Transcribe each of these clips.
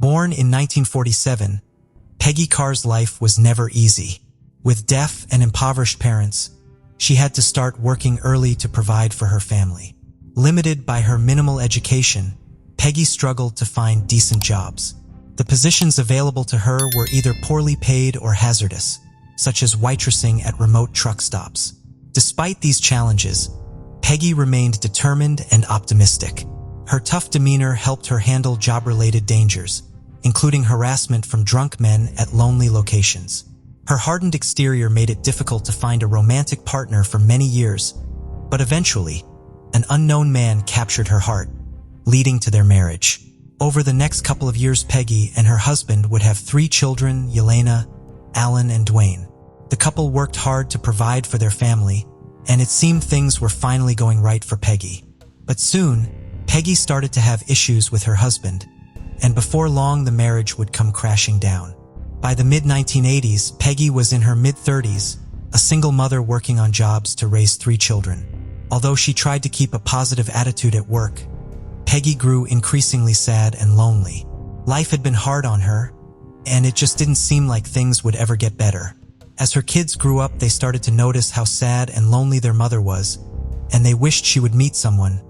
Born in 1947, Peggy Carr's life was never easy. With deaf and impoverished parents, she had to start working early to provide for her family. Limited by her minimal education, Peggy struggled to find decent jobs. The positions available to her were either poorly paid or hazardous, such as waitressing at remote truck stops. Despite these challenges, Peggy remained determined and optimistic. Her tough demeanor helped her handle job-related dangers, including harassment from drunk men at lonely locations. Her hardened exterior made it difficult to find a romantic partner for many years, but eventually, an unknown man captured her heart, leading to their marriage. Over the next couple of years, Peggy and her husband would have 3 children, Yelena, Alan, and Dwayne. The couple worked hard to provide for their family, and it seemed things were finally going right for Peggy. But soon, Peggy started to have issues with her husband, and before long the marriage would come crashing down. By the mid-1980s, Peggy was in her mid-30s, a single mother working on jobs to raise 3 children. Although she tried to keep a positive attitude at work, Peggy grew increasingly sad and lonely. Life had been hard on her, and it just didn't seem like things would ever get better. As her kids grew up, they started to notice how sad and lonely their mother was, and they wished she would meet someone,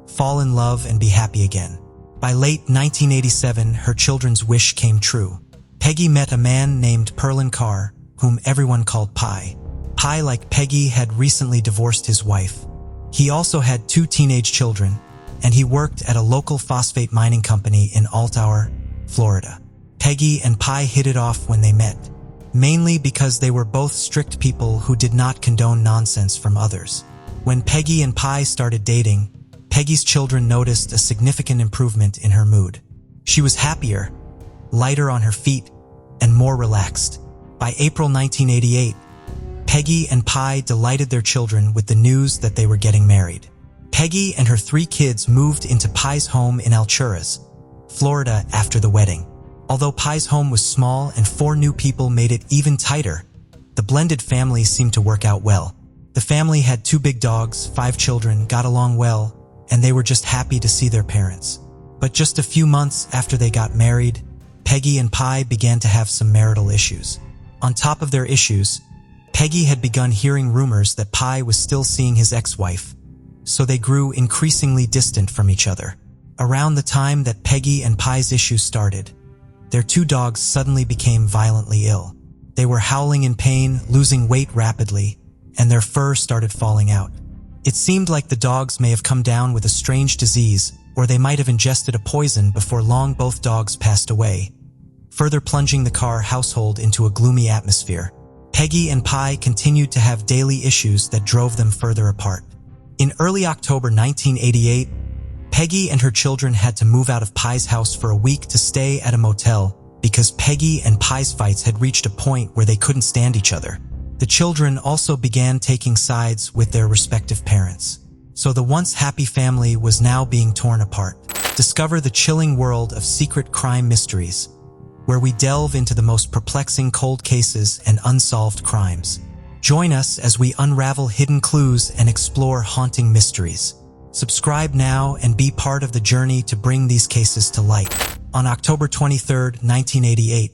fall in love, and be happy again. By late 1987, her children's wish came true. Peggy met a man named Peggy Carr, whom everyone called Pi. Pi, like Peggy, had recently divorced his wife. He also had 2 teenage children, and he worked at a local phosphate mining company in Albuquerque, Florida. Peggy and Pi hit it off when they met, mainly because they were both strict people who did not condone nonsense from others. When Peggy and Pi started dating, Peggy's children noticed a significant improvement in her mood. She was happier, lighter on her feet, and more relaxed. By April 1988, Peggy and Pi delighted their children with the news that they were getting married. Peggy and her 3 kids moved into Pi's home in Albuquerque, Florida after the wedding. Although Pi's home was small and 4 new people made it even tighter, the blended family seemed to work out well. The family had 2 big dogs, 5 children, got along well, and they were just happy to see their parents. But just a few months after they got married, Peggy and Pi began to have some marital issues. On top of their issues, Peggy had begun hearing rumors that Pi was still seeing his ex-wife, so they grew increasingly distant from each other. Around the time that Peggy and Pi's issues started, their 2 dogs suddenly became violently ill. They were howling in pain, losing weight rapidly, and their fur started falling out. It seemed like the dogs may have come down with a strange disease, or they might have ingested a poison. Before long, both dogs passed away, further plunging the Carr household into a gloomy atmosphere. Peggy and Pi continued to have daily issues that drove them further apart. In early October 1988, Peggy and her children had to move out of Pi's house for a week to stay at a motel because Peggy and Pi's fights had reached a point where they couldn't stand each other. The children also began taking sides with their respective parents. So the once happy family was now being torn apart. Discover the chilling world of secret crime mysteries, where we delve into the most perplexing cold cases and unsolved crimes. Join us as we unravel hidden clues and explore haunting mysteries. Subscribe now and be part of the journey to bring these cases to light. On October 23, 1988,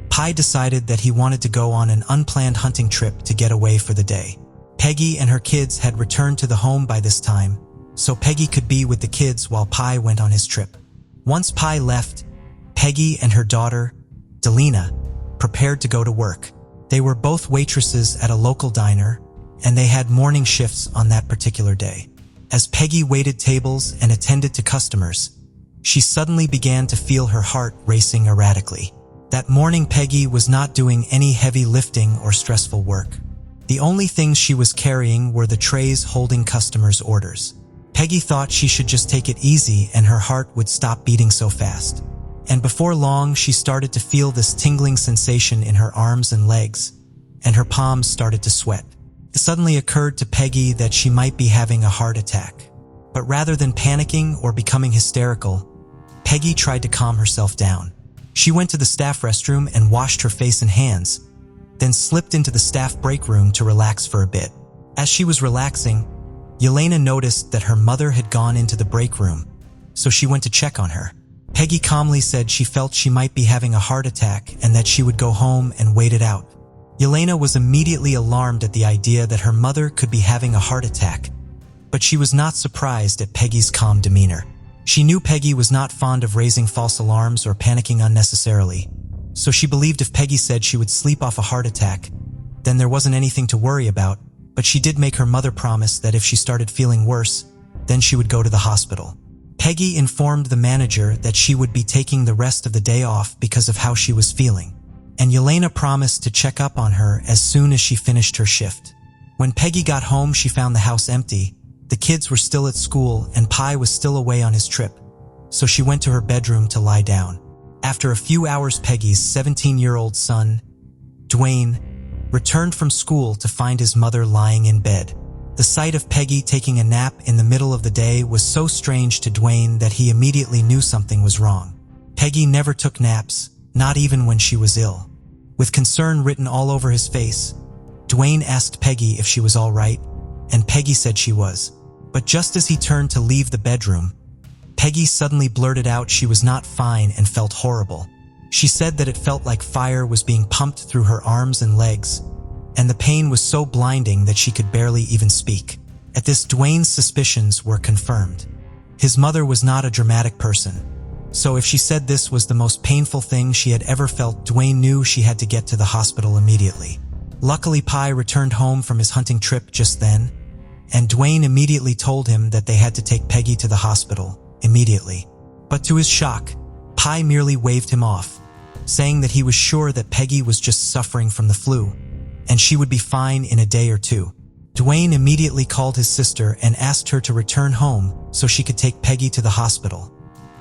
Pi decided that he wanted to go on an unplanned hunting trip to get away for the day. Peggy and her kids had returned to the home by this time, so Peggy could be with the kids while Pi went on his trip. Once Pi left, Peggy and her daughter, Delina, prepared to go to work. They were both waitresses at a local diner, and they had morning shifts on that particular day. As Peggy waited tables and attended to customers, she suddenly began to feel her heart racing erratically. That morning, Peggy was not doing any heavy lifting or stressful work. The only things she was carrying were the trays holding customers' orders. Peggy thought she should just take it easy and her heart would stop beating so fast. And before long, she started to feel this tingling sensation in her arms and legs, and her palms started to sweat. It suddenly occurred to Peggy that she might be having a heart attack. But rather than panicking or becoming hysterical, Peggy tried to calm herself down. She went to the staff restroom and washed her face and hands, then slipped into the staff break room to relax for a bit. As she was relaxing, Yelena noticed that her mother had gone into the break room, so she went to check on her. Peggy calmly said she felt she might be having a heart attack and that she would go home and wait it out. Yelena was immediately alarmed at the idea that her mother could be having a heart attack, but she was not surprised at Peggy's calm demeanor. She knew Peggy was not fond of raising false alarms or panicking unnecessarily, so she believed if Peggy said she would sleep off a heart attack, then there wasn't anything to worry about, but she did make her mother promise that if she started feeling worse, then she would go to the hospital. Peggy informed the manager that she would be taking the rest of the day off because of how she was feeling, and Yelena promised to check up on her as soon as she finished her shift. When Peggy got home, she found the house empty. The kids were still at school and Pi was still away on his trip, so she went to her bedroom to lie down. After a few hours, Peggy's 17-year-old son, Dwayne, returned from school to find his mother lying in bed. The sight of Peggy taking a nap in the middle of the day was so strange to Dwayne that he immediately knew something was wrong. Peggy never took naps, not even when she was ill. With concern written all over his face, Dwayne asked Peggy if she was all right, and Peggy said she was. But just as he turned to leave the bedroom, Peggy suddenly blurted out she was not fine and felt horrible. She said that it felt like fire was being pumped through her arms and legs, and the pain was so blinding that she could barely even speak. At this, Dwayne's suspicions were confirmed. His mother was not a dramatic person, so if she said this was the most painful thing she had ever felt, Dwayne knew she had to get to the hospital immediately. Luckily, Pi returned home from his hunting trip just then, and Dwayne immediately told him that they had to take Peggy to the hospital immediately. But to his shock, Pi merely waved him off, saying that he was sure that Peggy was just suffering from the flu, and she would be fine in a day or two. Dwayne immediately called his sister and asked her to return home so she could take Peggy to the hospital,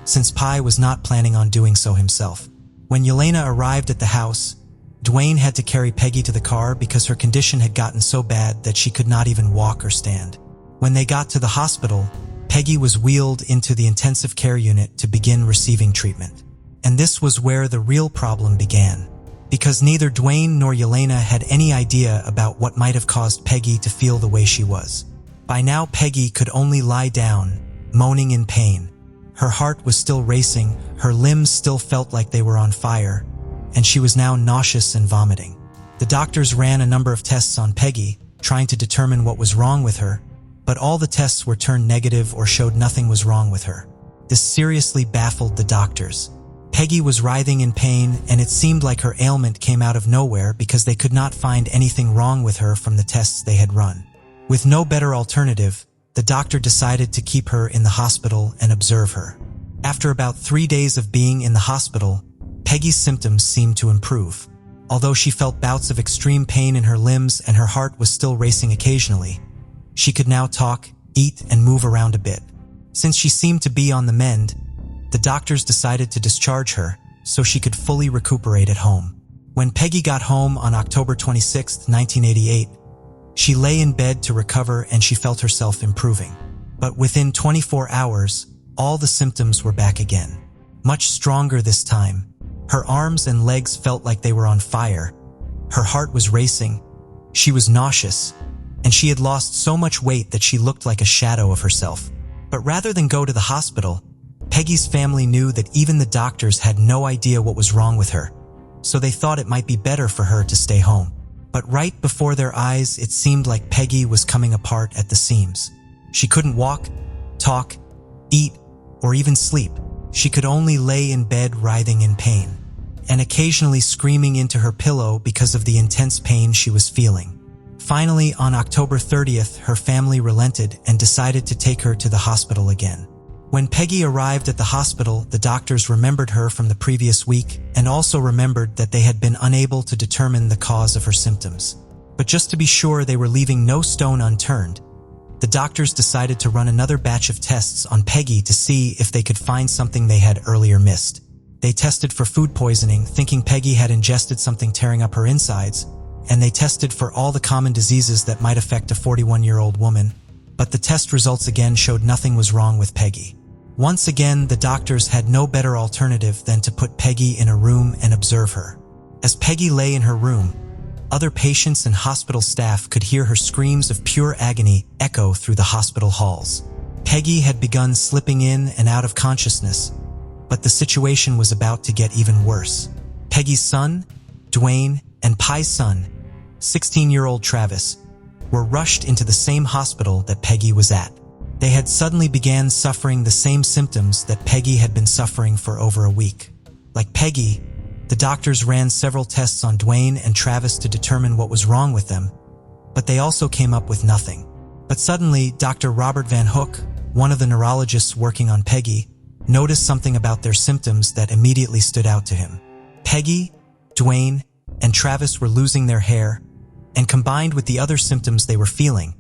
since Pi was not planning on doing so himself. When Yelena arrived at the house, Dwayne had to carry Peggy to the car because her condition had gotten so bad that she could not even walk or stand. When they got to the hospital, Peggy was wheeled into the intensive care unit to begin receiving treatment. And this was where the real problem began, because neither Dwayne nor Yelena had any idea about what might have caused Peggy to feel the way she was. By now, Peggy could only lie down, moaning in pain. Her heart was still racing, her limbs still felt like they were on fire, and she was now nauseous and vomiting. The doctors ran a number of tests on Peggy, trying to determine what was wrong with her, but all the tests were turned negative or showed nothing was wrong with her. This seriously baffled the doctors. Peggy was writhing in pain, and it seemed like her ailment came out of nowhere because they could not find anything wrong with her from the tests they had run. With no better alternative, the doctor decided to keep her in the hospital and observe her. After about 3 days of being in the hospital, Peggy's symptoms seemed to improve. Although she felt bouts of extreme pain in her limbs and her heart was still racing occasionally, she could now talk, eat, and move around a bit. Since she seemed to be on the mend, the doctors decided to discharge her so she could fully recuperate at home. When Peggy got home on October 26, 1988, she lay in bed to recover and she felt herself improving. But within 24 hours, all the symptoms were back again. Much stronger this time. Her arms and legs felt like they were on fire. Her heart was racing. She was nauseous, and she had lost so much weight that she looked like a shadow of herself. But rather than go to the hospital, Peggy's family knew that even the doctors had no idea what was wrong with her, so they thought it might be better for her to stay home. But right before their eyes, it seemed like Peggy was coming apart at the seams. She couldn't walk, talk, eat, or even sleep. She could only lay in bed writhing in pain, and occasionally screaming into her pillow because of the intense pain she was feeling. Finally, on October 30th, her family relented and decided to take her to the hospital again. When Peggy arrived at the hospital, the doctors remembered her from the previous week and also remembered that they had been unable to determine the cause of her symptoms. But just to be sure they were leaving no stone unturned, the doctors decided to run another batch of tests on Peggy to see if they could find something they had earlier missed. They tested for food poisoning, thinking Peggy had ingested something tearing up her insides, and they tested for all the common diseases that might affect a 41-year-old woman, but the test results again showed nothing was wrong with Peggy. Once again, the doctors had no better alternative than to put Peggy in a room and observe her. As Peggy lay in her room, other patients and hospital staff could hear her screams of pure agony echo through the hospital halls. Peggy had begun slipping in and out of consciousness, But the situation was about to get even worse. Peggy's son, Dwayne, and Pi's son, 16-year-old Travis, were rushed into the same hospital that Peggy was at. They had suddenly began suffering the same symptoms that Peggy had been suffering for over a week. Like Peggy, the doctors ran several tests on Dwayne and Travis to determine what was wrong with them, but they also came up with nothing. But suddenly, Dr. Robert Van Hook, one of the neurologists working on Peggy, noticed something about their symptoms that immediately stood out to him. Peggy, Dwayne, and Travis were losing their hair, and combined with the other symptoms they were feeling,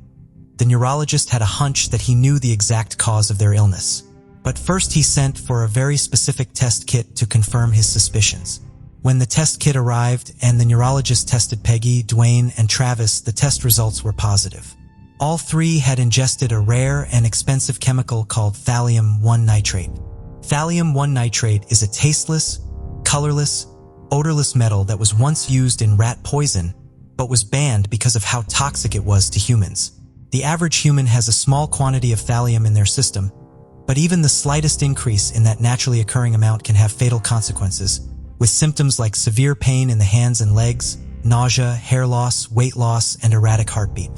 the neurologist had a hunch that he knew the exact cause of their illness. But first he sent for a very specific test kit to confirm his suspicions. When the test kit arrived and the neurologist tested Peggy, Dwayne, and Travis, the test results were positive. All three had ingested a rare and expensive chemical called thallium-1 nitrate. Thallium-1 nitrate is a tasteless, colorless, odorless metal that was once used in rat poison, but was banned because of how toxic it was to humans. The average human has a small quantity of thallium in their system, but even the slightest increase in that naturally occurring amount can have fatal consequences, with symptoms like severe pain in the hands and legs, nausea, hair loss, weight loss, and erratic heartbeat.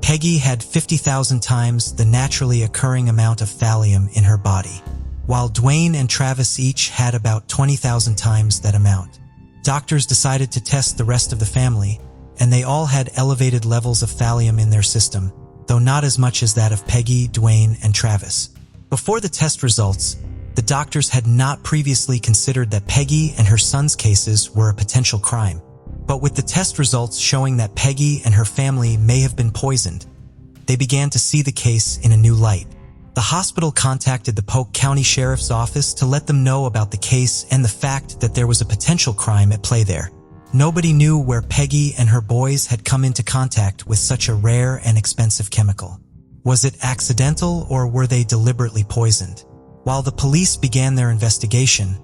Peggy had 50,000 times the naturally occurring amount of thallium in her body, while Dwayne and Travis each had about 20,000 times that amount. Doctors decided to test the rest of the family, and they all had elevated levels of thallium in their system, though not as much as that of Peggy, Dwayne, and Travis. Before the test results, the doctors had not previously considered that Peggy and her son's cases were a potential crime. But with the test results showing that Peggy and her family may have been poisoned, they began to see the case in a new light. The hospital contacted the Polk County Sheriff's Office to let them know about the case and the fact that there was a potential crime at play there. Nobody knew where Peggy and her boys had come into contact with such a rare and expensive chemical. Was it accidental, or were they deliberately poisoned? While the police began their investigation,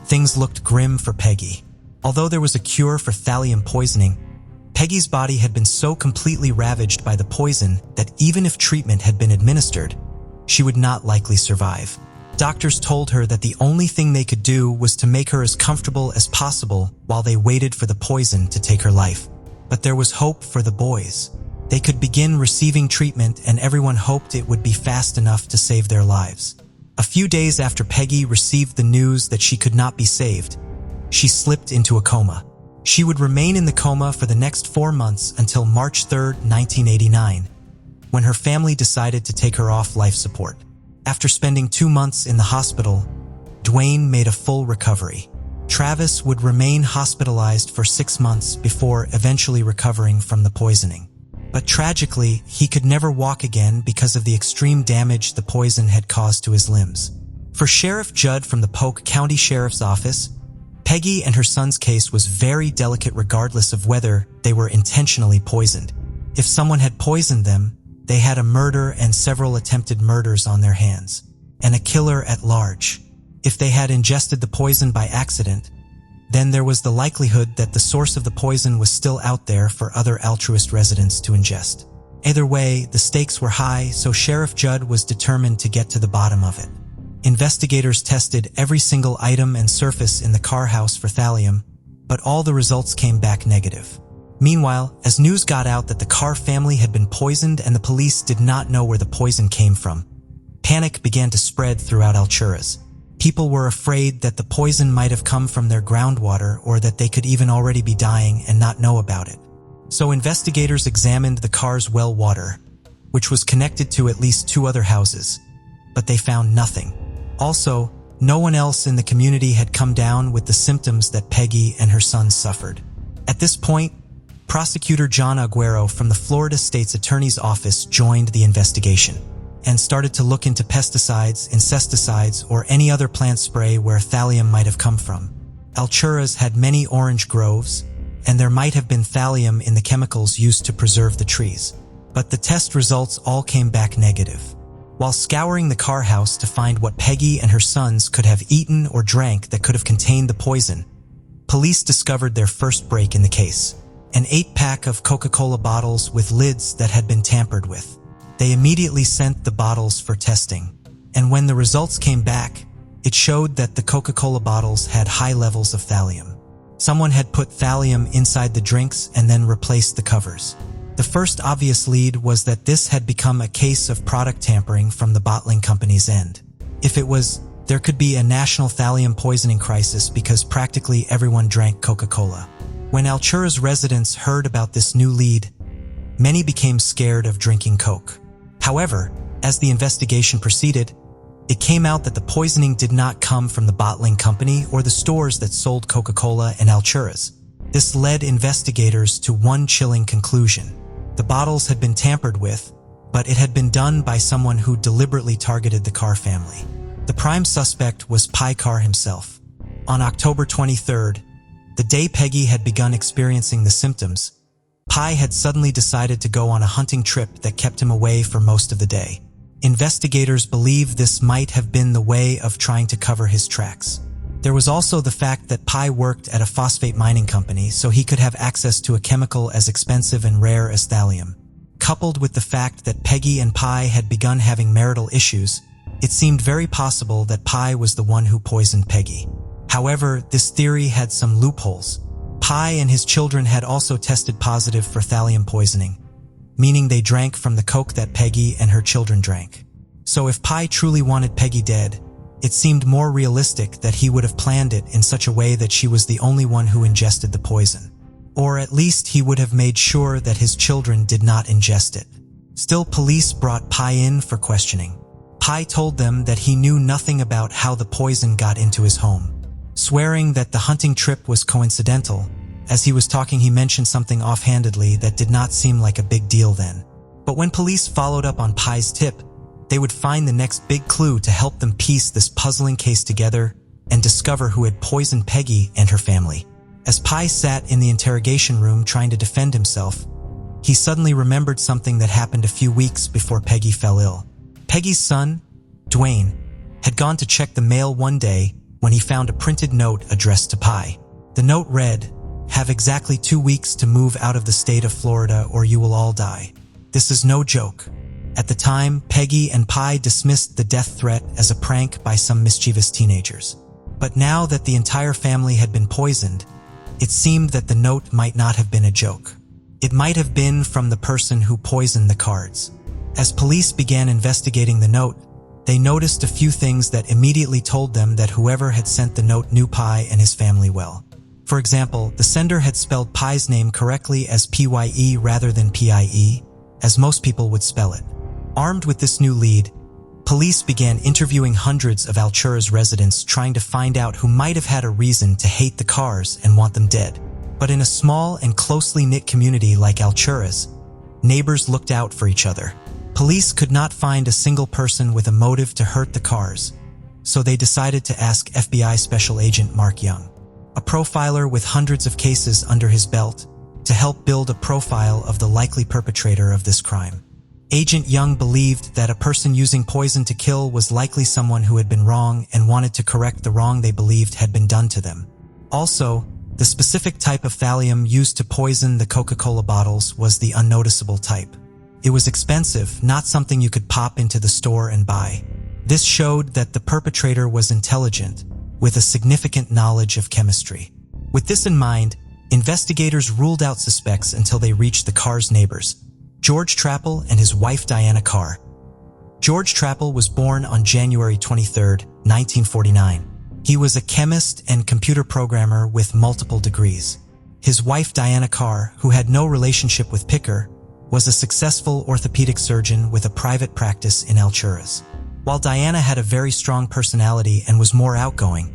things looked grim for Peggy. Although there was a cure for thallium poisoning, Peggy's body had been so completely ravaged by the poison that even if treatment had been administered, she would not likely survive. Doctors told her that the only thing they could do was to make her as comfortable as possible while they waited for the poison to take her life. But there was hope for the boys. They could begin receiving treatment, and everyone hoped it would be fast enough to save their lives. A few days after Peggy received the news that she could not be saved, she slipped into a coma. She would remain in the coma for the next 4 months until March 3, 1989, when her family decided to take her off life support. After spending 2 months in the hospital, Dwayne made a full recovery. Travis would remain hospitalized for 6 months before eventually recovering from the poisoning. But tragically, he could never walk again because of the extreme damage the poison had caused to his limbs. For Sheriff Judd from the Polk County Sheriff's Office, Peggy and her son's case was very delicate regardless of whether they were intentionally poisoned. If someone had poisoned them, they had a murder and several attempted murders on their hands, and a killer at large. If they had ingested the poison by accident, then there was the likelihood that the source of the poison was still out there for other altruist residents to ingest. Either way, the stakes were high, so Sheriff Judd was determined to get to the bottom of it. Investigators tested every single item and surface in the Carr house for thallium, but all the results came back negative. Meanwhile, as news got out that the Carr family had been poisoned and the police did not know where the poison came from, panic began to spread throughout Alturas. People were afraid that the poison might have come from their groundwater, or that they could even already be dying and not know about it. So investigators examined the Carr's well water, which was connected to at least 2 other houses, but they found nothing. Also, no one else in the community had come down with the symptoms that Peggy and her son suffered. At this point, Prosecutor John Aguero from the Florida State's Attorney's Office joined the investigation and started to look into pesticides, insecticides, or any other plant spray where thallium might have come from. Alturas had many orange groves, and there might have been thallium in the chemicals used to preserve the trees. But the test results all came back negative. While scouring the Carr house to find what Peggy and her sons could have eaten or drank that could have contained the poison, police discovered their first break in the case: an 8-pack of Coca-Cola bottles with lids that had been tampered with. They immediately sent the bottles for testing, and when the results came back, It showed that the Coca-Cola bottles had high levels of thallium. Someone had put thallium inside the drinks and then replaced the covers. The first obvious lead was that this had become a case of product tampering from the bottling company's end. If it was, there could be a national thallium poisoning crisis because practically everyone drank Coca-Cola. When Alturas residents heard about this new lead, many became scared of drinking Coke. However, as the investigation proceeded, it came out that the poisoning did not come from the bottling company or the stores that sold Coca-Cola and Alturas. This led investigators to one chilling conclusion. The bottles had been tampered with, but it had been done by someone who deliberately targeted the Carr family. The prime suspect was Peggy Carr himself. On October 23rd, the day Peggy had begun experiencing the symptoms, Peggy had suddenly decided to go on a hunting trip that kept him away for most of the day. Investigators believe this might have been the way of trying to cover his tracks. There was also the fact that Peggy worked at a phosphate mining company, so he could have access to a chemical as expensive and rare as thallium. Coupled with the fact that Peggy and Peggy had begun having marital issues, it seemed very possible that Peggy was the one who poisoned Peggy. However, this theory had some loopholes. Peggy and his children had also tested positive for thallium poisoning, meaning they drank from the Coke that Peggy and her children drank. So if Peggy truly wanted Peggy dead, it seemed more realistic that he would have planned it in such a way that she was the only one who ingested the poison. Or at least he would have made sure that his children did not ingest it. Still, police brought Peggy in for questioning. Peggy told them that he knew nothing about how the poison got into his home, swearing that the hunting trip was coincidental. As he was talking, he mentioned something offhandedly that did not seem like a big deal then. But when police followed up on Peggy's tip, they would find the next big clue to help them piece this puzzling case together and discover who had poisoned Peggy and her family. As Peggy sat in the interrogation room trying to defend himself, he suddenly remembered something that happened a few weeks before Peggy fell ill. Peggy's son, Dwayne, had gone to check the mail one day when he found a printed note addressed to Peggy. The note read, "Have exactly 2 weeks to move out of the state of Florida or you will all die. This is no joke." At the time, Peggy and Peggy dismissed the death threat as a prank by some mischievous teenagers. But now that the entire family had been poisoned, it seemed that the note might not have been a joke. It might have been from the person who poisoned the Carrs. As police began investigating the note, they noticed a few things that immediately told them that whoever had sent the note knew Peggy and his family well. For example, the sender had spelled Peggy's name correctly as Pye rather than Pie, as most people would spell it. Armed with this new lead, police began interviewing hundreds of Alturas residents trying to find out who might have had a reason to hate the Carrs and want them dead. But in a small and closely knit community like Alturas, neighbors looked out for each other. Police could not find a single person with a motive to hurt the Carrs, so they decided to ask FBI Special Agent Mark Young, a profiler with hundreds of cases under his belt, to help build a profile of the likely perpetrator of this crime. Agent Young believed that a person using poison to kill was likely someone who had been wrong and wanted to correct the wrong they believed had been done to them. Also, the specific type of thallium used to poison the Coca-Cola bottles was the unnoticeable type. It was expensive, not something you could pop into the store and buy. This showed that the perpetrator was intelligent, with a significant knowledge of chemistry. With this in mind, investigators ruled out suspects until they reached the Carrs' neighbors, George Trappel and his wife Diana Carr. George Trappel was born on January 23, 1949. He was a chemist and computer programmer with multiple degrees. His wife Diana Carr, who had no relationship with Picker, was a successful orthopedic surgeon with a private practice in Alturas. While Diana had a very strong personality and was more outgoing,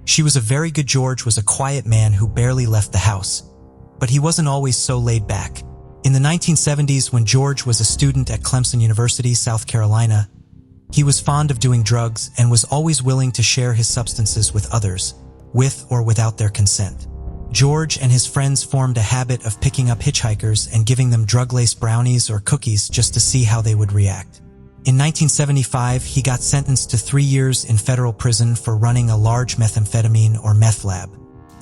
she was a very good. George was a quiet man who barely left the house, but he wasn't always so laid back. In the 1970s, when George was a student at Clemson University, South Carolina, he was fond of doing drugs and was always willing to share his substances with others, with or without their consent. George and his friends formed a habit of picking up hitchhikers and giving them drug-laced brownies or cookies just to see how they would react. In 1975, he got sentenced to 3 years in federal prison for running a large methamphetamine or meth lab.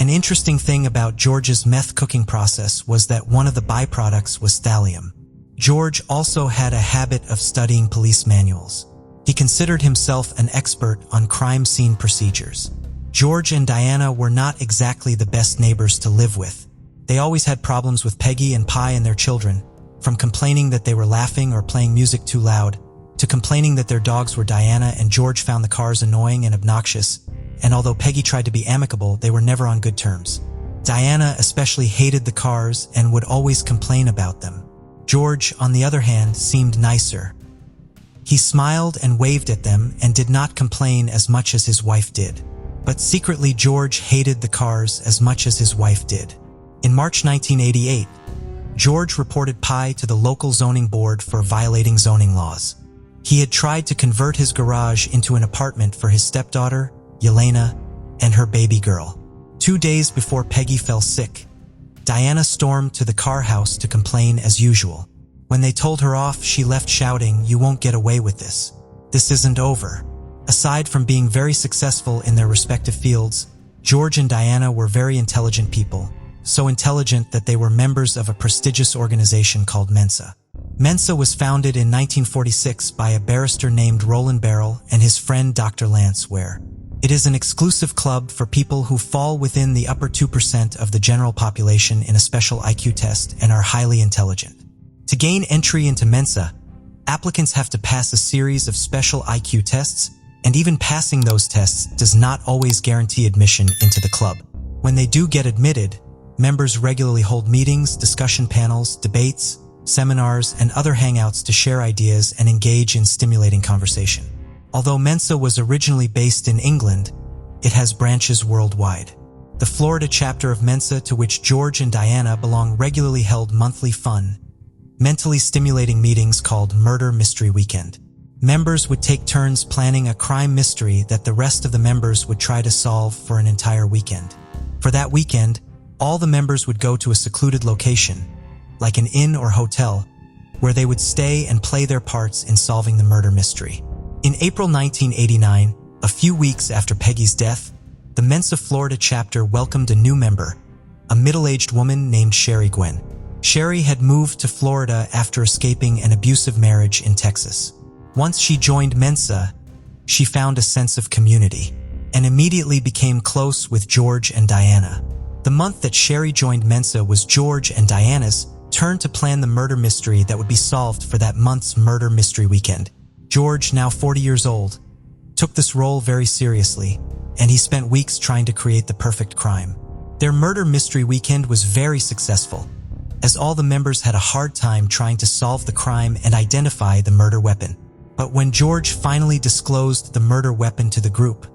An interesting thing about George's meth cooking process was that one of the byproducts was thallium. George also had a habit of studying police manuals. He considered himself an expert on crime scene procedures. George and Diana were not exactly the best neighbors to live with. They always had problems with Peggy and Pi and their children, from complaining that they were laughing or playing music too loud, to complaining that their dogs were Diana and George found the cars annoying and obnoxious, and although Peggy tried to be amicable, they were never on good terms. Diana especially hated the cars and would always complain about them. George, on the other hand, seemed nicer. He smiled and waved at them and did not complain as much as his wife did. But secretly, George hated the cars as much as his wife did. In March 1988, George reported Pi to the local zoning board for violating zoning laws. He had tried to convert his garage into an apartment for his stepdaughter, Yelena, and her baby girl. 2 days before Peggy fell sick, Diana stormed to the Carr house to complain as usual. When they told her off, she left shouting, "You won't get away with this. This isn't over." Aside from being very successful in their respective fields, George and Diana were very intelligent people, so intelligent that they were members of a prestigious organization called Mensa. Mensa was founded in 1946 by a barrister named Roland Barrel and his friend Dr. Lance Ware. It is an exclusive club for people who fall within the upper 2% of the general population in a special IQ test and are highly intelligent. To gain entry into Mensa, applicants have to pass a series of special IQ tests, and even passing those tests does not always guarantee admission into the club. When they do get admitted, members regularly hold meetings, discussion panels, debates, seminars, and other hangouts to share ideas and engage in stimulating conversation. Although Mensa was originally based in England, it has branches worldwide. The Florida chapter of Mensa, to which George and Diana belong, regularly held monthly fun, mentally stimulating meetings called Murder Mystery Weekend. Members would take turns planning a crime mystery that the rest of the members would try to solve for an entire weekend. For that weekend, all the members would go to a secluded location, like an inn or hotel, where they would stay and play their parts in solving the murder mystery. In April 1989, a few weeks after Peggy's death, the Mensa Florida chapter welcomed a new member, a middle-aged woman named Sherry Gwen. Sherry had moved to Florida after escaping an abusive marriage in Texas. Once she joined Mensa, she found a sense of community and immediately became close with George and Diana. The month that Sherry joined Mensa was George and Diana's turn to plan the murder mystery that would be solved for that month's Murder Mystery Weekend. George, now 40 years old, took this role very seriously, and he spent weeks trying to create the perfect crime. Their Murder Mystery Weekend was very successful, as all the members had a hard time trying to solve the crime and identify the murder weapon. But when George finally disclosed the murder weapon to the group,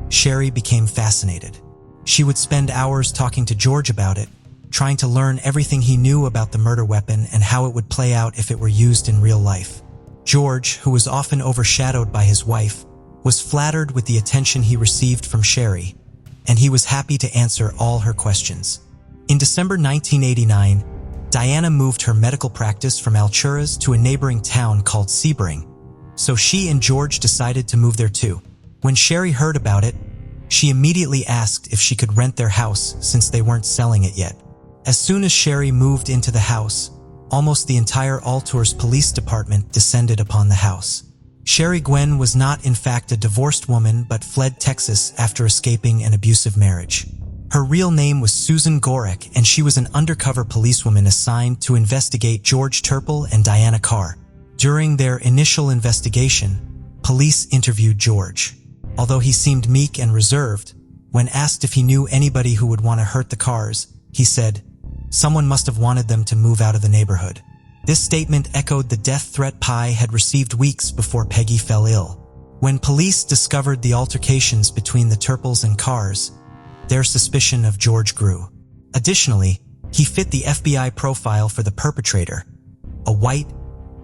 Sherry became fascinated. She would spend hours talking to George about it, trying to learn everything he knew about the murder weapon and how it would play out if it were used in real life. George, who was often overshadowed by his wife, was flattered with the attention he received from Sherry, and he was happy to answer all her questions. In December 1989, Diana moved her medical practice from Alturas to a neighboring town called Sebring, so she and George decided to move there too. When Sherry heard about it, she immediately asked if she could rent their house since they weren't selling it yet. As soon as Sherry moved into the house, almost the entire Alturas police department descended upon the house. Sherry Gwen was not in fact a divorced woman but fled Texas after escaping an abusive marriage. Her real name was Susan Gorek, and she was an undercover policewoman assigned to investigate George Turple and Diana Carr. During their initial investigation, police interviewed George. Although he seemed meek and reserved, when asked if he knew anybody who would want to hurt the Carrs, he said, "Someone must have wanted them to move out of the neighborhood." This statement echoed the death threat Pi had received weeks before Peggy fell ill. When police discovered the altercations between the Turples and Carrs, their suspicion of George grew. Additionally, he fit the FBI profile for the perpetrator, a white,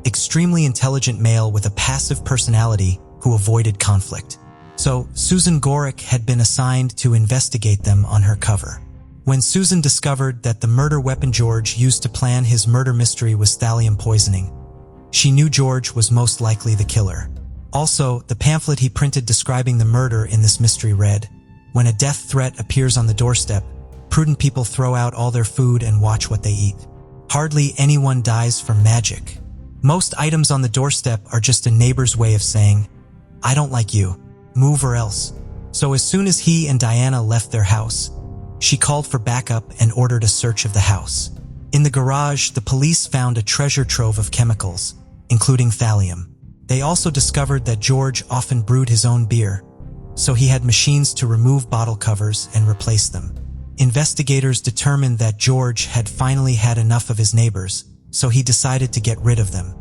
extremely intelligent male with a passive personality who avoided conflict. So Susan Gorek had been assigned to investigate them on her cover. When Susan discovered that the murder weapon George used to plan his murder mystery was thallium poisoning, she knew George was most likely the killer. Also, the pamphlet he printed describing the murder in this mystery read, "When a death threat appears on the doorstep, prudent people throw out all their food and watch what they eat. Hardly anyone dies from magic. Most items on the doorstep are just a neighbor's way of saying, "I don't like you. Move or else." So as soon as he and Diana left their house, she called for backup and ordered a search of the house. In the garage, the police found a treasure trove of chemicals, including thallium. They also discovered that George often brewed his own beer, so he had machines to remove bottle covers and replace them. Investigators determined that George had finally had enough of his neighbors, so he decided to get rid of them.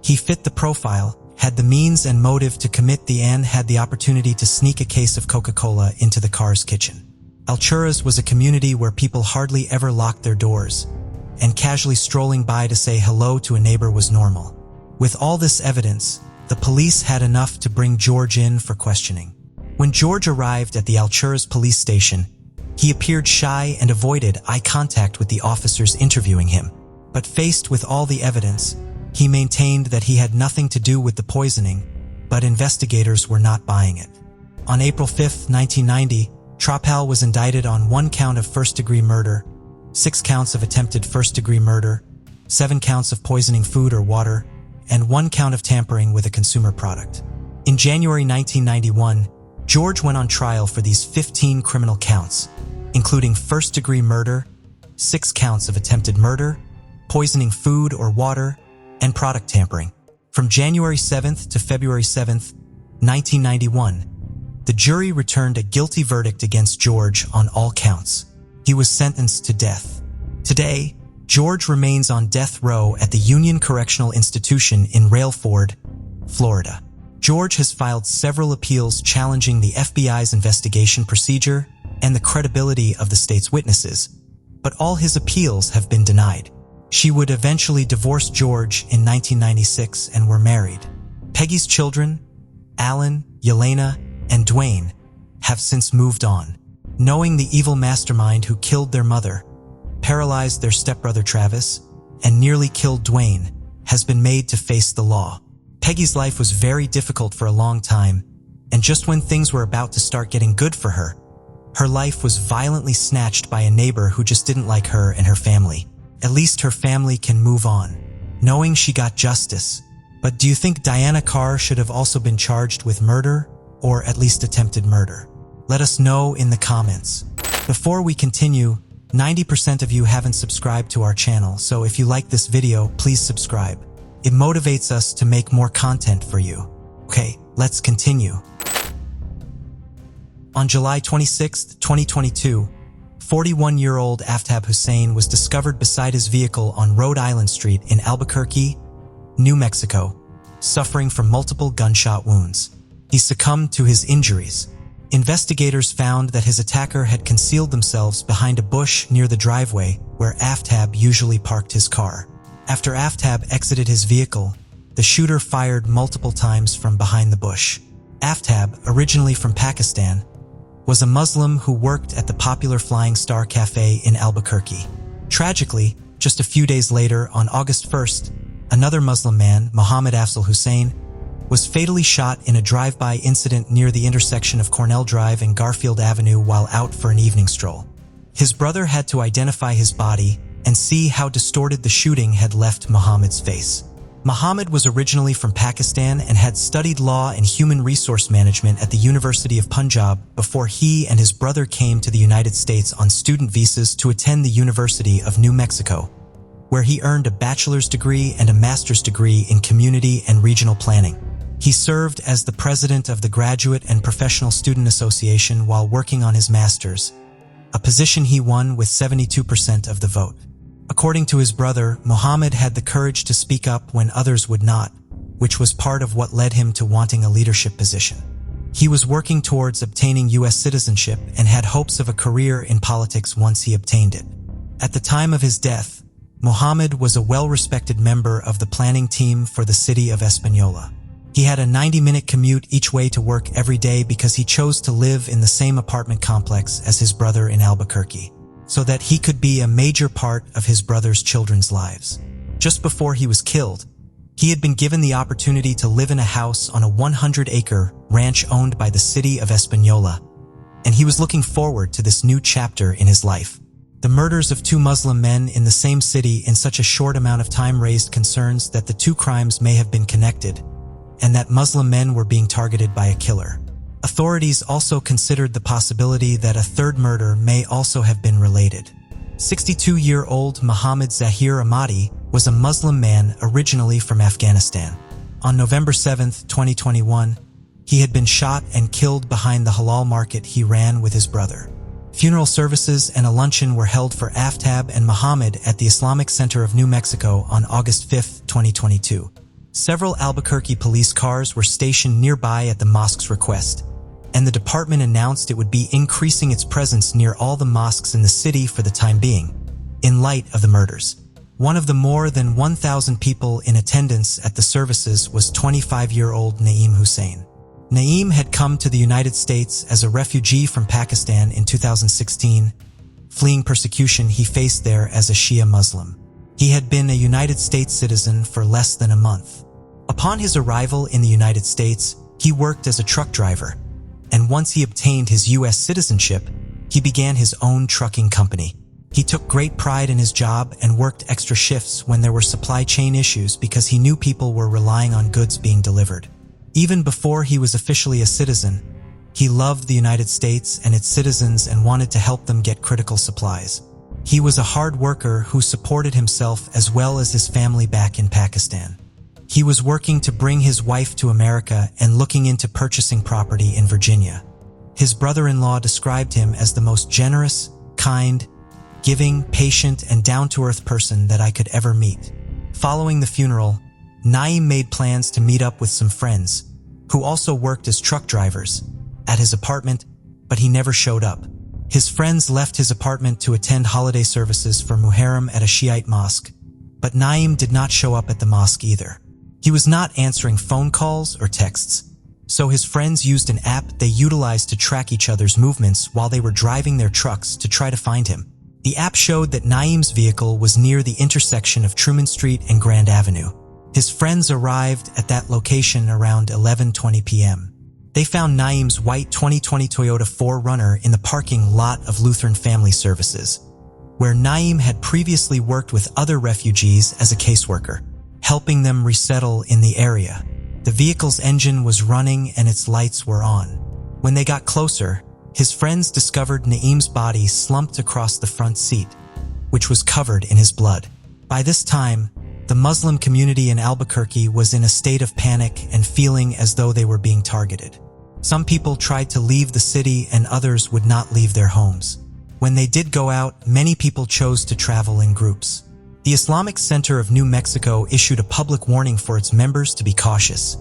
He fit the profile, had the means and motive to commit and had the opportunity to sneak a case of Coca-Cola into the Carr's kitchen. Alturas was a community where people hardly ever locked their doors, and casually strolling by to say hello to a neighbor was normal. With all this evidence, the police had enough to bring George in for questioning. When George arrived at the Alturas police station, he appeared shy and avoided eye contact with the officers interviewing him. But faced with all the evidence, he maintained that he had nothing to do with the poisoning, but investigators were not buying it. On April 5, 1990, Tropal was indicted on 1 count of first-degree murder, 6 counts of attempted first-degree murder, 7 counts of poisoning food or water, and 1 count of tampering with a consumer product. In January 1991, George went on trial for these 15 criminal counts, including first-degree murder, 6 counts of attempted murder, poisoning food or water, and product tampering. From January 7th to February 7th, 1991, the jury returned a guilty verdict against George on all counts. He was sentenced to death. Today, George remains on death row at the Union Correctional Institution in Railford, Florida. George has filed several appeals challenging the FBI's investigation procedure and the credibility of the state's witnesses, but all his appeals have been denied. She would eventually divorce George in 1996 and were married. Peggy's children, Alan, Yelena, and Dwayne, have since moved on. Knowing the evil mastermind who killed their mother, paralyzed their stepbrother Travis, and nearly killed Dwayne, has been made to face the law. Peggy's life was very difficult for a long time, and just when things were about to start getting good for her, her life was violently snatched by a neighbor who just didn't like her and her family. At least her family can move on, knowing she got justice. But do you think Diana Carr should have also been charged with murder, or at least attempted murder? Let us know in the comments. Before we continue, 90% of you haven't subscribed to our channel, so if you like this video, please subscribe. It motivates us to make more content for you. Okay, let's continue. On July 26, 2022, 41-year-old Aftab Hussein was discovered beside his vehicle on Rhode Island Street in Albuquerque, New Mexico, suffering from multiple gunshot wounds. He succumbed to his injuries. Investigators found that his attacker had concealed themselves behind a bush near the driveway where Aftab usually parked his car. After Aftab exited his vehicle, the shooter fired multiple times from behind the bush. Aftab, originally from Pakistan, was a Muslim who worked at the popular Flying Star Cafe in Albuquerque. Tragically, just a few days later, on August 1st, another Muslim man, Mohammed Afzal Hussein, was fatally shot in a drive-by incident near the intersection of Cornell Drive and Garfield Avenue while out for an evening stroll. His brother had to identify his body and see how distorted the shooting had left Mohammed's face. Mohammed was originally from Pakistan and had studied law and human resource management at the University of Punjab before he and his brother came to the United States on student visas to attend the University of New Mexico, where he earned a bachelor's degree and a master's degree in community and regional planning. He served as the president of the Graduate and Professional Student Association while working on his master's, a position he won with 72% of the vote. According to his brother, Mohammed had the courage to speak up when others would not, which was part of what led him to wanting a leadership position. He was working towards obtaining U.S. citizenship and had hopes of a career in politics once he obtained it. At the time of his death, Mohammed was a well-respected member of the planning team for the city of Espanola. He had a 90-minute commute each way to work every day because he chose to live in the same apartment complex as his brother in Albuquerque, so that he could be a major part of his brother's children's lives. Just before he was killed, he had been given the opportunity to live in a house on a 100-acre ranch owned by the city of Espanola, and he was looking forward to this new chapter in his life. The murders of 2 Muslim men in the same city in such a short amount of time raised concerns that the 2 crimes may have been connected, and that Muslim men were being targeted by a killer. Authorities also considered the possibility that a third murder may also have been related. 62-year-old Muhammad Zahir Ahmadi was a Muslim man originally from Afghanistan. On November 7, 2021, he had been shot and killed behind the halal market he ran with his brother. Funeral services and a luncheon were held for Aftab and Muhammad at the Islamic Center of New Mexico on August 5, 2022. Several Albuquerque police cars were stationed nearby at the mosque's request, and the department announced it would be increasing its presence near all the mosques in the city for the time being, in light of the murders. One of the more than 1,000 people in attendance at the services was 25-year-old Naeem Hussain. Naeem had come to the United States as a refugee from Pakistan in 2016, fleeing persecution he faced there as a Shia Muslim. He had been a United States citizen for less than a month. Upon his arrival in the United States, he worked as a truck driver, and once he obtained his U.S. citizenship, he began his own trucking company. He took great pride in his job and worked extra shifts when there were supply chain issues because he knew people were relying on goods being delivered. Even before he was officially a citizen, he loved the United States and its citizens and wanted to help them get critical supplies. He was a hard worker who supported himself as well as his family back in Pakistan. He was working to bring his wife to America and looking into purchasing property in Virginia. His brother-in-law described him as the most generous, kind, giving, patient, and down-to-earth person that I could ever meet. Following the funeral, Naeem made plans to meet up with some friends, who also worked as truck drivers, at his apartment, but he never showed up. His friends left his apartment to attend holiday services for Muharram at a Shiite mosque, but Naeem did not show up at the mosque either. He was not answering phone calls or texts, so his friends used an app they utilized to track each other's movements while they were driving their trucks to try to find him. The app showed that Naeem's vehicle was near the intersection of Truman Street and Grand Avenue. His friends arrived at that location around 11:20 p.m. They found Naeem's white 2020 Toyota 4Runner in the parking lot of Lutheran Family Services, where Naeem had previously worked with other refugees as a caseworker, helping them resettle in the area. The vehicle's engine was running and its lights were on. When they got closer, his friends discovered Naeem's body slumped across the front seat, which was covered in his blood. By this time, the Muslim community in Albuquerque was in a state of panic and feeling as though they were being targeted. Some people tried to leave the city and others would not leave their homes. When they did go out, many people chose to travel in groups. The Islamic Center of New Mexico issued a public warning for its members to be cautious,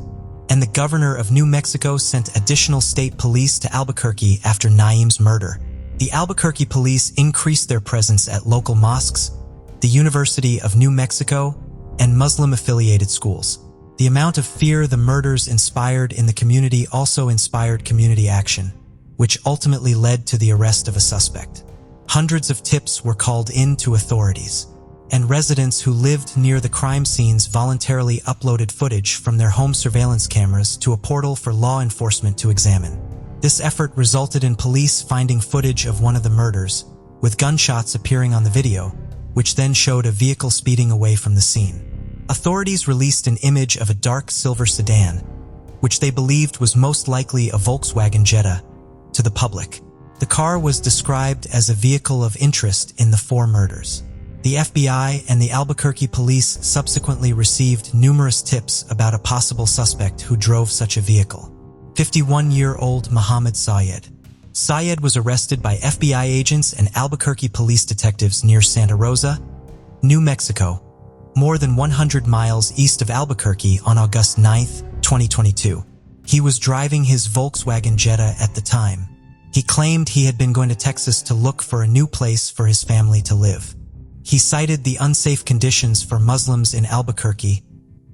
and the governor of New Mexico sent additional state police to Albuquerque after Naeem's murder. The Albuquerque police increased their presence at local mosques, the University of New Mexico, and Muslim-affiliated schools. The amount of fear the murders inspired in the community also inspired community action, which ultimately led to the arrest of a suspect. Hundreds of tips were called in to authorities, and residents who lived near the crime scenes voluntarily uploaded footage from their home surveillance cameras to a portal for law enforcement to examine. This effort resulted in police finding footage of one of the murders, with gunshots appearing on the video, which then showed a vehicle speeding away from the scene. Authorities released an image of a dark silver sedan, which they believed was most likely a Volkswagen Jetta, to the public. The car was described as a vehicle of interest in the 4 murders. The FBI and the Albuquerque police subsequently received numerous tips about a possible suspect who drove such a vehicle. 51-year-old Muhammad Syed. Syed was arrested by FBI agents and Albuquerque police detectives near Santa Rosa, New Mexico, more than 100 miles east of Albuquerque on August 9, 2022. He was driving his Volkswagen Jetta at the time. He claimed he had been going to Texas to look for a new place for his family to live. He cited the unsafe conditions for Muslims in Albuquerque,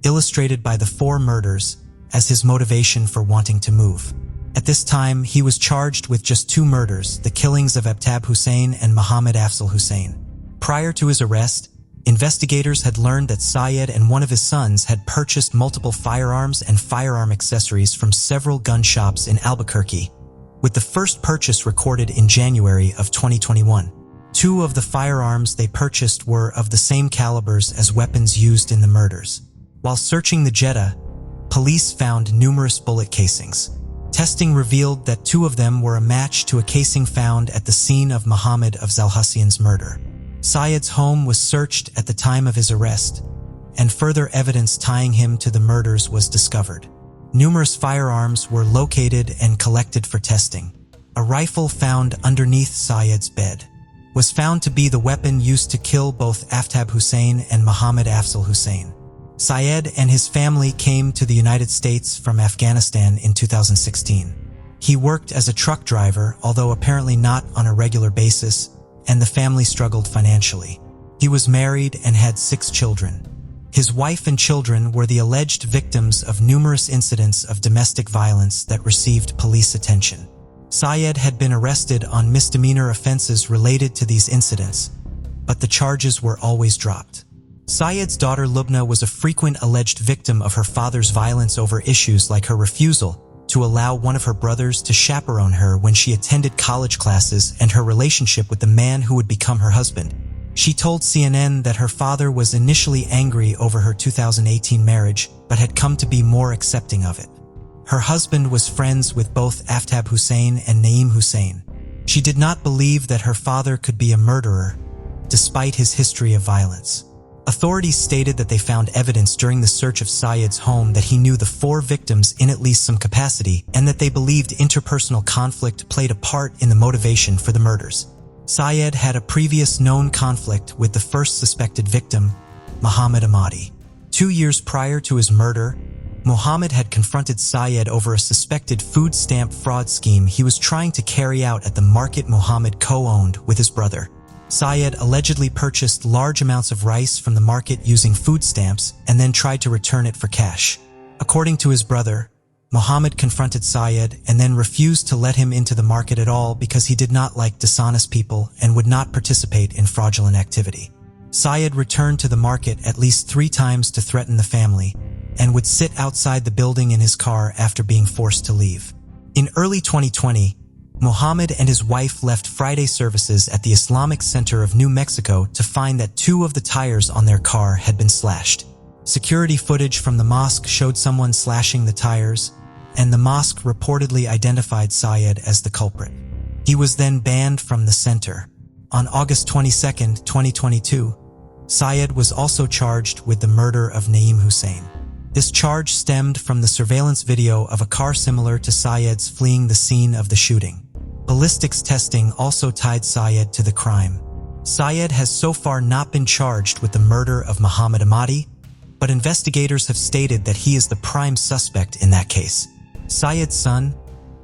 illustrated by the 4 murders, as his motivation for wanting to move. At this time, he was charged with just 2 murders, the killings of Abtab Hussain and Muhammad Afzal Hussain. Prior to his arrest, investigators had learned that Syed and one of his sons had purchased multiple firearms and firearm accessories from several gun shops in Albuquerque, with the first purchase recorded in January of 2021. 2 of the firearms they purchased were of the same calibers as weapons used in the murders. While searching the Jetta, police found numerous bullet casings. Testing revealed that 2 of them were a match to a casing found at the scene of Muhammad Afzal Hussain's murder. Syed's home was searched at the time of his arrest, and further evidence tying him to the murders was discovered. Numerous firearms were located and collected for testing. A rifle found underneath Syed's bed was found to be the weapon used to kill both Aftab Hussain and Muhammad Afzal Hussain. Syed and his family came to the United States from Afghanistan in 2016. He worked as a truck driver, although apparently not on a regular basis, and the family struggled financially. He was married and had 6 children. His wife and children were the alleged victims of numerous incidents of domestic violence that received police attention. Syed had been arrested on misdemeanor offenses related to these incidents, but the charges were always dropped. Syed's daughter Lubna was a frequent alleged victim of her father's violence over issues like her refusal to allow one of her brothers to chaperone her when she attended college classes and her relationship with the man who would become her husband. She told CNN that her father was initially angry over her 2018 marriage, but had come to be more accepting of it. Her husband was friends with both Aftab Hussain and Naeem Hussain. She did not believe that her father could be a murderer, despite his history of violence. Authorities stated that they found evidence during the search of Syed's home that he knew the 4 victims in at least some capacity, and that they believed interpersonal conflict played a part in the motivation for the murders. Syed had a previous known conflict with the first suspected victim, Muhammad Ahmadi. 2 years prior to his murder, Muhammad had confronted Syed over a suspected food stamp fraud scheme he was trying to carry out at the market Muhammad co-owned with his brother. Syed allegedly purchased large amounts of rice from the market using food stamps and then tried to return it for cash. According to his brother, Muhammad confronted Syed and then refused to let him into the market at all because he did not like dishonest people and would not participate in fraudulent activity. Syed returned to the market at least 3 times to threaten the family and would sit outside the building in his car after being forced to leave. In early 2020, Muhammad and his wife left Friday services at the Islamic Center of New Mexico to find that 2 of the tires on their car had been slashed. Security footage from the mosque showed someone slashing the tires, and the mosque reportedly identified Syed as the culprit. He was then banned from the center. On August 22, 2022, Syed was also charged with the murder of Naeem Hussain. This charge stemmed from the surveillance video of a car similar to Syed's fleeing the scene of the shooting. Ballistics testing also tied Syed to the crime. Syed has so far not been charged with the murder of Muhammad Ahmadi, but investigators have stated that he is the prime suspect in that case. Syed's son,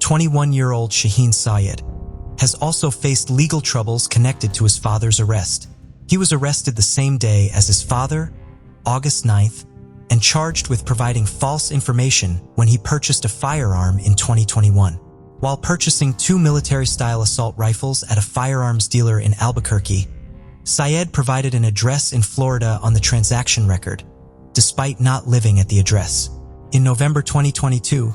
21-year-old Shaheen Syed, has also faced legal troubles connected to his father's arrest. He was arrested the same day as his father, August 9th, and charged with providing false information when he purchased a firearm in 2021. While purchasing 2 military-style assault rifles at a firearms dealer in Albuquerque, Syed provided an address in Florida on the transaction record, despite not living at the address. In November 2022,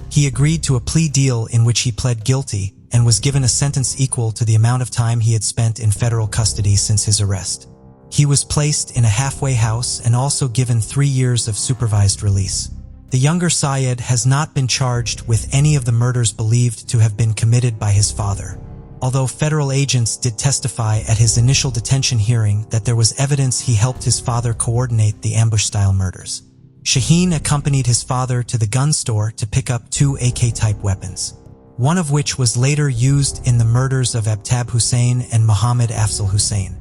he agreed to a plea deal in which he pled guilty and was given a sentence equal to the amount of time he had spent in federal custody since his arrest. He was placed in a halfway house and also given 3 years of supervised release. The younger Syed has not been charged with any of the murders believed to have been committed by his father, although federal agents did testify at his initial detention hearing that there was evidence he helped his father coordinate the ambush-style murders. Shaheen accompanied his father to the gun store to pick up 2 AK-type weapons, one of which was later used in the murders of Aftab Hussain and Muhammad Afzal Hussain.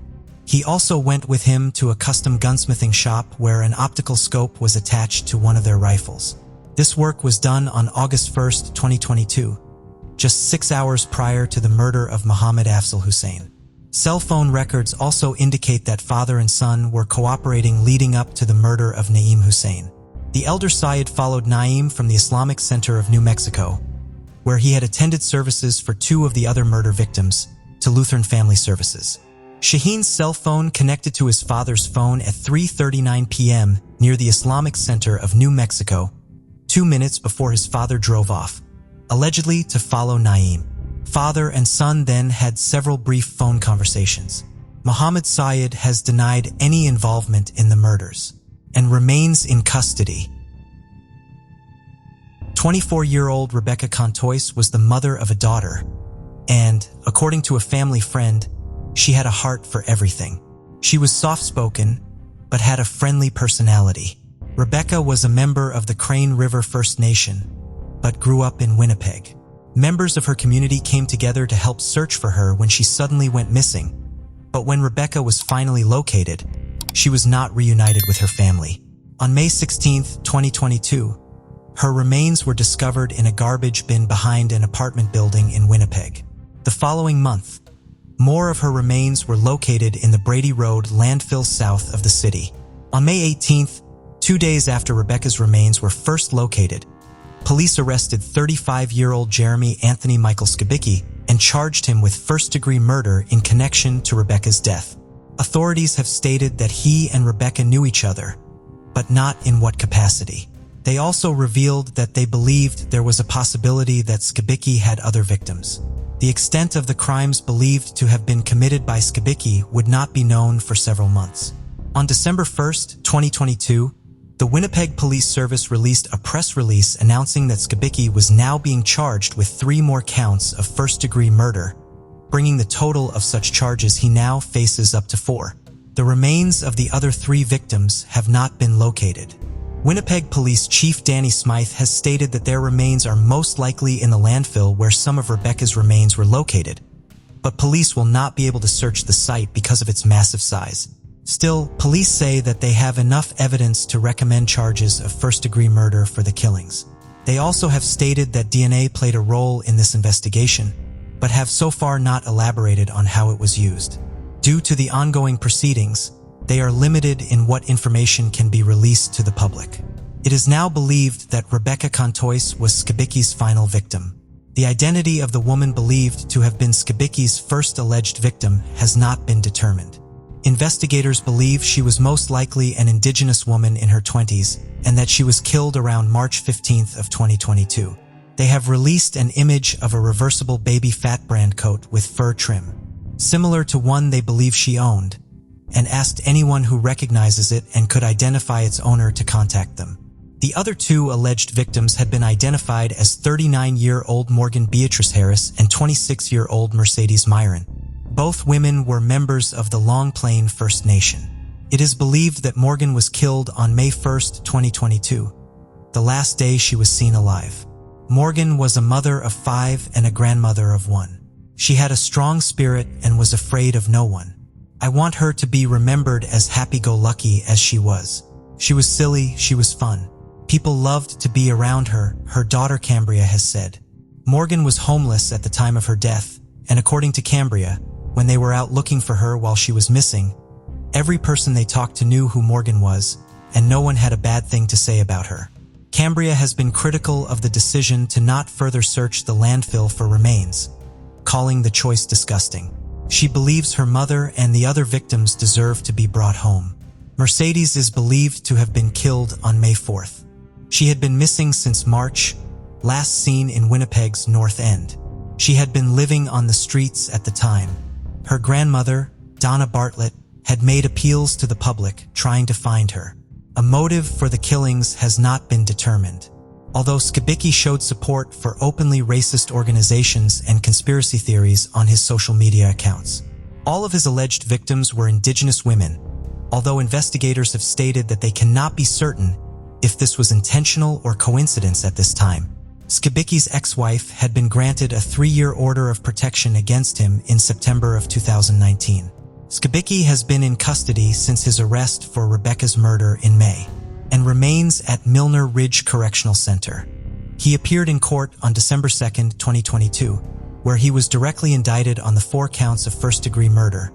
He also went with him to a custom gunsmithing shop where an optical scope was attached to one of their rifles. This work was done on August 1, 2022, just 6 hours prior to the murder of Muhammad Afzal Hussain. Cell phone records also indicate that father and son were cooperating leading up to the murder of Naeem Hussain. The elder Syed followed Naeem from the Islamic Center of New Mexico, where he had attended services for 2 of the other murder victims, to Lutheran Family Services. Shaheen's cell phone connected to his father's phone at 3:39 p.m. near the Islamic Center of New Mexico, 2 minutes before his father drove off, allegedly to follow Naeem. Father and son then had several brief phone conversations. Muhammad Syed has denied any involvement in the murders and remains in custody. 24-year-old Rebecca Contois was the mother of a daughter, and, according to a family friend, she had a heart for everything. She was soft-spoken, but had a friendly personality. Rebecca was a member of the Crane River First Nation, but grew up in Winnipeg. Members of her community came together to help search for her when she suddenly went missing, but when Rebecca was finally located, she was not reunited with her family. On May 16, 2022, her remains were discovered in a garbage bin behind an apartment building in Winnipeg. The following month, more of her remains were located in the Brady Road landfill south of the city. On May 18th, 2 days after Rebecca's remains were first located, police arrested 35-year-old Jeremy Anthony Michael Skibicki and charged him with first-degree murder in connection to Rebecca's death. Authorities have stated that he and Rebecca knew each other, but not in what capacity. They also revealed that they believed there was a possibility that Skibicki had other victims. The extent of the crimes believed to have been committed by Skibicki would not be known for several months. On December 1st, 2022, the Winnipeg Police Service released a press release announcing that Skibicki was now being charged with 3 more counts of first-degree murder, bringing the total of such charges he now faces up to 4. The remains of the other 3 victims have not been located. Winnipeg Police Chief Danny Smythe has stated that their remains are most likely in the landfill where some of Rebecca's remains were located, but police will not be able to search the site because of its massive size. Still, police say that they have enough evidence to recommend charges of first-degree murder for the killings. They also have stated that DNA played a role in this investigation, but have so far not elaborated on how it was used. Due to the ongoing proceedings, they are limited in what information can be released to the public. It is now believed that Rebecca Contois was Skibicki's final victim. The identity of the woman believed to have been Skibicki's first alleged victim has not been determined. Investigators believe she was most likely an Indigenous woman in her 20s and that she was killed around March 15th of 2022. They have released an image of a reversible baby fat brand coat with fur trim, similar to one they believe she owned, and asked anyone who recognizes it and could identify its owner to contact them. The other 2 alleged victims had been identified as 39-year-old Morgan Beatrice Harris and 26-year-old Mercedes Myron. Both women were members of the Long Plain First Nation. It is believed that Morgan was killed on May 1st, 2022, the last day she was seen alive. Morgan was a mother of 5 and a grandmother of 1. She had a strong spirit and was afraid of no one. I want her to be remembered as happy-go-lucky as she was. She was silly, she was fun. People loved to be around her, her daughter Cambria has said. Morgan was homeless at the time of her death, and according to Cambria, when they were out looking for her while she was missing, every person they talked to knew who Morgan was, and no one had a bad thing to say about her. Cambria has been critical of the decision to not further search the landfill for remains, calling the choice disgusting. She believes her mother and the other victims deserve to be brought home. Mercedes is believed to have been killed on May 4th. She had been missing since March, last seen in Winnipeg's North End. She had been living on the streets at the time. Her grandmother, Donna Bartlett, had made appeals to the public trying to find her. A motive for the killings has not been determined. Although Skibicki showed support for openly racist organizations and conspiracy theories on his social media accounts. All of his alleged victims were Indigenous women, although investigators have stated that they cannot be certain if this was intentional or coincidence at this time. Skibicki's ex-wife had been granted a 3-year order of protection against him in September of 2019. Skibicki has been in custody since his arrest for Rebecca's murder in May, and remains at Milner Ridge Correctional Center. He appeared in court on December 2, 2022, where he was directly indicted on the 4 counts of first-degree murder,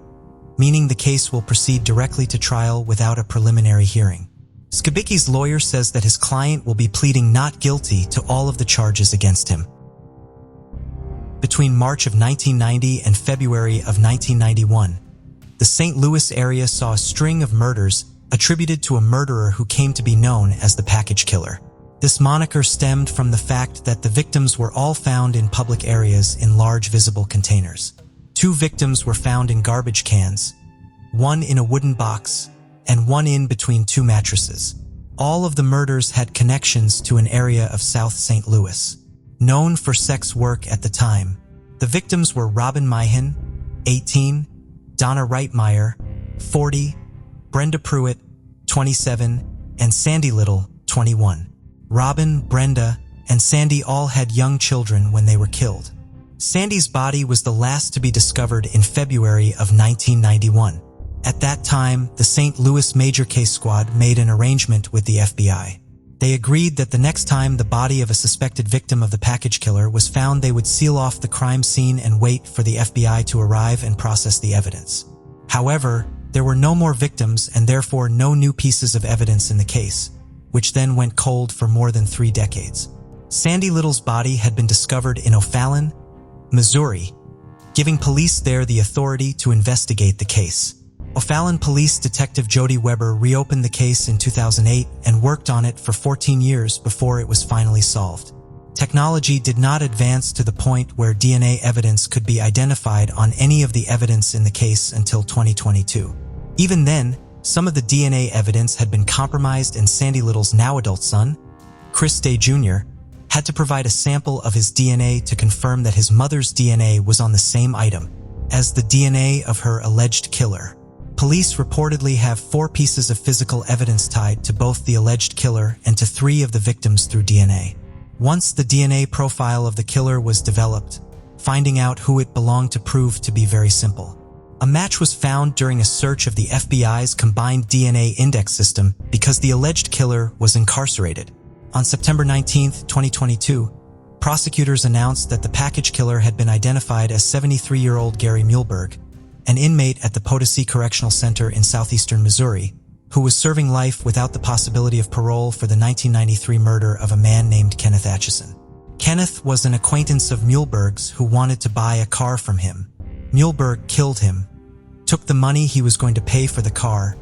meaning the case will proceed directly to trial without a preliminary hearing. Skibicki's lawyer says that his client will be pleading not guilty to all of the charges against him. Between March of 1990 and February of 1991, the St. Louis area saw a string of murders attributed to a murderer who came to be known as the Package Killer. This moniker stemmed from the fact that the victims were all found in public areas in large visible containers. 2 victims were found in garbage cans, 1 in a wooden box, and 1 in between 2 mattresses. All of the murders had connections to an area of South St. Louis, known for sex work at the time. The victims were Robin Myhin, 18, Donna Reitmeyer, 40, Brenda Pruitt, 27, and Sandy Little, 21. Robin, Brenda, and Sandy all had young children when they were killed. Sandy's body was the last to be discovered in February of 1991. At that time, the St. Louis Major Case Squad made an arrangement with the FBI. They agreed that the next time the body of a suspected victim of the package killer was found, they would seal off the crime scene and wait for the FBI to arrive and process the evidence. However, there were no more victims and therefore no new pieces of evidence in the case, which then went cold for more than 3 decades. Sandy Little's body had been discovered in O'Fallon, Missouri, giving police there the authority to investigate the case. O'Fallon Police Detective Jody Weber reopened the case in 2008 and worked on it for 14 years before it was finally solved. Technology did not advance to the point where DNA evidence could be identified on any of the evidence in the case until 2022. Even then, some of the DNA evidence had been compromised, and Sandy Little's now-adult son, Chris Day Jr., had to provide a sample of his DNA to confirm that his mother's DNA was on the same item as the DNA of her alleged killer. Police reportedly have 4 pieces of physical evidence tied to both the alleged killer and to 3 of the victims through DNA. Once the DNA profile of the killer was developed, finding out who it belonged to proved to be very simple. A match was found during a search of the FBI's combined DNA index system because the alleged killer was incarcerated. On September 19, 2022, prosecutors announced that the package killer had been identified as 73-year-old Gary Muehlberg, an inmate at the Potosi Correctional Center in southeastern Missouri, who was serving life without the possibility of parole for the 1993 murder of a man named Kenneth Atchison. Kenneth was an acquaintance of Muehlberg's who wanted to buy a car from him. Muehlberg killed him, took the money he was going to pay for the car,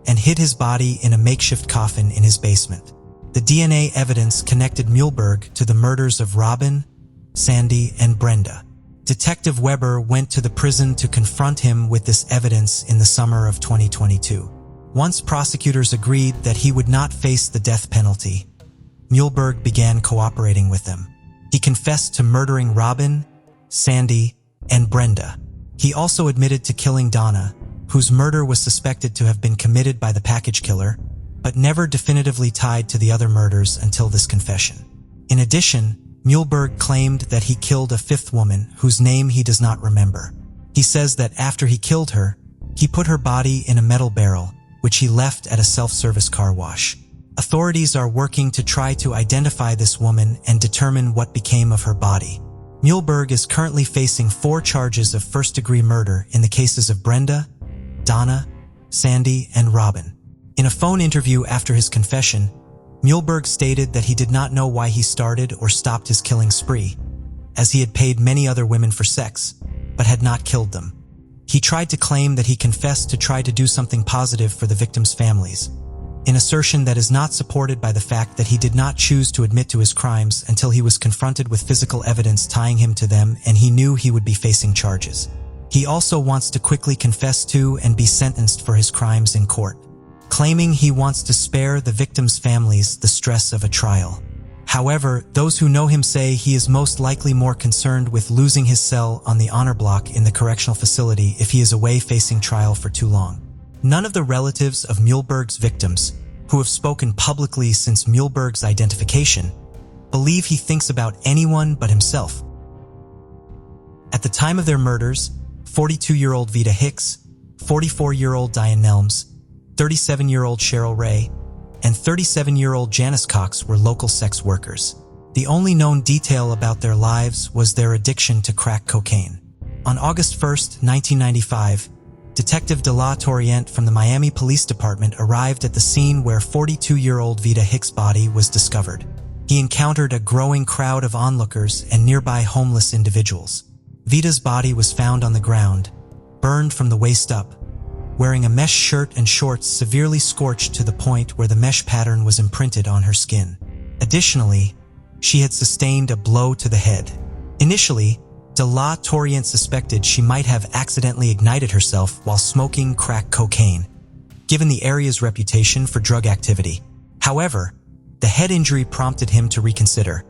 and hid his body in a makeshift coffin in his basement. The DNA evidence connected Muehlberg to the murders of Robin, Sandy, and Brenda. Detective Weber went to the prison to confront him with this evidence in the summer of 2022. Once prosecutors agreed that he would not face the death penalty, Muehlberg began cooperating with them. He confessed to murdering Robin, Sandy, and Brenda. He also admitted to killing Donna, whose murder was suspected to have been committed by the package killer, but never definitively tied to the other murders until this confession. In addition, Muehlberg claimed that he killed a 5th woman whose name he does not remember. He says that after he killed her, he put her body in a metal barrel, which he left at a self-service car wash. Authorities are working to try to identify this woman and determine what became of her body. Muehlberg is currently facing 4 charges of first-degree murder in the cases of Brenda, Donna, Sandy, and Robin. In a phone interview after his confession, Muehlberg stated that he did not know why he started or stopped his killing spree, as he had paid many other women for sex, but had not killed them. He tried to claim that he confessed to try to do something positive for the victims' families, an assertion that is not supported by the fact that he did not choose to admit to his crimes until he was confronted with physical evidence tying him to them and he knew he would be facing charges. He also wants to quickly confess to and be sentenced for his crimes in court, claiming he wants to spare the victims' families the stress of a trial. However, those who know him say he is most likely more concerned with losing his cell on the honor block in the correctional facility if he is away facing trial for too long. None of the relatives of Muehlberg's victims, who have spoken publicly since Muehlberg's identification, believe he thinks about anyone but himself. At the time of their murders, 42-year-old Vita Hicks, 44-year-old Diane Nelms, 37-year-old Cheryl Ray, and 37-year-old Janice Cox were local sex workers. The only known detail about their lives was their addiction to crack cocaine. On August 1, 1995, Detective De La Torriente from the Miami Police Department arrived at the scene where 42-year-old Vita Hicks' body was discovered. He encountered a growing crowd of onlookers and nearby homeless individuals. Vita's body was found on the ground, burned from the waist up, wearing a mesh shirt and shorts severely scorched to the point where the mesh pattern was imprinted on her skin. Additionally, she had sustained a blow to the head. Initially, De La Torriente suspected she might have accidentally ignited herself while smoking crack cocaine, given the area's reputation for drug activity. However, the head injury prompted him to reconsider,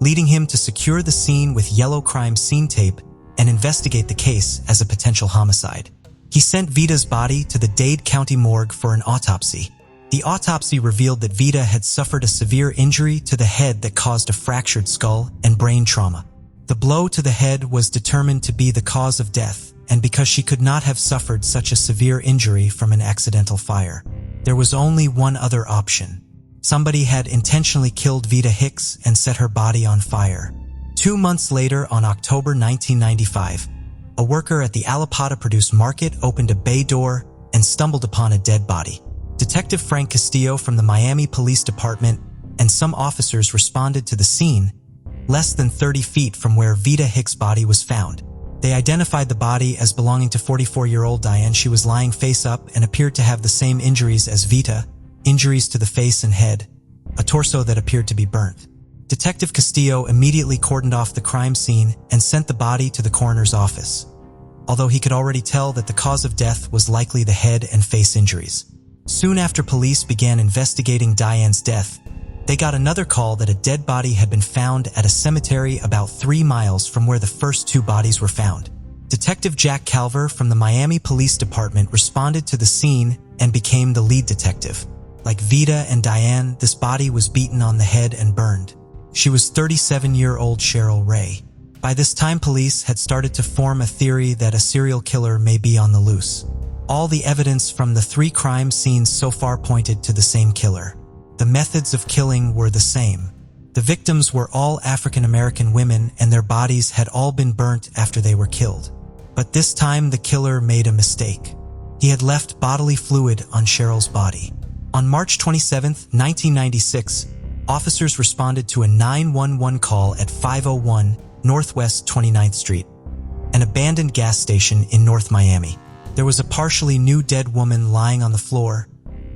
leading him to secure the scene with yellow crime scene tape and investigate the case as a potential homicide. He sent Vita's body to the Dade County morgue for an autopsy. The autopsy revealed that Vita had suffered a severe injury to the head that caused a fractured skull and brain trauma. The blow to the head was determined to be the cause of death, and because she could not have suffered such a severe injury from an accidental fire, there was only one other option. Somebody had intentionally killed Vita Hicks and set her body on fire. 2 months later, on October 1995, a worker at the Albuquerque produce market opened a bay door and stumbled upon a dead body. Detective Frank Castillo from the Miami Police Department and some officers responded to the scene less than 30 feet from where Vita Hicks' body was found. They identified the body as belonging to 44-year-old Diane. She was lying face up and appeared to have the same injuries as Vita, injuries to the face and head, a torso that appeared to be burnt. Detective Castillo immediately cordoned off the crime scene and sent the body to the coroner's office, although he could already tell that the cause of death was likely the head and face injuries. Soon after police began investigating Diane's death, they got another call that a dead body had been found at a cemetery about 3 miles from where the first 2 bodies were found. Detective Jack Calver from the Miami Police Department responded to the scene and became the lead detective. Like Vita and Diane, this body was beaten on the head and burned. She was 37-year-old Cheryl Ray. By this time, police had started to form a theory that a serial killer may be on the loose. All the evidence from the 3 crime scenes so far pointed to the same killer. The methods of killing were the same. The victims were all African-American women and their bodies had all been burnt after they were killed. But this time the killer made a mistake. He had left bodily fluid on Cheryl's body. On March 27, 1996, officers responded to a 911 call at 501 Northwest 29th Street, an abandoned gas station in North Miami. There was a partially nude dead woman lying on the floor,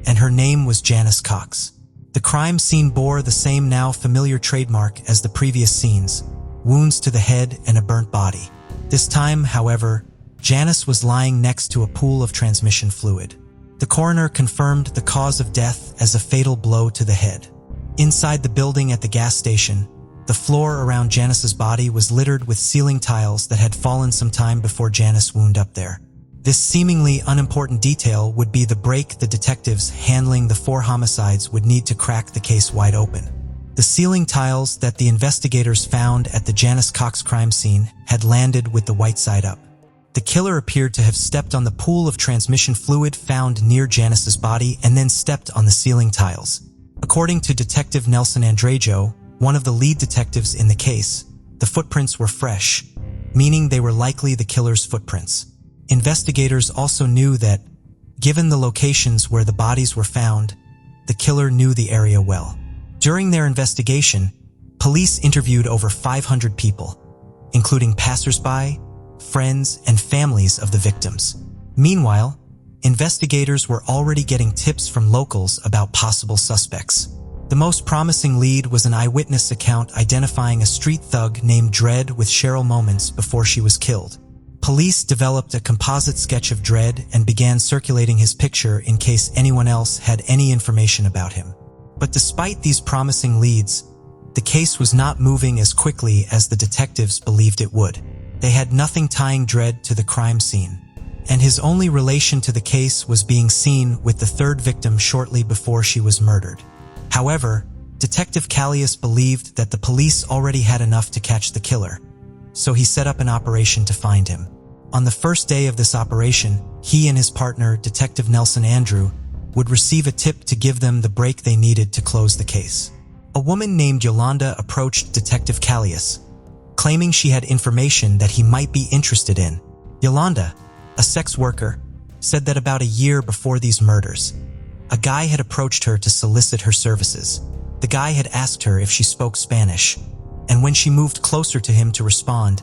and her name was Janice Cox. The crime scene bore the same now familiar trademark as the previous scenes, wounds to the head and a burnt body. This time, however, Janice was lying next to a pool of transmission fluid. The coroner confirmed the cause of death as a fatal blow to the head. Inside the building at the gas station, the floor around Janice's body was littered with ceiling tiles that had fallen some time before Janice wound up there. This seemingly unimportant detail would be the break the detectives handling the 4 homicides would need to crack the case wide open. The ceiling tiles that the investigators found at the Janice Cox crime scene had landed with the white side up. The killer appeared to have stepped on the pool of transmission fluid found near Janice's body and then stepped on the ceiling tiles. According to Detective Nelson Andrejo, one of the lead detectives in the case, the footprints were fresh, meaning they were likely the killer's footprints. Investigators also knew that, given the locations where the bodies were found, the killer knew the area well. During their investigation, police interviewed over 500 people, including passersby, friends, and families of the victims. Meanwhile, investigators were already getting tips from locals about possible suspects. The most promising lead was an eyewitness account identifying a street thug named Dredd with Cheryl moments before she was killed. Police developed a composite sketch of Dredd and began circulating his picture in case anyone else had any information about him. But despite these promising leads, the case was not moving as quickly as the detectives believed it would. They had nothing tying Dredd to the crime scene, and his only relation to the case was being seen with the 3rd victim shortly before she was murdered. However, Detective Callius believed that the police already had enough to catch the killer, so he set up an operation to find him. On the first day of this operation, he and his partner, Detective Nelson Andrew, would receive a tip to give them the break they needed to close the case. A woman named Yolanda approached Detective Callius, claiming she had information that he might be interested in. Yolanda, a sex worker, said that about a year before these murders, a guy had approached her to solicit her services. The guy had asked her if she spoke Spanish, and when she moved closer to him to respond,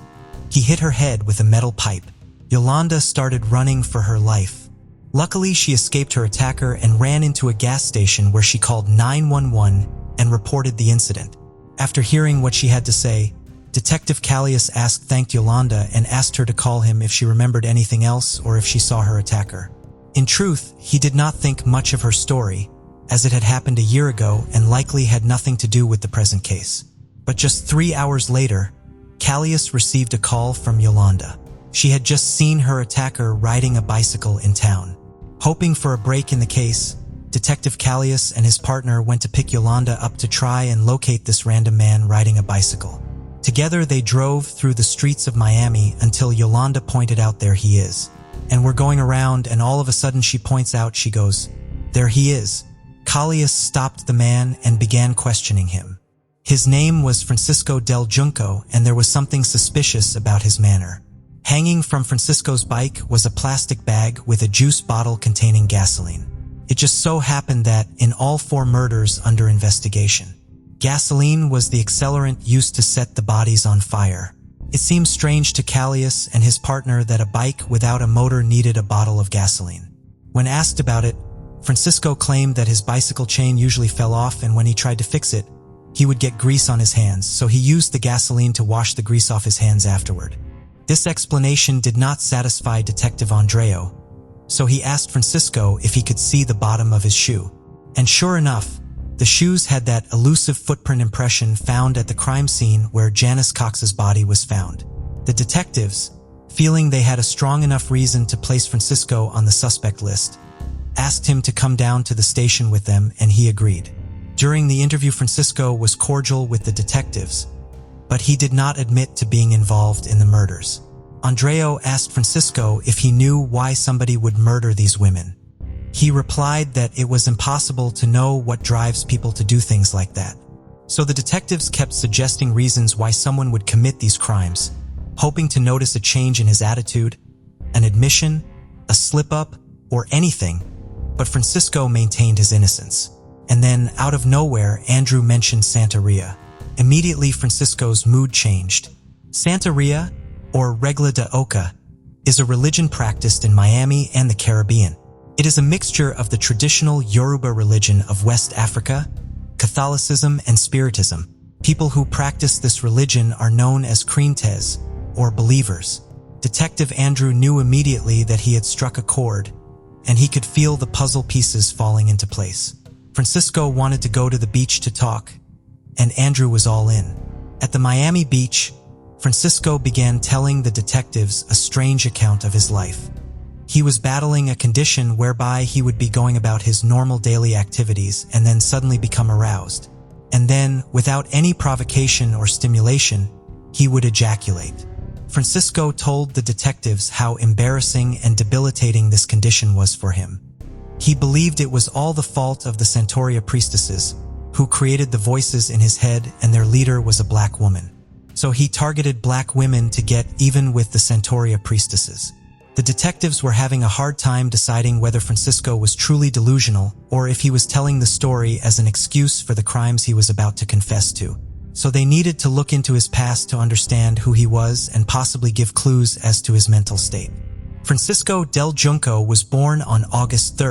he hit her head with a metal pipe. Yolanda started running for her life. Luckily, she escaped her attacker and ran into a gas station where she called 911 and reported the incident. After hearing what she had to say, Detective Callius thanked Yolanda and asked her to call him if she remembered anything else or if she saw her attacker. In truth, he did not think much of her story, as it had happened a year ago and likely had nothing to do with the present case. But just 3 hours later, Callius received a call from Yolanda. She had just seen her attacker riding a bicycle in town. Hoping for a break in the case, Detective Callius and his partner went to pick Yolanda up to try and locate this random man riding a bicycle. Together they drove through the streets of Miami until Yolanda pointed out, "There he is." And we're going around, and all of a sudden she points out, she goes, "There he is." Callius stopped the man and began questioning him. His name was Francisco del Junco, and there was something suspicious about his manner. Hanging from Francisco's bike was a plastic bag with a juice bottle containing gasoline. It just so happened that, in all 4 murders under investigation, gasoline was the accelerant used to set the bodies on fire. It seemed strange to Callius and his partner that a bike without a motor needed a bottle of gasoline. When asked about it, Francisco claimed that his bicycle chain usually fell off, and when he tried to fix it, he would get grease on his hands, so he used the gasoline to wash the grease off his hands afterward. This explanation did not satisfy Detective Andreo, so he asked Francisco if he could see the bottom of his shoe. And sure enough, the shoes had that elusive footprint impression found at the crime scene where Janice Cox's body was found. The detectives, feeling they had a strong enough reason to place Francisco on the suspect list, asked him to come down to the station with them, and he agreed. During the interview, Francisco was cordial with the detectives, but he did not admit to being involved in the murders. Andreo asked Francisco if he knew why somebody would murder these women. He replied that it was impossible to know what drives people to do things like that. So the detectives kept suggesting reasons why someone would commit these crimes, hoping to notice a change in his attitude, an admission, a slip-up, or anything, but Francisco maintained his innocence. And then, out of nowhere, Andrew mentioned Santeria. Immediately, Francisco's mood changed. Santeria, or Regla de Oca, is a religion practiced in Miami and the Caribbean. It is a mixture of the traditional Yoruba religion of West Africa, Catholicism, and Spiritism. People who practice this religion are known as creyentes, or believers. Detective Andrew knew immediately that he had struck a chord, and he could feel the puzzle pieces falling into place. Francisco wanted to go to the beach to talk, and Andrew was all in. At the Miami beach, Francisco began telling the detectives a strange account of his life. He was battling a condition whereby he would be going about his normal daily activities and then suddenly become aroused. And then, without any provocation or stimulation, he would ejaculate. Francisco told the detectives how embarrassing and debilitating this condition was for him. He believed it was all the fault of the Santeria priestesses, who created the voices in his head, and their leader was a black woman. So he targeted black women to get even with the Santeria priestesses. The detectives were having a hard time deciding whether Francisco was truly delusional or if he was telling the story as an excuse for the crimes he was about to confess to. So they needed to look into his past to understand who he was and possibly give clues as to his mental state. Francisco del Junco was born on August 3,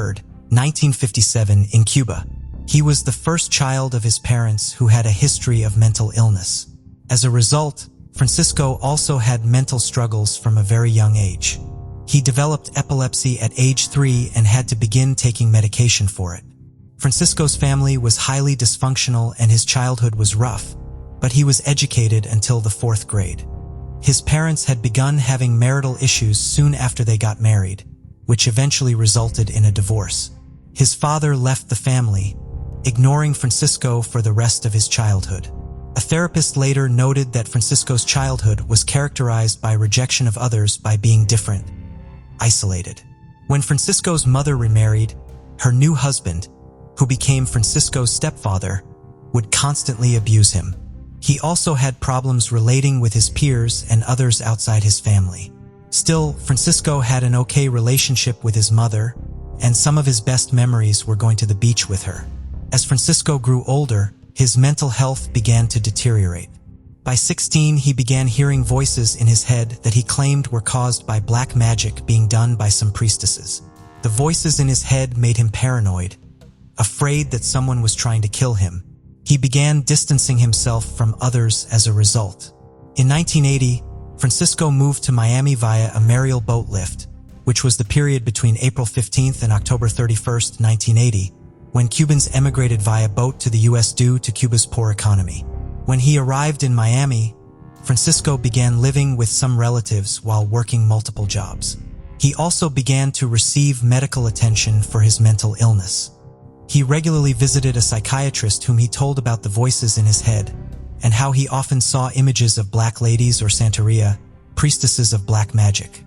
1957 in Cuba. He was the first child of his parents who had a history of mental illness. As a result, Francisco also had mental struggles from a very young age. He developed epilepsy at age 3 and had to begin taking medication for it. Francisco's family was highly dysfunctional and his childhood was rough, but he was educated until the 4th grade. His parents had begun having marital issues soon after they got married, which eventually resulted in a divorce. His father left the family, ignoring Francisco for the rest of his childhood. A therapist later noted that Francisco's childhood was characterized by rejection of others by being different, isolated. When Francisco's mother remarried, her new husband, who became Francisco's stepfather, would constantly abuse him. He also had problems relating with his peers and others outside his family. Still, Francisco had an okay relationship with his mother, and some of his best memories were going to the beach with her. As Francisco grew older, his mental health began to deteriorate. By 16, he began hearing voices in his head that he claimed were caused by black magic being done by some priestesses. The voices in his head made him paranoid, afraid that someone was trying to kill him. He began distancing himself from others as a result. In 1980, Francisco moved to Miami via a Mariel boat lift, which was the period between April 15th and October 31st, 1980, when Cubans emigrated via boat to the U.S. due to Cuba's poor economy. When he arrived in Miami, Francisco began living with some relatives while working multiple jobs. He also began to receive medical attention for his mental illness. He regularly visited a psychiatrist whom he told about the voices in his head and how he often saw images of black ladies or Santeria, priestesses of black magic.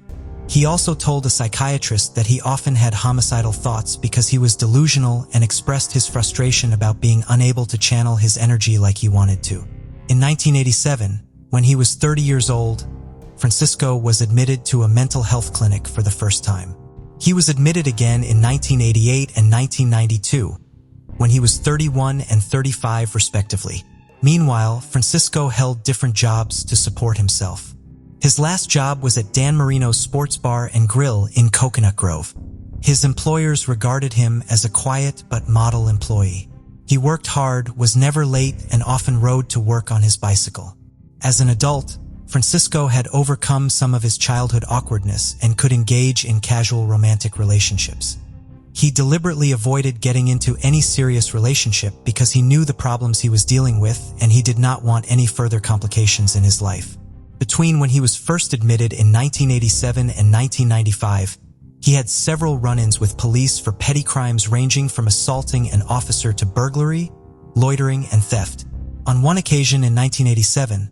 He also told a psychiatrist that he often had homicidal thoughts because he was delusional and expressed his frustration about being unable to channel his energy like he wanted to. In 1987, when he was 30 years old, Francisco was admitted to a mental health clinic for the first time. He was admitted again in 1988 and 1992, when he was 31 and 35 respectively. Meanwhile, Francisco held different jobs to support himself. His last job was at Dan Marino's Sports Bar and Grill in Coconut Grove. His employers regarded him as a quiet but model employee. He worked hard, was never late, and often rode to work on his bicycle. As an adult, Francisco had overcome some of his childhood awkwardness and could engage in casual romantic relationships. He deliberately avoided getting into any serious relationship because he knew the problems he was dealing with and he did not want any further complications in his life. Between when he was first admitted in 1987 and 1995, he had several run-ins with police for petty crimes ranging from assaulting an officer to burglary, loitering, and theft. On one occasion in 1987,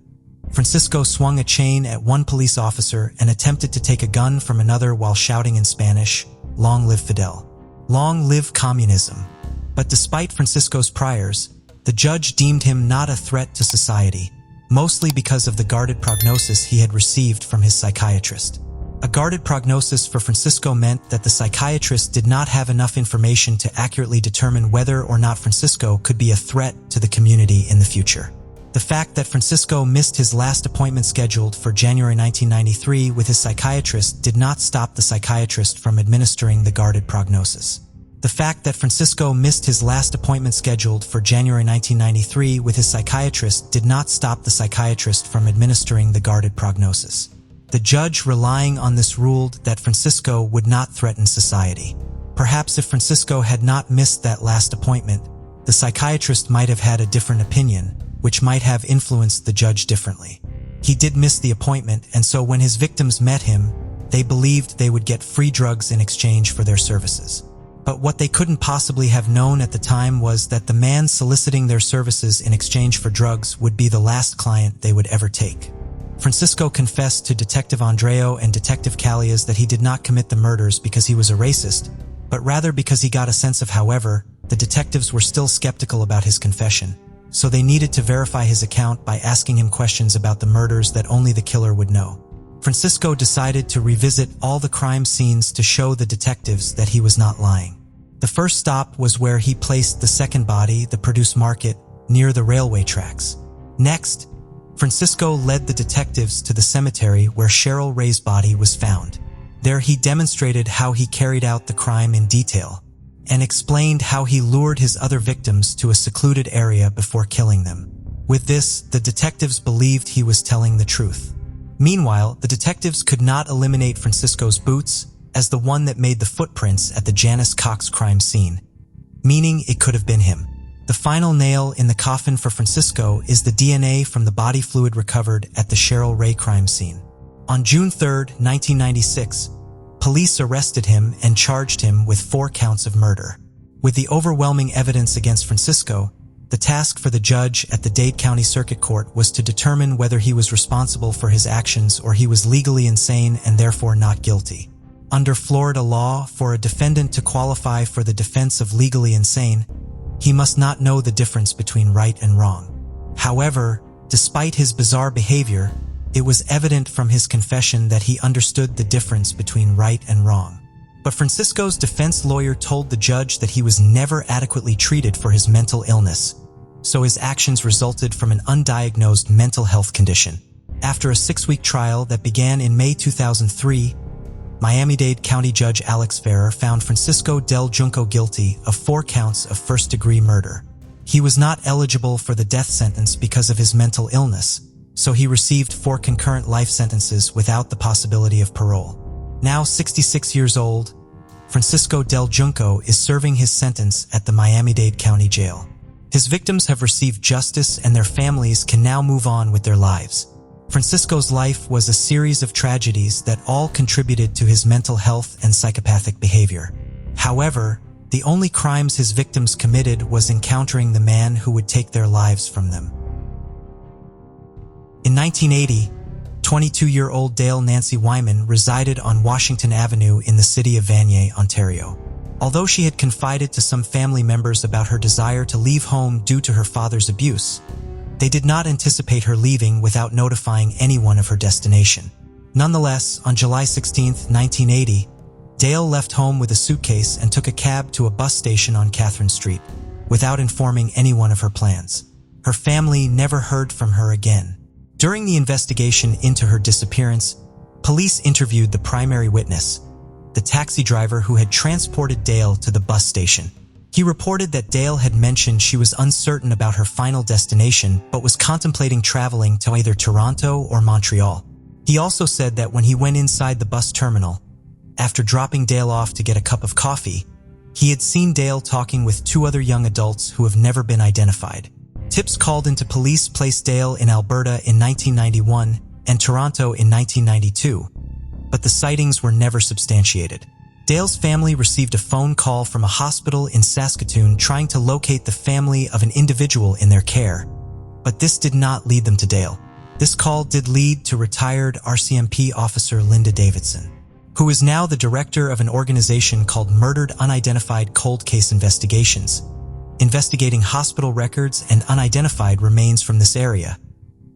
Francisco swung a chain at one police officer and attempted to take a gun from another while shouting in Spanish, "Long live Fidel." Long live communism. But despite Francisco's priors, the judge deemed him not a threat to society, mostly because of the guarded prognosis he had received from his psychiatrist. A guarded prognosis for Francisco meant that the psychiatrist did not have enough information to accurately determine whether or not Francisco could be a threat to the community in the future. The fact that Francisco missed his last appointment scheduled for January 1993 with his psychiatrist did not stop the psychiatrist from administering the guarded prognosis. The fact that Francisco missed his last appointment scheduled for January 1993 with his psychiatrist did not stop the psychiatrist from administering the guarded prognosis. The judge, relying on this, ruled that Francisco would not threaten society. Perhaps if Francisco had not missed that last appointment, the psychiatrist might have had a different opinion, which might have influenced the judge differently. He did miss the appointment, and so when his victims met him, they believed they would get free drugs in exchange for their services. But what they couldn't possibly have known at the time was that the man soliciting their services in exchange for drugs would be the last client they would ever take. Francisco confessed to Detective Andreo and Detective Callias that he did not commit the murders because he was a racist, but rather because he got a sense of. However, the detectives were still skeptical about his confession, so they needed to verify his account by asking him questions about the murders that only the killer would know. Francisco decided to revisit all the crime scenes to show the detectives that he was not lying. The first stop was where he placed the second body, the Produce Market, near the railway tracks. Next, Francisco led the detectives to the cemetery where Cheryl Ray's body was found. There he demonstrated how he carried out the crime in detail and explained how he lured his other victims to a secluded area before killing them. With this, the detectives believed he was telling the truth. Meanwhile, the detectives could not eliminate Francisco's boots as the one that made the footprints at the Janice Cox crime scene, meaning it could have been him. The final nail in the coffin for Francisco is the DNA from the body fluid recovered at the Cheryl Ray crime scene. On June 3, 1996, police arrested him and charged him with 4 counts of murder. With the overwhelming evidence against Francisco, the task for the judge at the Dade County Circuit Court was to determine whether he was responsible for his actions or he was legally insane and therefore not guilty. Under Florida law, for a defendant to qualify for the defense of legally insane, he must not know the difference between right and wrong. However, despite his bizarre behavior, it was evident from his confession that he understood the difference between right and wrong. But Francisco's defense lawyer told the judge that he was never adequately treated for his mental illness, so his actions resulted from an undiagnosed mental health condition. After a 6-week trial that began in May 2003, Miami-Dade County Judge Alex Ferrer found Francisco Del Junco guilty of 4 counts of first-degree murder. He was not eligible for the death sentence because of his mental illness, so he received 4 concurrent life sentences without the possibility of parole. Now 66 years old, Francisco Del Junco, is serving his sentence at the Miami-Dade County Jail. His victims have received justice and their families can now move on with their lives. Francisco's life was a series of tragedies that all contributed to his mental health and psychopathic behavior. However, the only crimes his victims committed was encountering the man who would take their lives from them. In 1980, 22-year-old Dale Nancy Wyman resided on Washington Avenue in the city of Vanier, Ontario. Although she had confided to some family members about her desire to leave home due to her father's abuse, they did not anticipate her leaving without notifying anyone of her destination. Nonetheless, on July 16, 1980, Dale left home with a suitcase and took a cab to a bus station on Catherine Street, without informing anyone of her plans. Her family never heard from her again. During the investigation into her disappearance, police interviewed the primary witness, the taxi driver who had transported Dale to the bus station. He reported that Dale had mentioned she was uncertain about her final destination but was contemplating traveling to either Toronto or Montreal. He also said that when he went inside the bus terminal, after dropping Dale off to get a cup of coffee, he had seen Dale talking with two other young adults who have never been identified. Tips called into police placed Dale in Alberta in 1991 and Toronto in 1992, but the sightings were never substantiated. Dale's family received a phone call from a hospital in Saskatoon trying to locate the family of an individual in their care, but this did not lead them to Dale. This call did lead to retired RCMP officer Linda Davidson, who is now the director of an organization called Murdered Unidentified Cold Case Investigations, investigating hospital records and unidentified remains from this area,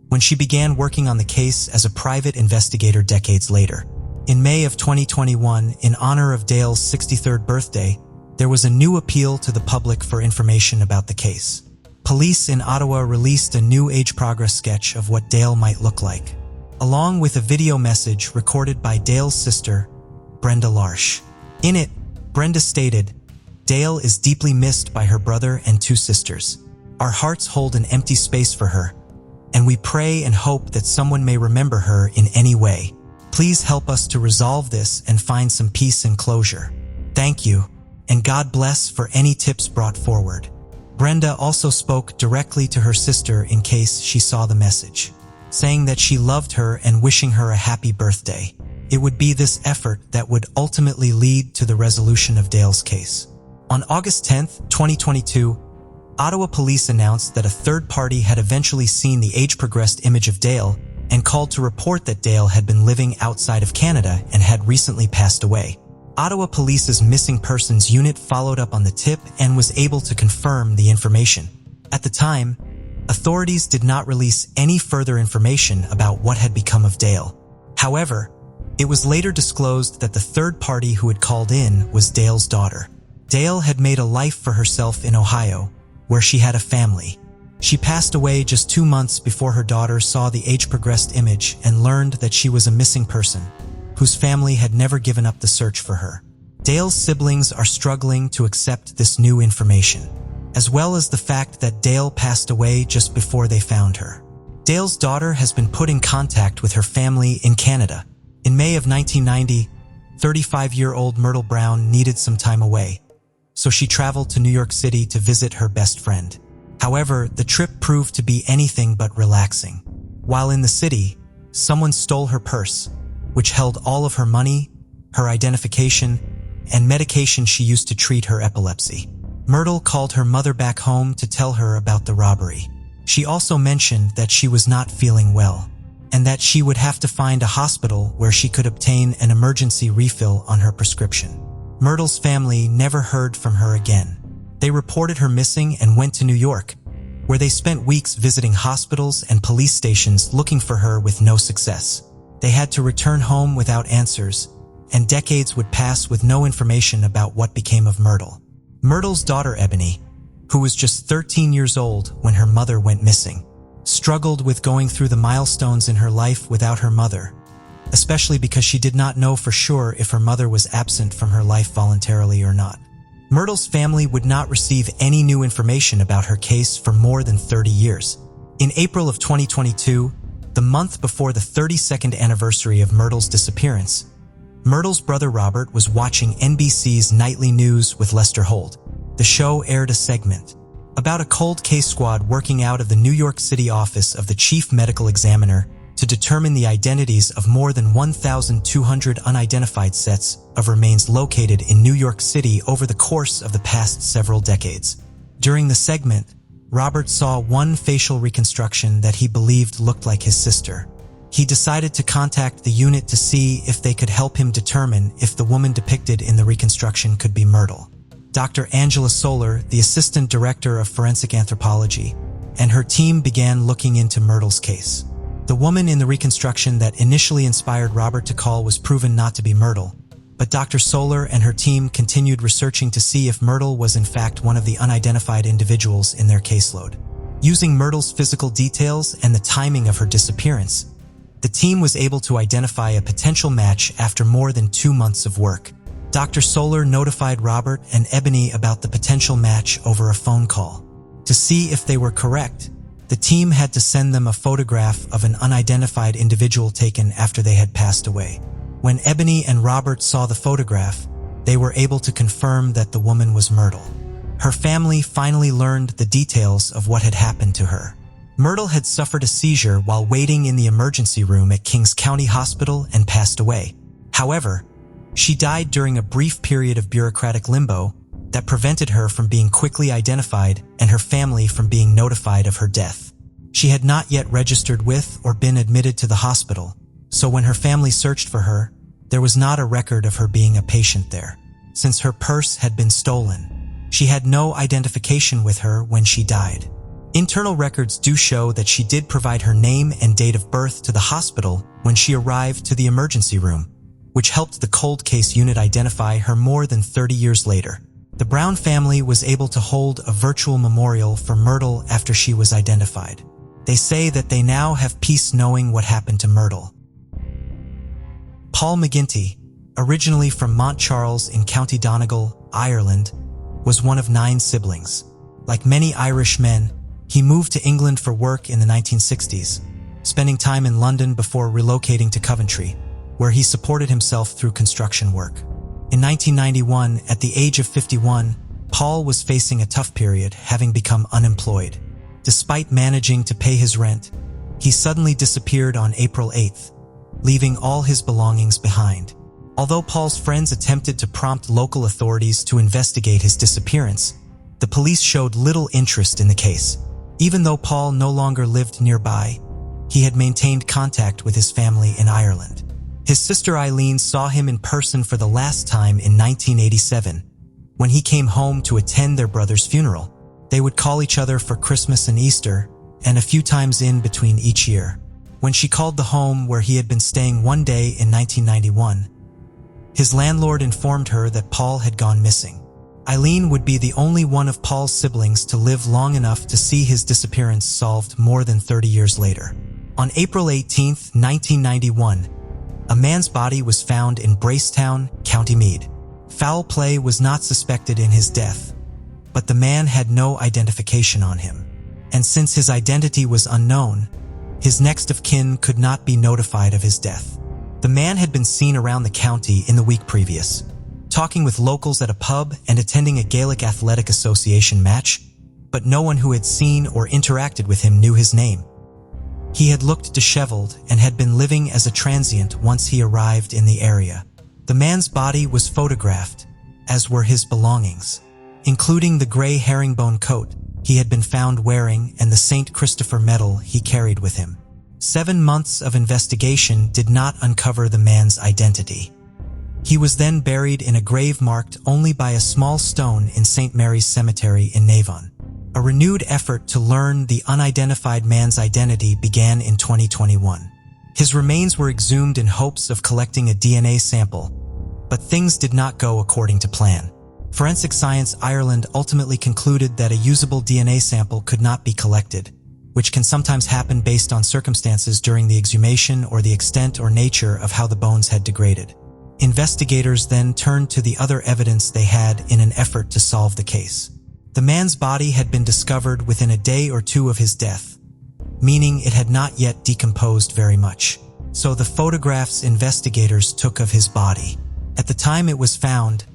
when she began working on the case as a private investigator decades later. In May of 2021, in honor of Dale's 63rd birthday, there was a new appeal to the public for information about the case. Police in Ottawa released a new age progress sketch of what Dale might look like, along with a video message recorded by Dale's sister, Brenda Larsh. In it, Brenda stated, "Dale is deeply missed by her brother and two sisters. Our hearts hold an empty space for her, and we pray and hope that someone may remember her in any way. Please help us to resolve this and find some peace and closure. Thank you, and God bless for any tips brought forward." Brenda also spoke directly to her sister in case she saw the message, saying that she loved her and wishing her a happy birthday. It would be this effort that would ultimately lead to the resolution of Dale's case. On August 10, 2022, Ottawa police announced that a third party had eventually seen the age-progressed image of Dale and called to report that Dale had been living outside of Canada and had recently passed away. Ottawa Police's Missing Persons Unit followed up on the tip and was able to confirm the information. At the time, authorities did not release any further information about what had become of Dale. However, it was later disclosed that the third party who had called in was Dale's daughter. Dale had made a life for herself in Ohio, where she had a family. She passed away just 2 months before her daughter saw the age-progressed image and learned that she was a missing person, whose family had never given up the search for her. Dale's siblings are struggling to accept this new information, as well as the fact that Dale passed away just before they found her. Dale's daughter has been put in contact with her family in Canada. In May of 1990, 35-year-old Myrtle Brown needed some time away, so she traveled to New York City to visit her best friend. However, the trip proved to be anything but relaxing. While in the city, someone stole her purse, which held all of her money, her identification, and medication she used to treat her epilepsy. Myrtle called her mother back home to tell her about the robbery. She also mentioned that she was not feeling well, and that she would have to find a hospital where she could obtain an emergency refill on her prescription. Myrtle's family never heard from her again. They reported her missing and went to New York, where they spent weeks visiting hospitals and police stations looking for her with no success. They had to return home without answers, and decades would pass with no information about what became of Myrtle. Myrtle's daughter Ebony, who was just 13 years old when her mother went missing, struggled with going through the milestones in her life without her mother, especially because she did not know for sure if her mother was absent from her life voluntarily or not. Myrtle's family would not receive any new information about her case for more than 30 years. In April of 2022, the month before the 32nd anniversary of Myrtle's disappearance, Myrtle's brother Robert was watching NBC's Nightly News with Lester Holt. The show aired a segment about a cold case squad working out of the New York City office of the chief medical examiner to determine the identities of more than 1,200 unidentified sets of remains located in New York City over the course of the past several decades. During the segment, Robert saw one facial reconstruction that he believed looked like his sister. He decided to contact the unit to see if they could help him determine if the woman depicted in the reconstruction could be Myrtle. Dr. Angela Solar, the assistant director of forensic anthropology, and her team began looking into Myrtle's case. The woman in the reconstruction that initially inspired Robert to call was proven not to be Myrtle, but Dr. Solar and her team continued researching to see if Myrtle was in fact one of the unidentified individuals in their caseload. Using Myrtle's physical details and the timing of her disappearance, the team was able to identify a potential match after more than 2 months of work. Dr. Solar notified Robert and Ebony about the potential match over a phone call. To see if they were correct, the team had to send them a photograph of an unidentified individual taken after they had passed away. When Ebony and Robert saw the photograph, they were able to confirm that the woman was Myrtle. Her family finally learned the details of what had happened to her. Myrtle had suffered a seizure while waiting in the emergency room at Kings County Hospital and passed away. However, she died during a brief period of bureaucratic limbo that prevented her from being quickly identified and her family from being notified of her death. She had not yet registered with or been admitted to the hospital, so when her family searched for her, there was not a record of her being a patient there. Since her purse had been stolen, she had no identification with her when she died. Internal records do show that she did provide her name and date of birth to the hospital when she arrived to the emergency room, which helped the cold case unit identify her more than 30 years later. The Brown family was able to hold a virtual memorial for Myrtle after she was identified. They say that they now have peace knowing what happened to Myrtle. Paul McGinty, originally from Mont Charles in County Donegal, Ireland, was one of 9 siblings. Like many Irish men, he moved to England for work in the 1960s, spending time in London before relocating to Coventry, where he supported himself through construction work. In 1991, at the age of 51, Paul was facing a tough period, having become unemployed. Despite managing to pay his rent, he suddenly disappeared on April 8th, leaving all his belongings behind. Although Paul's friends attempted to prompt local authorities to investigate his disappearance, the police showed little interest in the case. Even though Paul no longer lived nearby, he had maintained contact with his family in Ireland. His sister Eileen saw him in person for the last time in 1987, when he came home to attend their brother's funeral. They would call each other for Christmas and Easter, and a few times in between each year. When she called the home where he had been staying one day in 1991, his landlord informed her that Paul had gone missing. Eileen would be the only one of Paul's siblings to live long enough to see his disappearance solved more than 30 years later. On April 18, 1991, a man's body was found in Bracetown, County Meath. Foul play was not suspected in his death, but the man had no identification on him. And since his identity was unknown, his next of kin could not be notified of his death. The man had been seen around the county in the week previous, talking with locals at a pub and attending a Gaelic Athletic Association match, but no one who had seen or interacted with him knew his name. He had looked disheveled and had been living as a transient once he arrived in the area. The man's body was photographed, as were his belongings, including the gray herringbone coat he had been found wearing and the St. Christopher medal he carried with him. 7 months of investigation did not uncover the man's identity. He was then buried in a grave marked only by a small stone in St. Mary's Cemetery in Navan. A renewed effort to learn the unidentified man's identity began in 2021. His remains were exhumed in hopes of collecting a DNA sample, but things did not go according to plan. Forensic Science Ireland ultimately concluded that a usable DNA sample could not be collected, which can sometimes happen based on circumstances during the exhumation or the extent or nature of how the bones had degraded. Investigators then turned to the other evidence they had in an effort to solve the case. The man's body had been discovered within a day or two of his death, meaning it had not yet decomposed very much. so the photographs investigators took of his body, at the time it was found,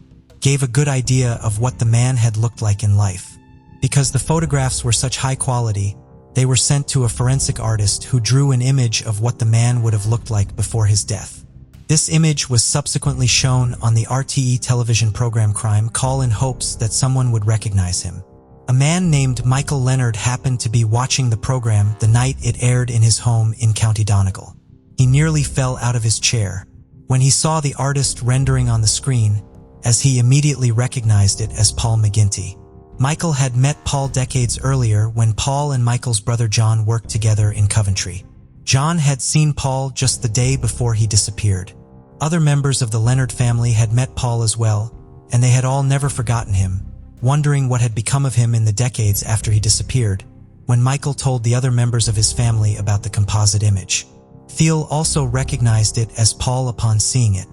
gave a good idea of what the man had looked like in life. Because the photographs were such high quality, they were sent to a forensic artist who drew an image of what the man would have looked like before his death. This image was subsequently shown on the RTE television program Crime Call in hopes that someone would recognize him. A man named Michael Leonard happened to be watching the program the night it aired in his home in County Donegal. He nearly fell out of his chair when he saw the artist rendering on the screen, as he immediately recognized it as Paul McGinty. Michael had met Paul decades earlier when Paul and Michael's brother John worked together in Coventry. John had seen Paul just the day before he disappeared. Other members of the Leonard family had met Paul as well, and they had all never forgotten him, wondering what had become of him in the decades after he disappeared, when Michael told the other members of his family about the composite image. Theo also recognized it as Paul upon seeing it.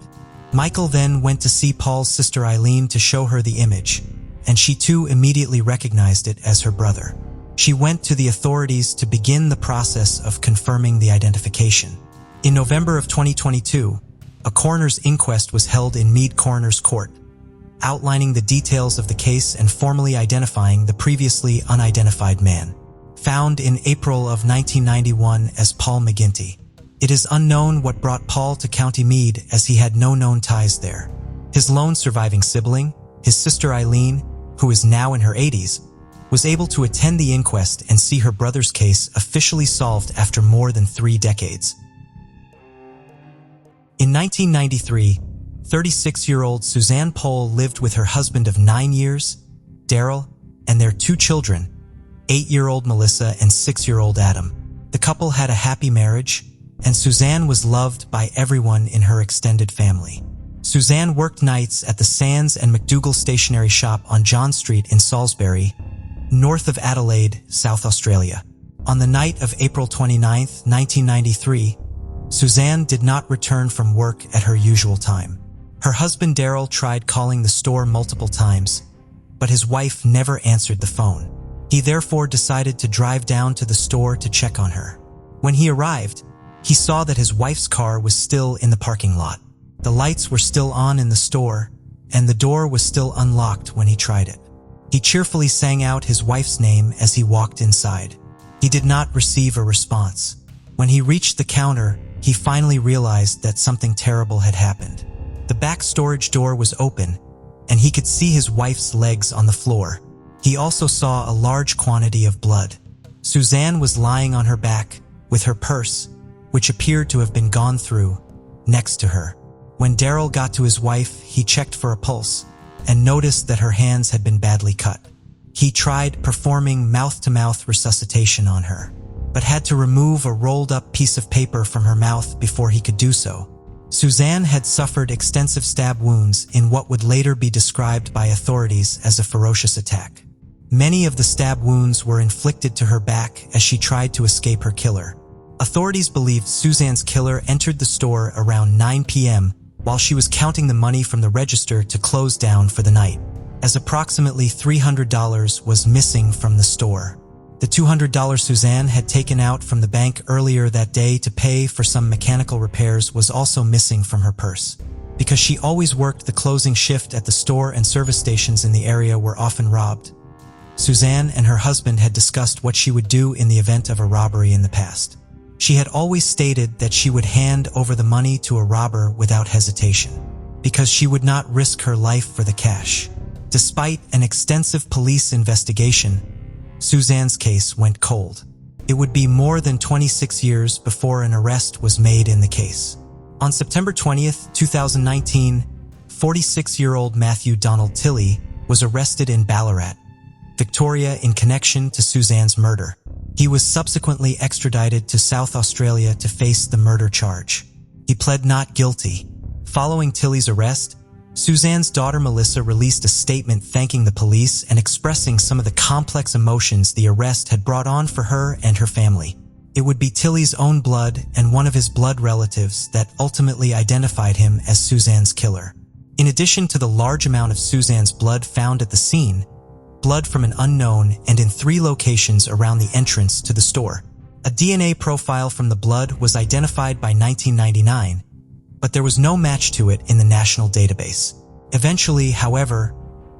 Michael then went to see Paul's sister Eileen to show her the image, and she too immediately recognized it as her brother. She went to the authorities to begin the process of confirming the identification. In November of 2022, a coroner's inquest was held in Mead Coroner's Court, outlining the details of the case and formally identifying the previously unidentified man, found in April of 1991 as Paul McGinty. It is unknown what brought Paul to County Mead, as he had no known ties there. His lone surviving sibling, his sister Eileen, who is now in her 80s, was able to attend the inquest and see her brother's case officially solved after more than 3 decades. In 1993, 36-year-old Suzanne Pole lived with her husband of 9 years, Daryl, and their 2 children, 8-year-old Melissa and 6-year-old Adam. The couple had a happy marriage, and Suzanne was loved by everyone in her extended family. Suzanne worked nights at the Sands and McDougall stationery shop on John Street in Salisbury, north of Adelaide, South Australia. On the night of April 29, 1993, Suzanne did not return from work at her usual time. Her husband Daryl tried calling the store multiple times, but his wife never answered the phone. He therefore decided to drive down to the store to check on her. When he arrived, he saw that his wife's car was still in the parking lot. The lights were still on in the store, and the door was still unlocked when he tried it. He cheerfully sang out his wife's name as he walked inside. He did not receive a response. When he reached the counter, he finally realized that something terrible had happened. The back storage door was open, and he could see his wife's legs on the floor. He also saw a large quantity of blood. Suzanne was lying on her back, with her purse, which appeared to have been gone through, next to her. When Daryl got to his wife, he checked for a pulse and noticed that her hands had been badly cut. He tried performing mouth-to-mouth resuscitation on her, but had to remove a rolled-up piece of paper from her mouth before he could do so. Suzanne had suffered extensive stab wounds in what would later be described by authorities as a ferocious attack. Many of the stab wounds were inflicted to her back as she tried to escape her killer. Authorities believed Suzanne's killer entered the store around 9 p.m. while she was counting the money from the register to close down for the night, as approximately $300 was missing from the store. The $200 Suzanne had taken out from the bank earlier that day to pay for some mechanical repairs was also missing from her purse. Because she always worked the closing shift at the store, and service stations in the area were often robbed, Suzanne and her husband had discussed what she would do in the event of a robbery in the past. She had always stated that she would hand over the money to a robber without hesitation, because she would not risk her life for the cash. Despite an extensive police investigation, Suzanne's case went cold. It would be more than 26 years before an arrest was made in the case. On September 20th, 2019, 46-year-old Matthew Donald Tilley was arrested in Ballarat, Victoria, in connection to Suzanne's murder. He was subsequently extradited to South Australia to face the murder charge. He pled not guilty. Following Tilley's arrest, Suzanne's daughter Melissa released a statement thanking the police and expressing some of the complex emotions the arrest had brought on for her and her family. It would be Tilley's own blood and one of his blood relatives that ultimately identified him as Suzanne's killer. In addition to the large amount of Suzanne's blood found at the scene, blood from an unknown and in 3 locations around the entrance to the store, A DNA profile from the blood was identified by 1999, but there was no match to it in the national database. Eventually, however,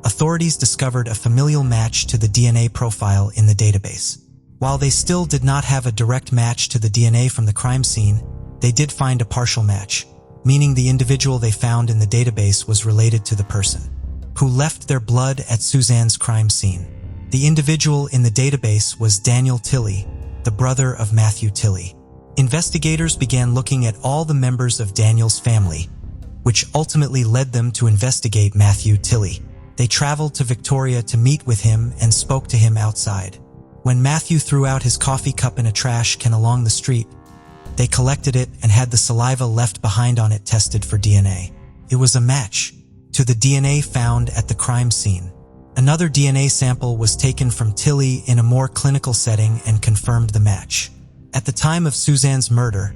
authorities discovered a familial match to the DNA profile in the database. While they still did not have a direct match to the DNA from the crime scene, they did find a partial match, meaning the individual they found in the database was related to the person who left their blood at Suzanne's crime scene. The individual in the database was Daniel Tilley, the brother of Matthew Tilley. Investigators began looking at all the members of Daniel's family, which ultimately led them to investigate Matthew Tilley. They traveled to Victoria to meet with him and spoke to him outside. When Matthew threw out his coffee cup in a trash can along the street, they collected it and had the saliva left behind on it tested for DNA. It was a match to the DNA found at the crime scene. Another DNA sample was taken from Tilley in a more clinical setting and confirmed the match. At the time of Suzanne's murder,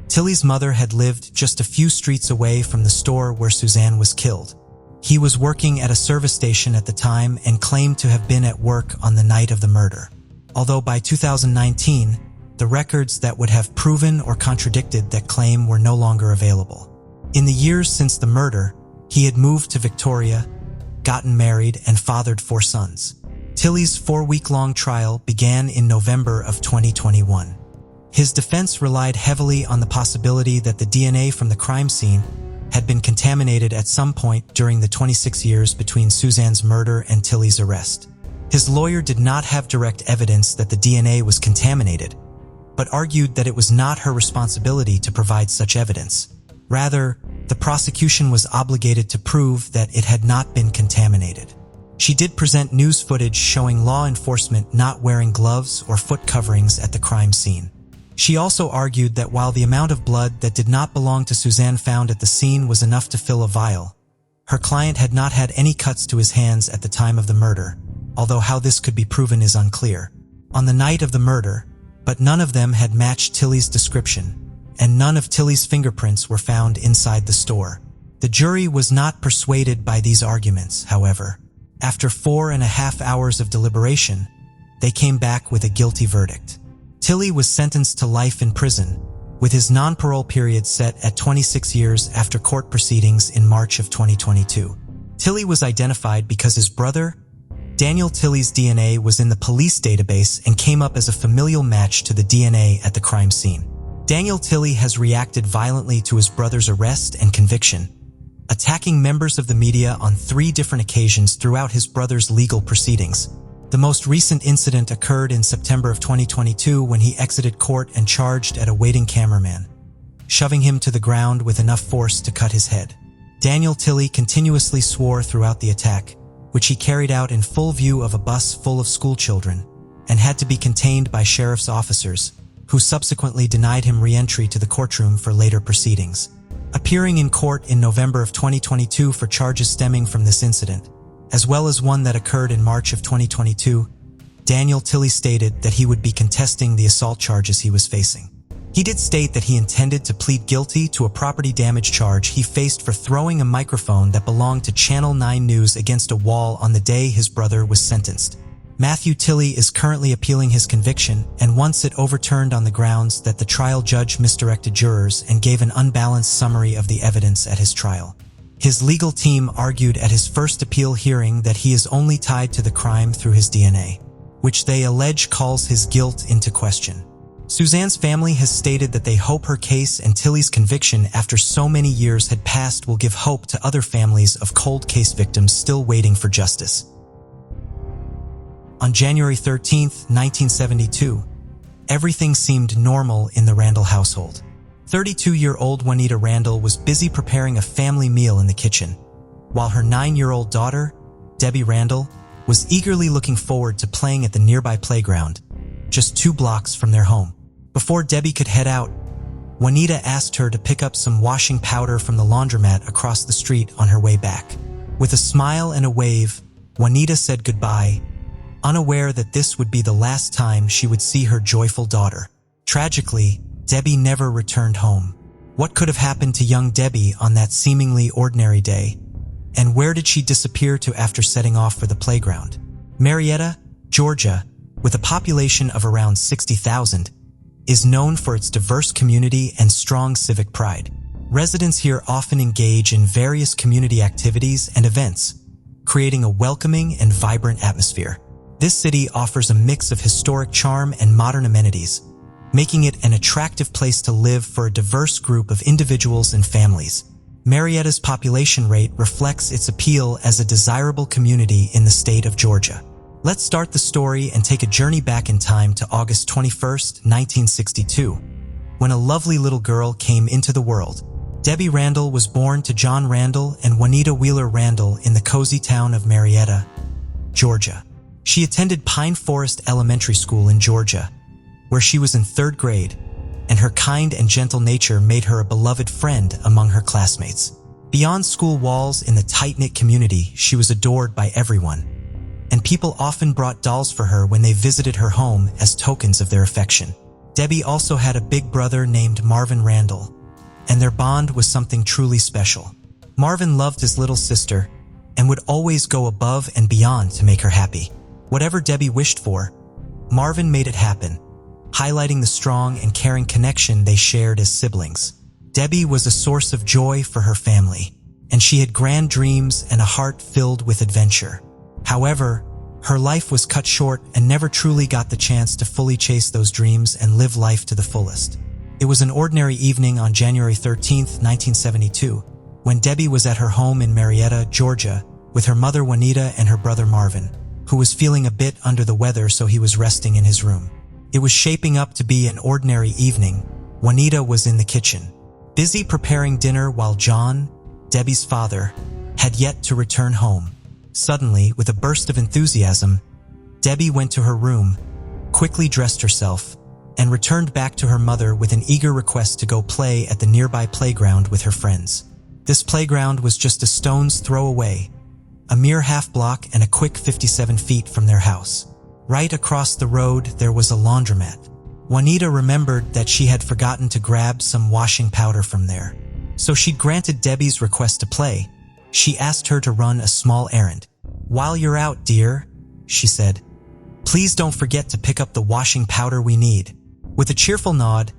Tilley's mother had lived just a few streets away from the store where Suzanne was killed. He was working at a service station at the time and claimed to have been at work on the night of the murder. Although by 2019, the records that would have proven or contradicted that claim were no longer available. In the years since the murder, he had moved to Victoria, gotten married, and fathered 4 sons. Tilley's 4-week-long trial began in November of 2021. His defense relied heavily on the possibility that the DNA from the crime scene had been contaminated at some point during the 26 years between Suzanne's murder and Tilley's arrest. His lawyer did not have direct evidence that the DNA was contaminated, but argued that it was not her responsibility to provide such evidence. Rather, the prosecution was obligated to prove that it had not been contaminated. She did present news footage showing law enforcement not wearing gloves or foot coverings at the crime scene. She also argued that while the amount of blood that did not belong to Suzanne found at the scene was enough to fill a vial, her client had not had any cuts to his hands at the time of the murder, although how this could be proven is unclear. On the night of the murder, but none of them had matched Tilley's description, and none of Tilley's fingerprints were found inside the store. The jury was not persuaded by these arguments, however. After 4.5 hours of deliberation, they came back with a guilty verdict. Tilley was sentenced to life in prison, with his non-parole period set at 26 years after court proceedings in March of 2022. Tilley was identified because his brother, Daniel Tilley's DNA was in the police database and came up as a familial match to the DNA at the crime scene. Daniel Tilley has reacted violently to his brother's arrest and conviction, attacking members of the media on 3 different occasions throughout his brother's legal proceedings. The most recent incident occurred in September of 2022 when he exited court and charged at a waiting cameraman, shoving him to the ground with enough force to cut his head. Daniel Tilley continuously swore throughout the attack, which he carried out in full view of a bus full of schoolchildren, and had to be contained by sheriff's officers, who subsequently denied him re-entry to the courtroom for later proceedings. Appearing in court in November of 2022 for charges stemming from this incident, as well as one that occurred in March of 2022, Daniel Tilley stated that he would be contesting the assault charges he was facing. He did state that he intended to plead guilty to a property damage charge he faced for throwing a microphone that belonged to Channel 9 News against a wall on the day his brother was sentenced. Matthew Tilley is currently appealing his conviction and wants it overturned on the grounds that the trial judge misdirected jurors and gave an unbalanced summary of the evidence at his trial. His legal team argued at his first appeal hearing that he is only tied to the crime through his DNA, which they allege calls his guilt into question. Suzanne's family has stated that they hope her case and Tilley's conviction after so many years had passed will give hope to other families of cold case victims still waiting for justice. On January 13, 1972, everything seemed normal in the Randall household. 32-year-old Juanita Randall was busy preparing a family meal in the kitchen, while her 9-year-old daughter, Debbie Randall, was eagerly looking forward to playing at the nearby playground, just 2 blocks from their home. Before Debbie could head out, Juanita asked her to pick up some washing powder from the laundromat across the street on her way back. With a smile and a wave, Juanita said goodbye, unaware that this would be the last time she would see her joyful daughter. Tragically, Debbie never returned home. What could have happened to young Debbie on that seemingly ordinary day? And where did she disappear to after setting off for the playground? Marietta, Georgia, with a population of around 60,000, is known for its diverse community and strong civic pride. Residents here often engage in various community activities and events, creating a welcoming and vibrant atmosphere. This city offers a mix of historic charm and modern amenities, making it an attractive place to live for a diverse group of individuals and families. Marietta's population rate reflects its appeal as a desirable community in the state of Georgia. Let's start the story and take a journey back in time to August 21st, 1962, when a lovely little girl came into the world. Debbie Randall was born to John Randall and Juanita Wheeler Randall in the cozy town of Marietta, Georgia. She attended Pine Forest Elementary School in Georgia, where she was in 3rd grade, and her kind and gentle nature made her a beloved friend among her classmates. Beyond school walls in the tight-knit community, she was adored by everyone, and people often brought dolls for her when they visited her home as tokens of their affection. Debbie also had a big brother named Marvin Randall, and their bond was something truly special. Marvin loved his little sister and would always go above and beyond to make her happy. Whatever Debbie wished for, Marvin made it happen, highlighting the strong and caring connection they shared as siblings. Debbie was a source of joy for her family, and she had grand dreams and a heart filled with adventure. However, her life was cut short and never truly got the chance to fully chase those dreams and live life to the fullest. It was an ordinary evening on January 13, 1972, when Debbie was at her home in Marietta, Georgia, with her mother Juanita and her brother Marvin, who was feeling a bit under the weather, so he was resting in his room. It was shaping up to be an ordinary evening. Juanita was in the kitchen, busy preparing dinner while John, Debbie's father, had yet to return home. Suddenly, with a burst of enthusiasm, Debbie went to her room, quickly dressed herself, and returned back to her mother with an eager request to go play at the nearby playground with her friends. This playground was just a stone's throw away, a mere half-block and a quick 57 feet from their house. Right across the road, there was a laundromat. Juanita remembered that she had forgotten to grab some washing powder from there. So she'd granted Debbie's request to play. She asked her to run a small errand. "While you're out, dear," she said, "please don't forget to pick up the washing powder we need." With a cheerful nod,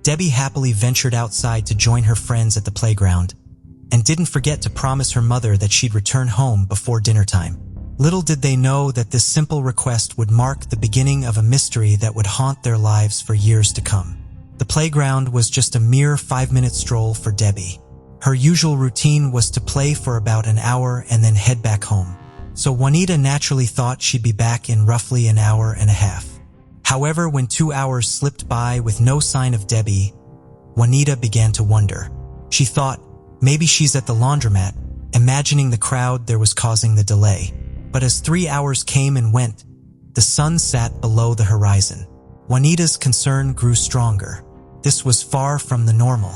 Debbie happily ventured outside to join her friends at the playground, and didn't forget to promise her mother that she'd return home before dinner time. Little did they know that this simple request would mark the beginning of a mystery that would haunt their lives for years to come. The playground was just a mere 5-minute stroll for Debbie. Her usual routine was to play for about an hour and then head back home. So Juanita naturally thought she'd be back in roughly an hour and a half. However, when 2 hours slipped by with no sign of Debbie, Juanita began to wonder. She thought, maybe she's at the laundromat, imagining the crowd there was causing the delay. But as 3 hours came and went, the sun sat below the horizon. Juanita's concern grew stronger. This was far from the normal.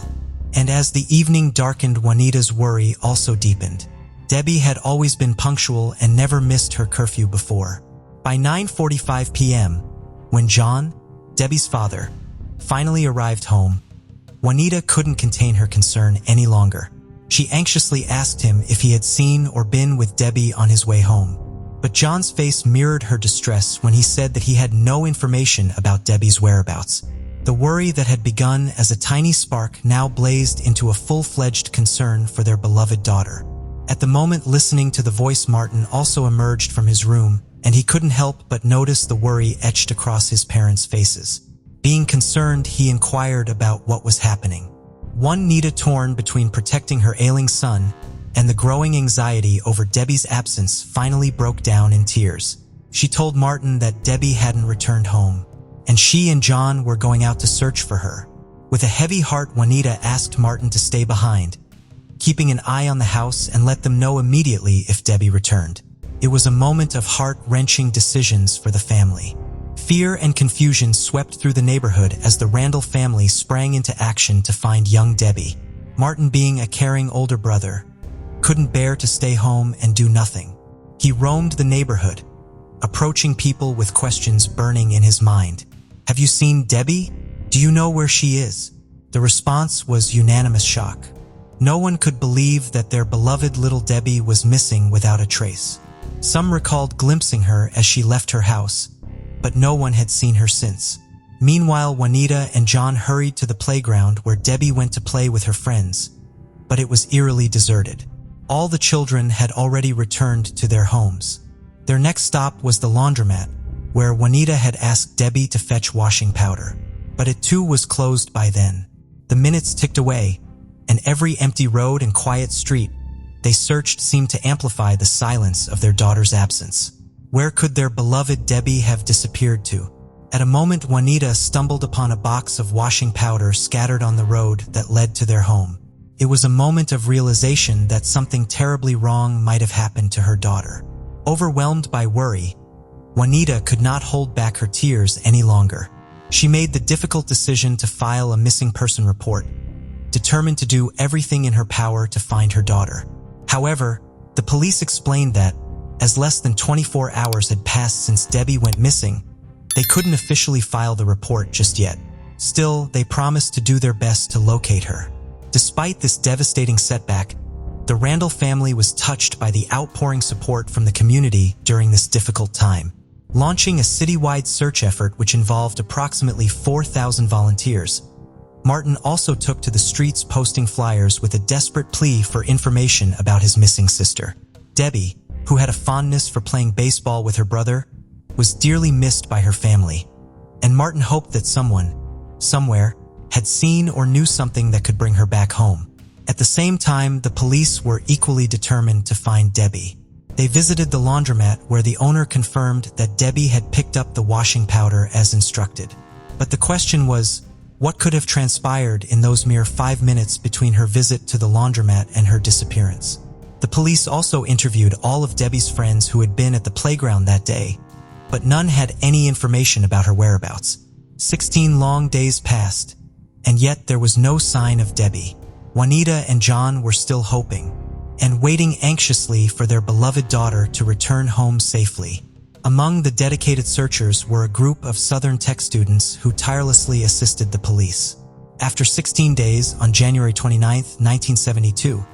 And as the evening darkened, Juanita's worry also deepened. Debbie had always been punctual and never missed her curfew before. By 9:45 p.m., when John, Debbie's father, finally arrived home, Juanita couldn't contain her concern any longer. She anxiously asked him if he had seen or been with Debbie on his way home. But John's face mirrored her distress when he said that he had no information about Debbie's whereabouts. The worry that had begun as a tiny spark now blazed into a full-fledged concern for their beloved daughter. At the moment, listening to the voice, Martin also emerged from his room, and he couldn't help but notice the worry etched across his parents' faces. Being concerned, he inquired about what was happening. Juanita, torn between protecting her ailing son and the growing anxiety over Debbie's absence, finally broke down in tears. She told Martin that Debbie hadn't returned home, and she and John were going out to search for her. With a heavy heart, Juanita asked Martin to stay behind, keeping an eye on the house and let them know immediately if Debbie returned. It was a moment of heart-wrenching decisions for the family. Fear and confusion swept through the neighborhood as the Randall family sprang into action to find young Debbie. Martin, being a caring older brother, couldn't bear to stay home and do nothing. He roamed the neighborhood, approaching people with questions burning in his mind. "Have you seen Debbie? Do you know where she is?" The response was unanimous shock. No one could believe that their beloved little Debbie was missing without a trace. Some recalled glimpsing her as she left her house, but no one had seen her since. Meanwhile, Juanita and John hurried to the playground where Debbie went to play with her friends, but it was eerily deserted. All the children had already returned to their homes. Their next stop was the laundromat, where Juanita had asked Debbie to fetch washing powder. But it too was closed by then. The minutes ticked away, and every empty road and quiet street they searched seemed to amplify the silence of their daughter's absence. Where could their beloved Debbie have disappeared to? At a moment, Juanita stumbled upon a box of washing powder scattered on the road that led to their home. It was a moment of realization that something terribly wrong might have happened to her daughter. Overwhelmed by worry, Juanita could not hold back her tears any longer. She made the difficult decision to file a missing person report, determined to do everything in her power to find her daughter. However, the police explained that, as less than 24 hours had passed since Debbie went missing, they couldn't officially file the report just yet. Still, they promised to do their best to locate her. Despite this devastating setback, the Randall family was touched by the outpouring support from the community during this difficult time. Launching a citywide search effort which involved approximately 4,000 volunteers, Martin also took to the streets posting flyers with a desperate plea for information about his missing sister. Debbie, who had a fondness for playing baseball with her brother, was dearly missed by her family, and Martin hoped that someone, somewhere, had seen or knew something that could bring her back home. At the same time, the police were equally determined to find Debbie. They visited the laundromat where the owner confirmed that Debbie had picked up the washing powder as instructed. But the question was, what could have transpired in those mere 5 minutes between her visit to the laundromat and her disappearance? The police also interviewed all of Debbie's friends who had been at the playground that day, but none had any information about her whereabouts. 16 long days passed, and yet there was no sign of Debbie. Juanita and John were still hoping and waiting anxiously for their beloved daughter to return home safely. Among the dedicated searchers were a group of Southern Tech students who tirelessly assisted the police. After 16 days, on January 29, 1972,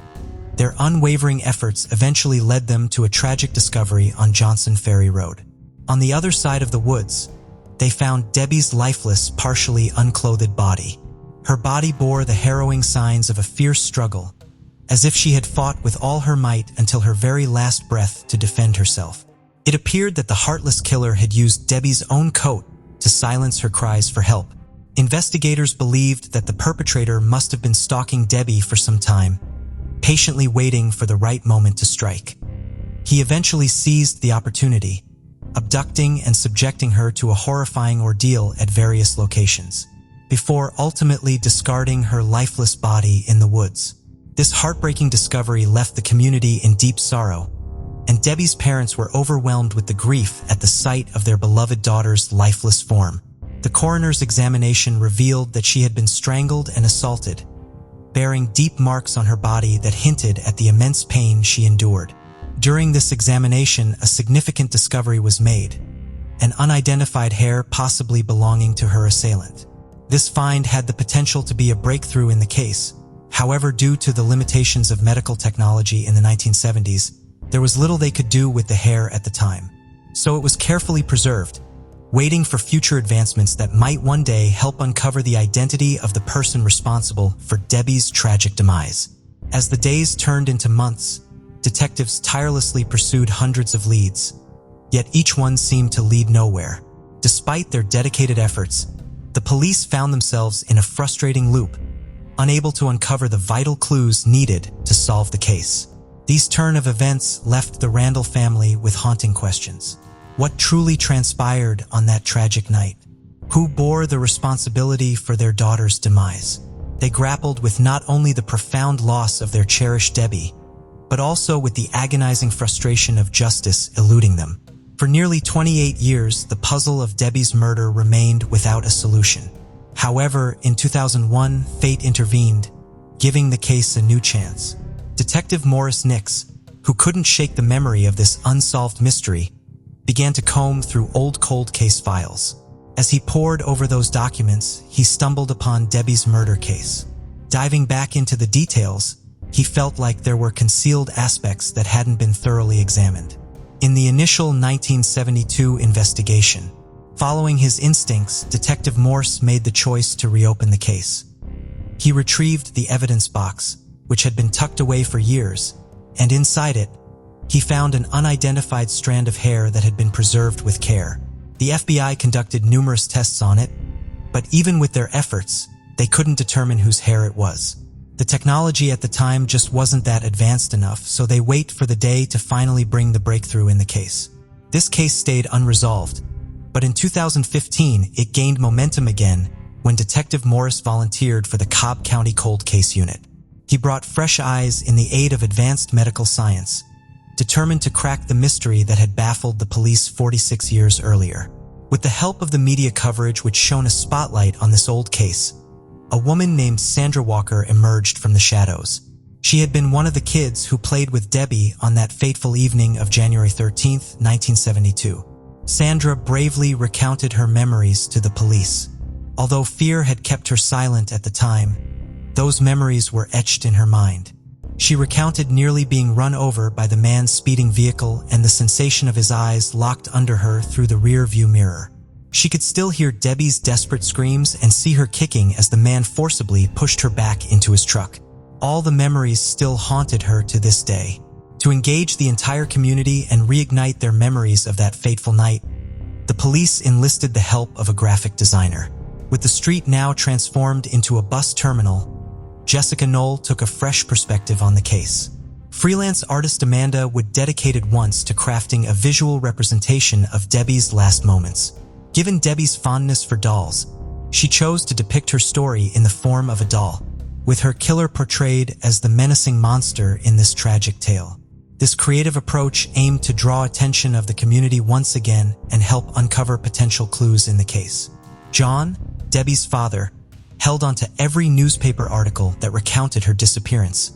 their unwavering efforts eventually led them to a tragic discovery on Johnson Ferry Road. On the other side of the woods, they found Debbie's lifeless, partially unclothed body. Her body bore the harrowing signs of a fierce struggle, as if she had fought with all her might until her very last breath to defend herself. It appeared that the heartless killer had used Debbie's own coat to silence her cries for help. Investigators believed that the perpetrator must have been stalking Debbie for some time, patiently waiting for the right moment to strike. He eventually seized the opportunity, abducting and subjecting her to a horrifying ordeal at various locations, before ultimately discarding her lifeless body in the woods. This heartbreaking discovery left the community in deep sorrow, and Debbie's parents were overwhelmed with the grief at the sight of their beloved daughter's lifeless form. The coroner's examination revealed that she had been strangled and assaulted, bearing deep marks on her body that hinted at the immense pain she endured. During this examination, a significant discovery was made: an unidentified hair possibly belonging to her assailant. This find had the potential to be a breakthrough in the case. However, due to the limitations of medical technology in the 1970s, there was little they could do with the hair at the time. So it was carefully preserved, waiting for future advancements that might one day help uncover the identity of the person responsible for Debbie's tragic demise. As the days turned into months, detectives tirelessly pursued hundreds of leads, yet each one seemed to lead nowhere. Despite their dedicated efforts, the police found themselves in a frustrating loop, unable to uncover the vital clues needed to solve the case. These turn of events left the Randall family with haunting questions. What truly transpired on that tragic night? Who bore the responsibility for their daughter's demise? They grappled with not only the profound loss of their cherished Debbie, but also with the agonizing frustration of justice eluding them. For nearly 28 years, the puzzle of Debbie's murder remained without a solution. However, in 2001, fate intervened, giving the case a new chance. Detective Morris Nix, who couldn't shake the memory of this unsolved mystery, began to comb through old cold case files. As he pored over those documents, he stumbled upon Debbie's murder case. Diving back into the details, he felt like there were concealed aspects that hadn't been thoroughly examined. In the initial 1972 investigation, Following his instincts, Detective Morse made the choice to reopen the case. He retrieved the evidence box, which had been tucked away for years, and inside it, he found an unidentified strand of hair that had been preserved with care. The FBI conducted numerous tests on it, but even with their efforts, they couldn't determine whose hair it was. The technology at the time just wasn't that advanced enough, so they wait for the day to finally bring the breakthrough in the case. This case stayed unresolved, but in 2015, it gained momentum again when Detective Morris volunteered for the Cobb County Cold Case Unit. He brought fresh eyes in the aid of advanced medical science, determined to crack the mystery that had baffled the police 46 years earlier. With the help of the media coverage which shone a spotlight on this old case, a woman named Sandra Walker emerged from the shadows. She had been one of the kids who played with Debbie on that fateful evening of January 13, 1972. Sandra bravely recounted her memories to the police. Although fear had kept her silent at the time, those memories were etched in her mind. She recounted nearly being run over by the man's speeding vehicle and the sensation of his eyes locked under her through the rear view mirror. She could still hear Debbie's desperate screams and see her kicking as the man forcibly pushed her back into his truck. All the memories still haunted her to this day. To engage the entire community and reignite their memories of that fateful night, the police enlisted the help of a graphic designer. With the street now transformed into a bus terminal, Jessica Knoll took a fresh perspective on the case. Freelance artist Amanda would dedicated once to crafting a visual representation of Debbie's last moments. Given Debbie's fondness for dolls, she chose to depict her story in the form of a doll, with her killer portrayed as the menacing monster in this tragic tale. This creative approach aimed to draw attention of the community once again and help uncover potential clues in the case. John, Debbie's father, held onto every newspaper article that recounted her disappearance,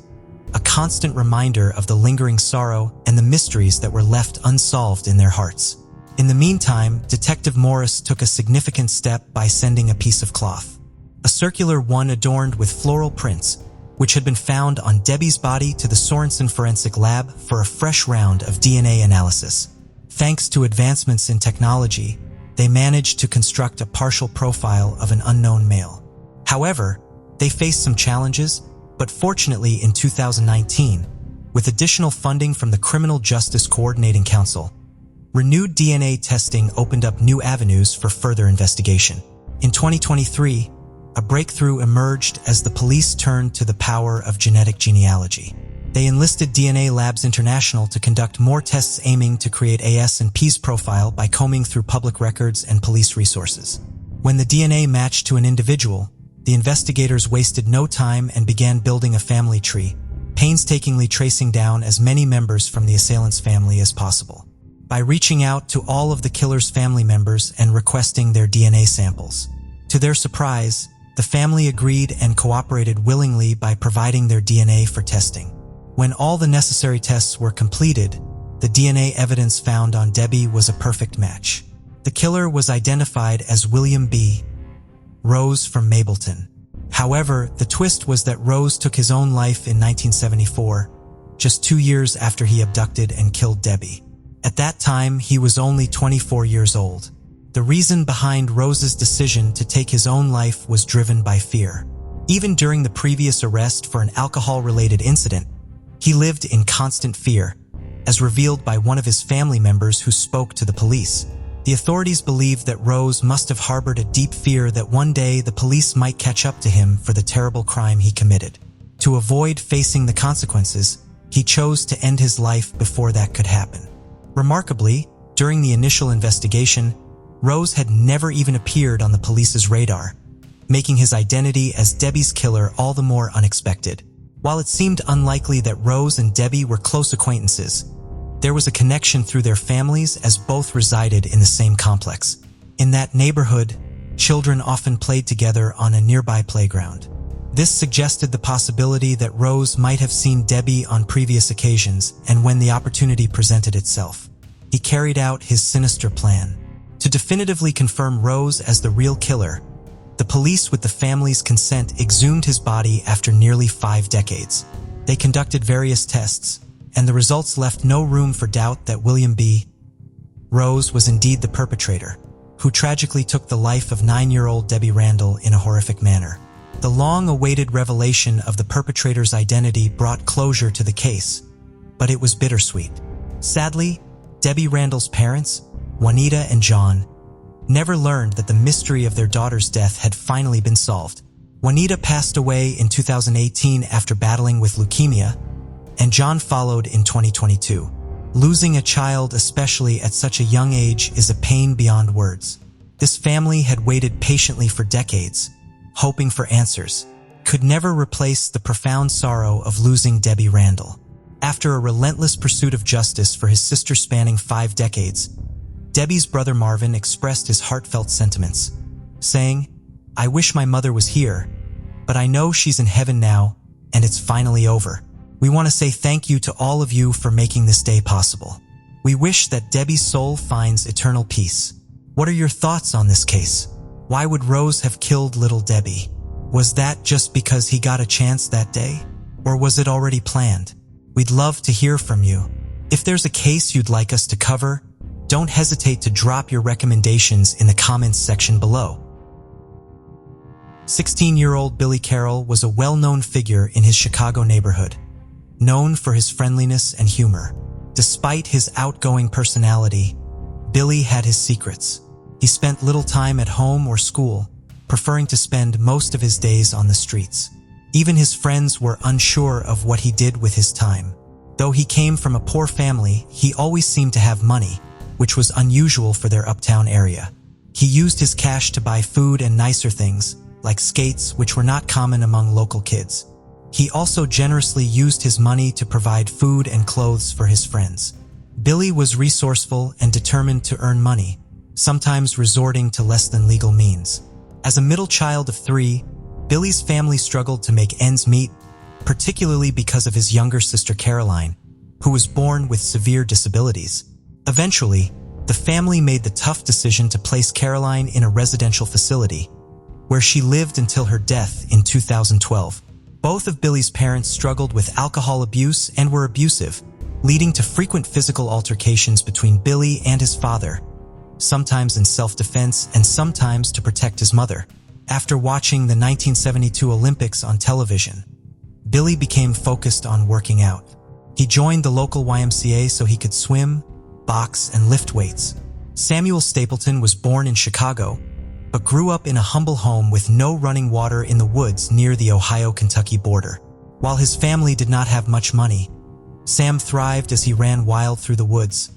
a constant reminder of the lingering sorrow and the mysteries that were left unsolved in their hearts. In the meantime, Detective Morris took a significant step by sending a piece of cloth, a circular one adorned with floral prints, which had been found on Debbie's body, to the Sorensen Forensic Lab for a fresh round of DNA analysis. Thanks to advancements in technology, they managed to construct a partial profile of an unknown male. However, they faced some challenges, but fortunately in 2019, with additional funding from the Criminal Justice Coordinating Council, renewed DNA testing opened up new avenues for further investigation. In 2023, a breakthrough emerged as the police turned to the power of genetic genealogy. They enlisted DNA Labs International to conduct more tests aiming to create AS&P's profile by combing through public records and police resources. When the DNA matched to an individual, the investigators wasted no time and began building a family tree, painstakingly tracing down as many members from the assailant's family as possible. By reaching out to all of the killer's family members and requesting their DNA samples. To their surprise, the family agreed and cooperated willingly by providing their DNA for testing. When all the necessary tests were completed, the DNA evidence found on Debbie was a perfect match. The killer was identified as William B. Rose from Mableton. However, the twist was that Rose took his own life in 1974, just 2 years after he abducted and killed Debbie. At that time, he was only 24 years old. The reason behind Rose's decision to take his own life was driven by fear. Even during the previous arrest for an alcohol-related incident, he lived in constant fear, as revealed by one of his family members who spoke to the police. The authorities believed that Rose must have harbored a deep fear that one day the police might catch up to him for the terrible crime he committed. To avoid facing the consequences, he chose to end his life before that could happen. Remarkably, during the initial investigation, Rose had never even appeared on the police's radar, making his identity as Debbie's killer all the more unexpected. While it seemed unlikely that Rose and Debbie were close acquaintances, there was a connection through their families as both resided in the same complex. In that neighborhood, children often played together on a nearby playground. This suggested the possibility that Rose might have seen Debbie on previous occasions, and when the opportunity presented itself, he carried out his sinister plan. To definitively confirm Rose as the real killer, the police, with the family's consent, exhumed his body after nearly 5 decades. They conducted various tests, and the results left no room for doubt that William B. Rose was indeed the perpetrator. who tragically took the life of 9-year-old Debbie Randall in a horrific manner. The long-awaited revelation of the perpetrator's identity brought closure to the case, but it was bittersweet. Sadly, Debbie Randall's parents, Juanita and John, never learned that the mystery of their daughter's death had finally been solved. Juanita passed away in 2018 after battling with leukemia, and John followed in 2022. Losing a child, especially at such a young age, is a pain beyond words. This family had waited patiently for decades, hoping for answers, could never replace the profound sorrow of losing Debbie Randall. After a relentless pursuit of justice for his sister spanning 5 decades, Debbie's brother Marvin expressed his heartfelt sentiments, saying, "I wish my mother was here, but I know she's in heaven now, and it's finally over. We want to say thank you to all of you for making this day possible. We wish that Debbie's soul finds eternal peace." What are your thoughts on this case? Why would Rose have killed little Debbie? Was that just because he got a chance that day? Or was it already planned? We'd love to hear from you. If there's a case you'd like us to cover, don't hesitate to drop your recommendations in the comments section below. 16-year-old Billy Carroll was a well-known figure in his Chicago neighborhood, known for his friendliness and humor. Despite his outgoing personality, Billy had his secrets. He spent little time at home or school, preferring to spend most of his days on the streets. Even his friends were unsure of what he did with his time. Though he came from a poor family, he always seemed to have money, which was unusual for their uptown area. He used his cash to buy food and nicer things, like skates, which were not common among local kids. He also generously used his money to provide food and clothes for his friends. Billy was resourceful and determined to earn money, sometimes resorting to less than legal means. As a middle child of 3, Billy's family struggled to make ends meet, particularly because of his younger sister Caroline, who was born with severe disabilities. Eventually, the family made the tough decision to place Caroline in a residential facility, where she lived until her death in 2012. Both of Billy's parents struggled with alcohol abuse and were abusive, leading to frequent physical altercations between Billy and his father, sometimes in self-defense and sometimes to protect his mother. After watching the 1972 Olympics on television, Billy became focused on working out. He joined the local YMCA so he could swim, box, and lift weights. Samuel Stapleton was born in Chicago, but grew up in a humble home with no running water in the woods near the Ohio-Kentucky border. While his family did not have much money, Sam thrived as he ran wild through the woods,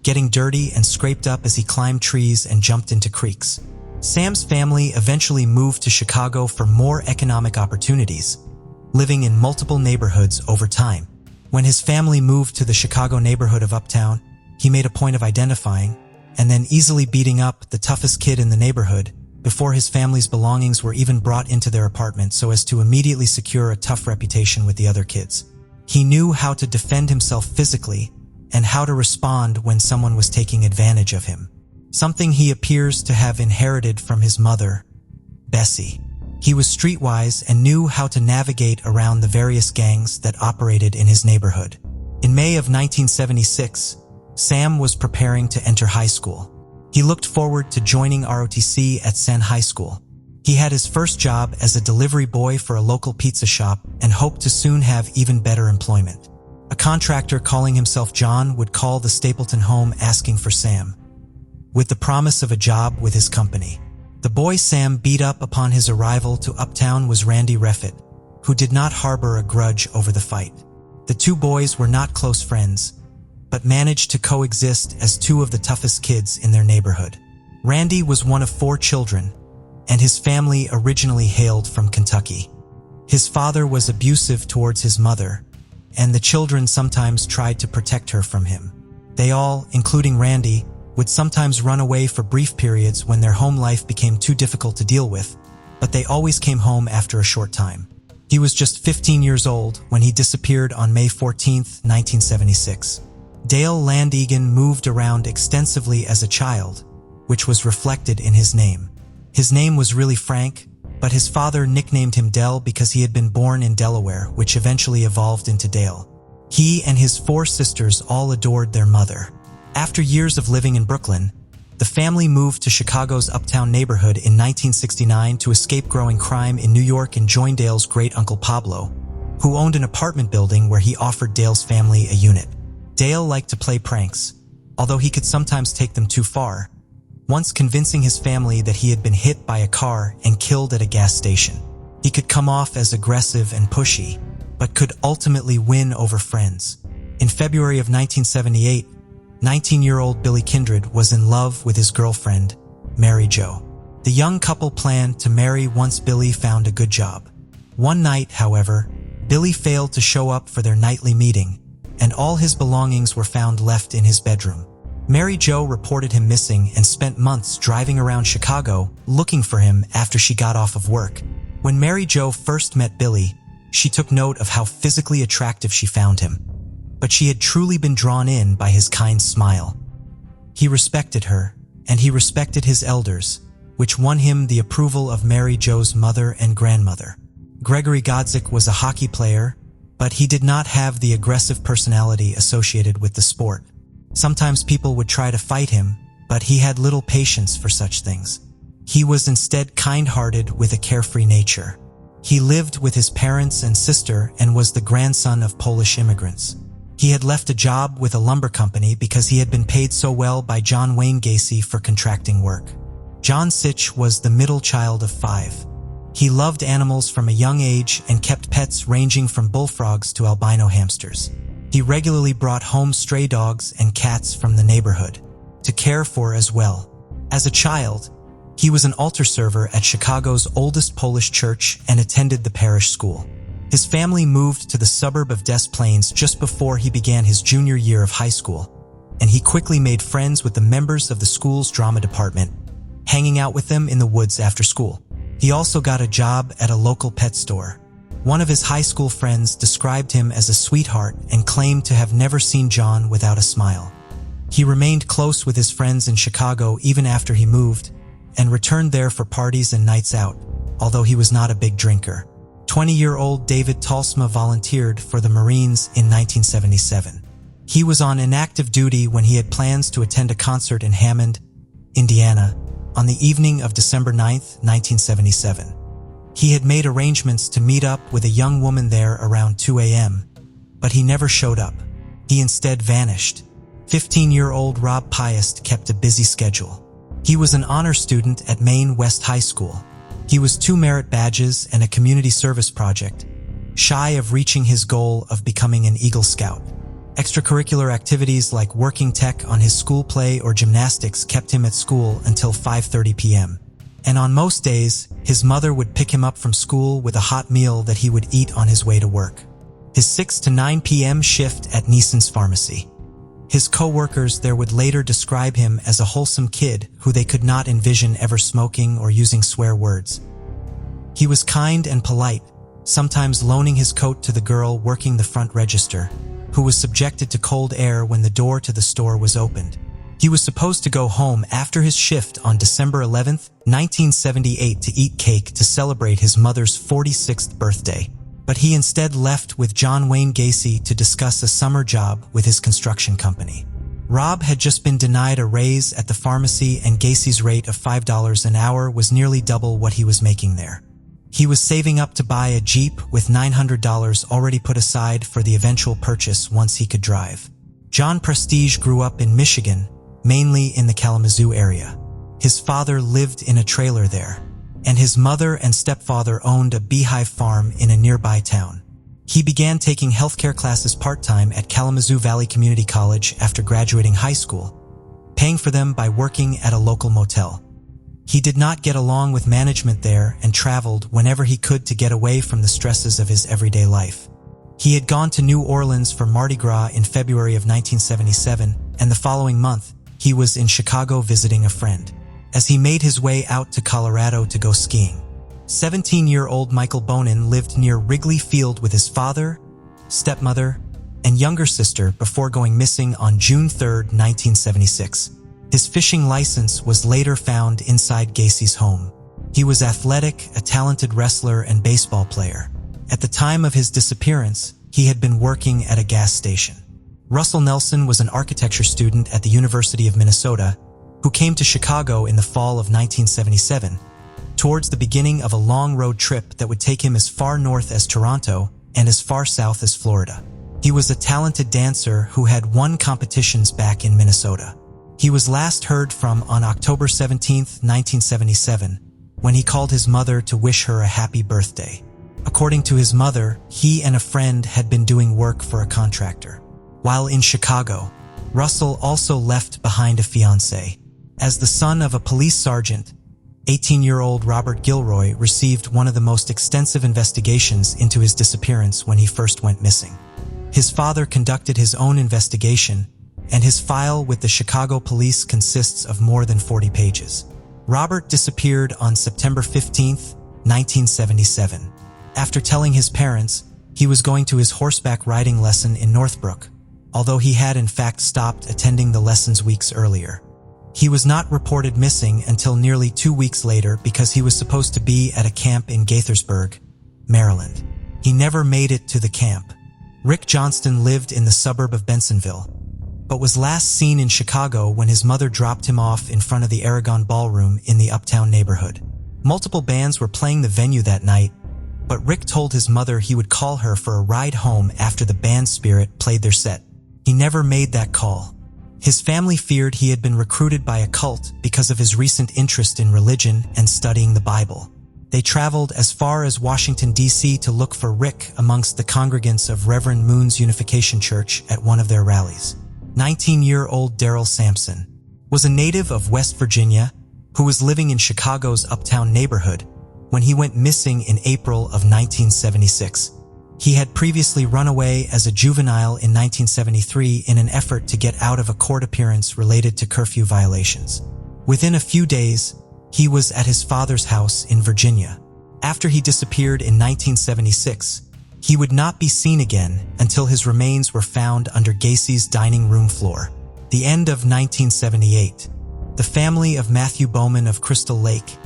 getting dirty and scraped up as he climbed trees and jumped into creeks. Sam's family eventually moved to Chicago for more economic opportunities, living in multiple neighborhoods over time. When his family moved to the Chicago neighborhood of Uptown, he made a point of identifying and then easily beating up the toughest kid in the neighborhood before his family's belongings were even brought into their apartment so as to immediately secure a tough reputation with the other kids. He knew how to defend himself physically and how to respond when someone was taking advantage of him, something he appears to have inherited from his mother, Bessie. He was streetwise and knew how to navigate around the various gangs that operated in his neighborhood. In May of 1976, Sam was preparing to enter high school. He looked forward to joining ROTC at Sen High School. He had his first job as a delivery boy for a local pizza shop and hoped to soon have even better employment. A contractor calling himself John would call the Stapleton home asking for Sam, with the promise of a job with his company. The boy Sam beat up upon his arrival to Uptown was Randy Reffitt, who did not harbor a grudge over the fight. The two boys were not close friends, but managed to coexist as two of the toughest kids in their neighborhood. Randy was one of 4 children, and his family originally hailed from Kentucky. His father was abusive towards his mother, and the children sometimes tried to protect her from him. They all, including Randy, would sometimes run away for brief periods when their home life became too difficult to deal with, but they always came home after a short time. He was just 15 years old when he disappeared on May 14, 1976. Dale Landegan moved around extensively as a child, which was reflected in his name. His name was really Frank, but his father nicknamed him Del because he had been born in Delaware, which eventually evolved into Dale. He and his 4 sisters all adored their mother. After years of living in Brooklyn, The family moved to Chicago's uptown neighborhood in 1969 to escape growing crime in New York and join Dale's great-uncle Pablo, who owned an apartment building where he offered Dale's family a unit. Dale liked to play pranks, although he could sometimes take them too far, once convincing his family that he had been hit by a car and killed at a gas station. He could come off as aggressive and pushy, but could ultimately win over friends. In February of 1978, 19-year-old Billy Kindred was in love with his girlfriend, Mary Jo. The young couple planned to marry once Billy found a good job. One night, however, Billy failed to show up for their nightly meeting, and all his belongings were found left in his bedroom. Mary Jo reported him missing and spent months driving around Chicago looking for him after she got off of work. When Mary Jo first met Billy, she took note of how physically attractive she found him, but she had truly been drawn in by his kind smile. He respected her, and he respected his elders, which won him the approval of Mary Jo's mother and grandmother. Gregory Godzik was a hockey player, but he did not have the aggressive personality associated with the sport. Sometimes people would try to fight him, but he had little patience for such things. He was instead kind-hearted with a carefree nature. He lived with his parents and sister and was the grandson of Polish immigrants. He had left a job with a lumber company because he had been paid so well by Wayne Gacy for contracting work. John Sitch was the middle child of 5. He loved animals from a young age and kept pets ranging from bullfrogs to albino hamsters. He regularly brought home stray dogs and cats from the neighborhood to care for as well. As a child, he was an altar server at Chicago's oldest Polish church and attended the parish school. His family moved to the suburb of Des Plaines just before he began his junior year of high school, and he quickly made friends with the members of the school's drama department, hanging out with them in the woods after school. He also got a job at a local pet store. One of his high school friends described him as a sweetheart and claimed to have never seen John without a smile. He remained close with his friends in Chicago even after he moved, and returned there for parties and nights out, although he was not a big drinker. 20-year-old David Talsma volunteered for the Marines in 1977. He was on inactive duty when he had plans to attend a concert in Hammond, Indiana, on the evening of December 9, 1977. He had made arrangements to meet up with a young woman there around 2 a.m., but he never showed up. He instead vanished. 15-year-old Rob Piest kept a busy schedule. He was an honor student at Maine West High School. He was 2 merit badges and a community service project, shy of reaching his goal of becoming an Eagle Scout. Extracurricular activities like working tech on his school play or gymnastics kept him at school until 5:30 p.m. And on most days, his mother would pick him up from school with a hot meal that he would eat on his way to work. His 6 to 9 p.m. shift at Neeson's Pharmacy. His co-workers there would later describe him as a wholesome kid who they could not envision ever smoking or using swear words. He was kind and polite, sometimes loaning his coat to the girl working the front register, who was subjected to cold air when the door to the store was opened. He was supposed to go home after his shift on December 11, 1978 to eat cake to celebrate his mother's 46th birthday, but he instead left with Wayne Gacy to discuss a summer job with his construction company. Rob had just been denied a raise at the pharmacy, and Gacy's rate of $5 an hour was nearly double what he was making there. He was saving up to buy a Jeep with $900 already put aside for the eventual purchase once he could drive. John Prestige grew up in Michigan, mainly in the Kalamazoo area. His father lived in a trailer there, and his mother and stepfather owned a beehive farm in a nearby town. He began taking healthcare classes part-time at Kalamazoo Valley Community College after graduating high school, paying for them by working at a local motel. He did not get along with management there and traveled whenever he could to get away from the stresses of his everyday life. He had gone to New Orleans for Mardi Gras in February of 1977, and the following month, he was in Chicago visiting a friend. As he made his way out to Colorado to go skiing, 17-year-old Michael Bonin lived near Wrigley Field with his father, stepmother, and younger sister before going missing on June 3, 1976. His fishing license was later found inside Gacy's home. He was athletic, a talented wrestler and baseball player. At the time of his disappearance, he had been working at a gas station. Russell Nelson was an architecture student at the University of Minnesota, who came to Chicago in the fall of 1977, towards the beginning of a long road trip that would take him as far north as Toronto and as far south as Florida. He was a talented dancer who had won competitions back in Minnesota. He was last heard from on October 17, 1977, when he called his mother to wish her a happy birthday. According to his mother, he and a friend had been doing work for a contractor. While in Chicago, Russell also left behind a fiancée. As the son of a police sergeant, 18-year-old Robert Gilroy received one of the most extensive investigations into his disappearance when he first went missing. His father conducted his own investigation, and his file with the Chicago police consists of more than 40 pages. Robert disappeared on September 15, 1977. After telling his parents he was going to his horseback riding lesson in Northbrook, although he had in fact stopped attending the lessons weeks earlier. He was not reported missing until nearly 2 weeks later because he was supposed to be at a camp in Gaithersburg, Maryland. He never made it to the camp. Rick Johnston lived in the suburb of Bensonville, but was last seen in Chicago when his mother dropped him off in front of the Aragon Ballroom in the Uptown neighborhood. Multiple bands were playing the venue that night, but Rick told his mother he would call her for a ride home after the band Spirit played their set. He never made that call. His family feared he had been recruited by a cult because of his recent interest in religion and studying the Bible. They traveled as far as Washington, D.C. to look for Rick amongst the congregants of Reverend Moon's Unification Church at one of their rallies. 19-year-old Darrell Sampson was a native of West Virginia who was living in Chicago's Uptown neighborhood when he went missing in April of 1976. He had previously run away as a juvenile in 1973 in an effort to get out of a court appearance related to curfew violations. Within a few days, he was at his father's house in Virginia. After he disappeared in 1976, he would not be seen again until his remains were found under Gacy's dining room floor. The end of 1978. The family of Matthew Bowman of Crystal Lake,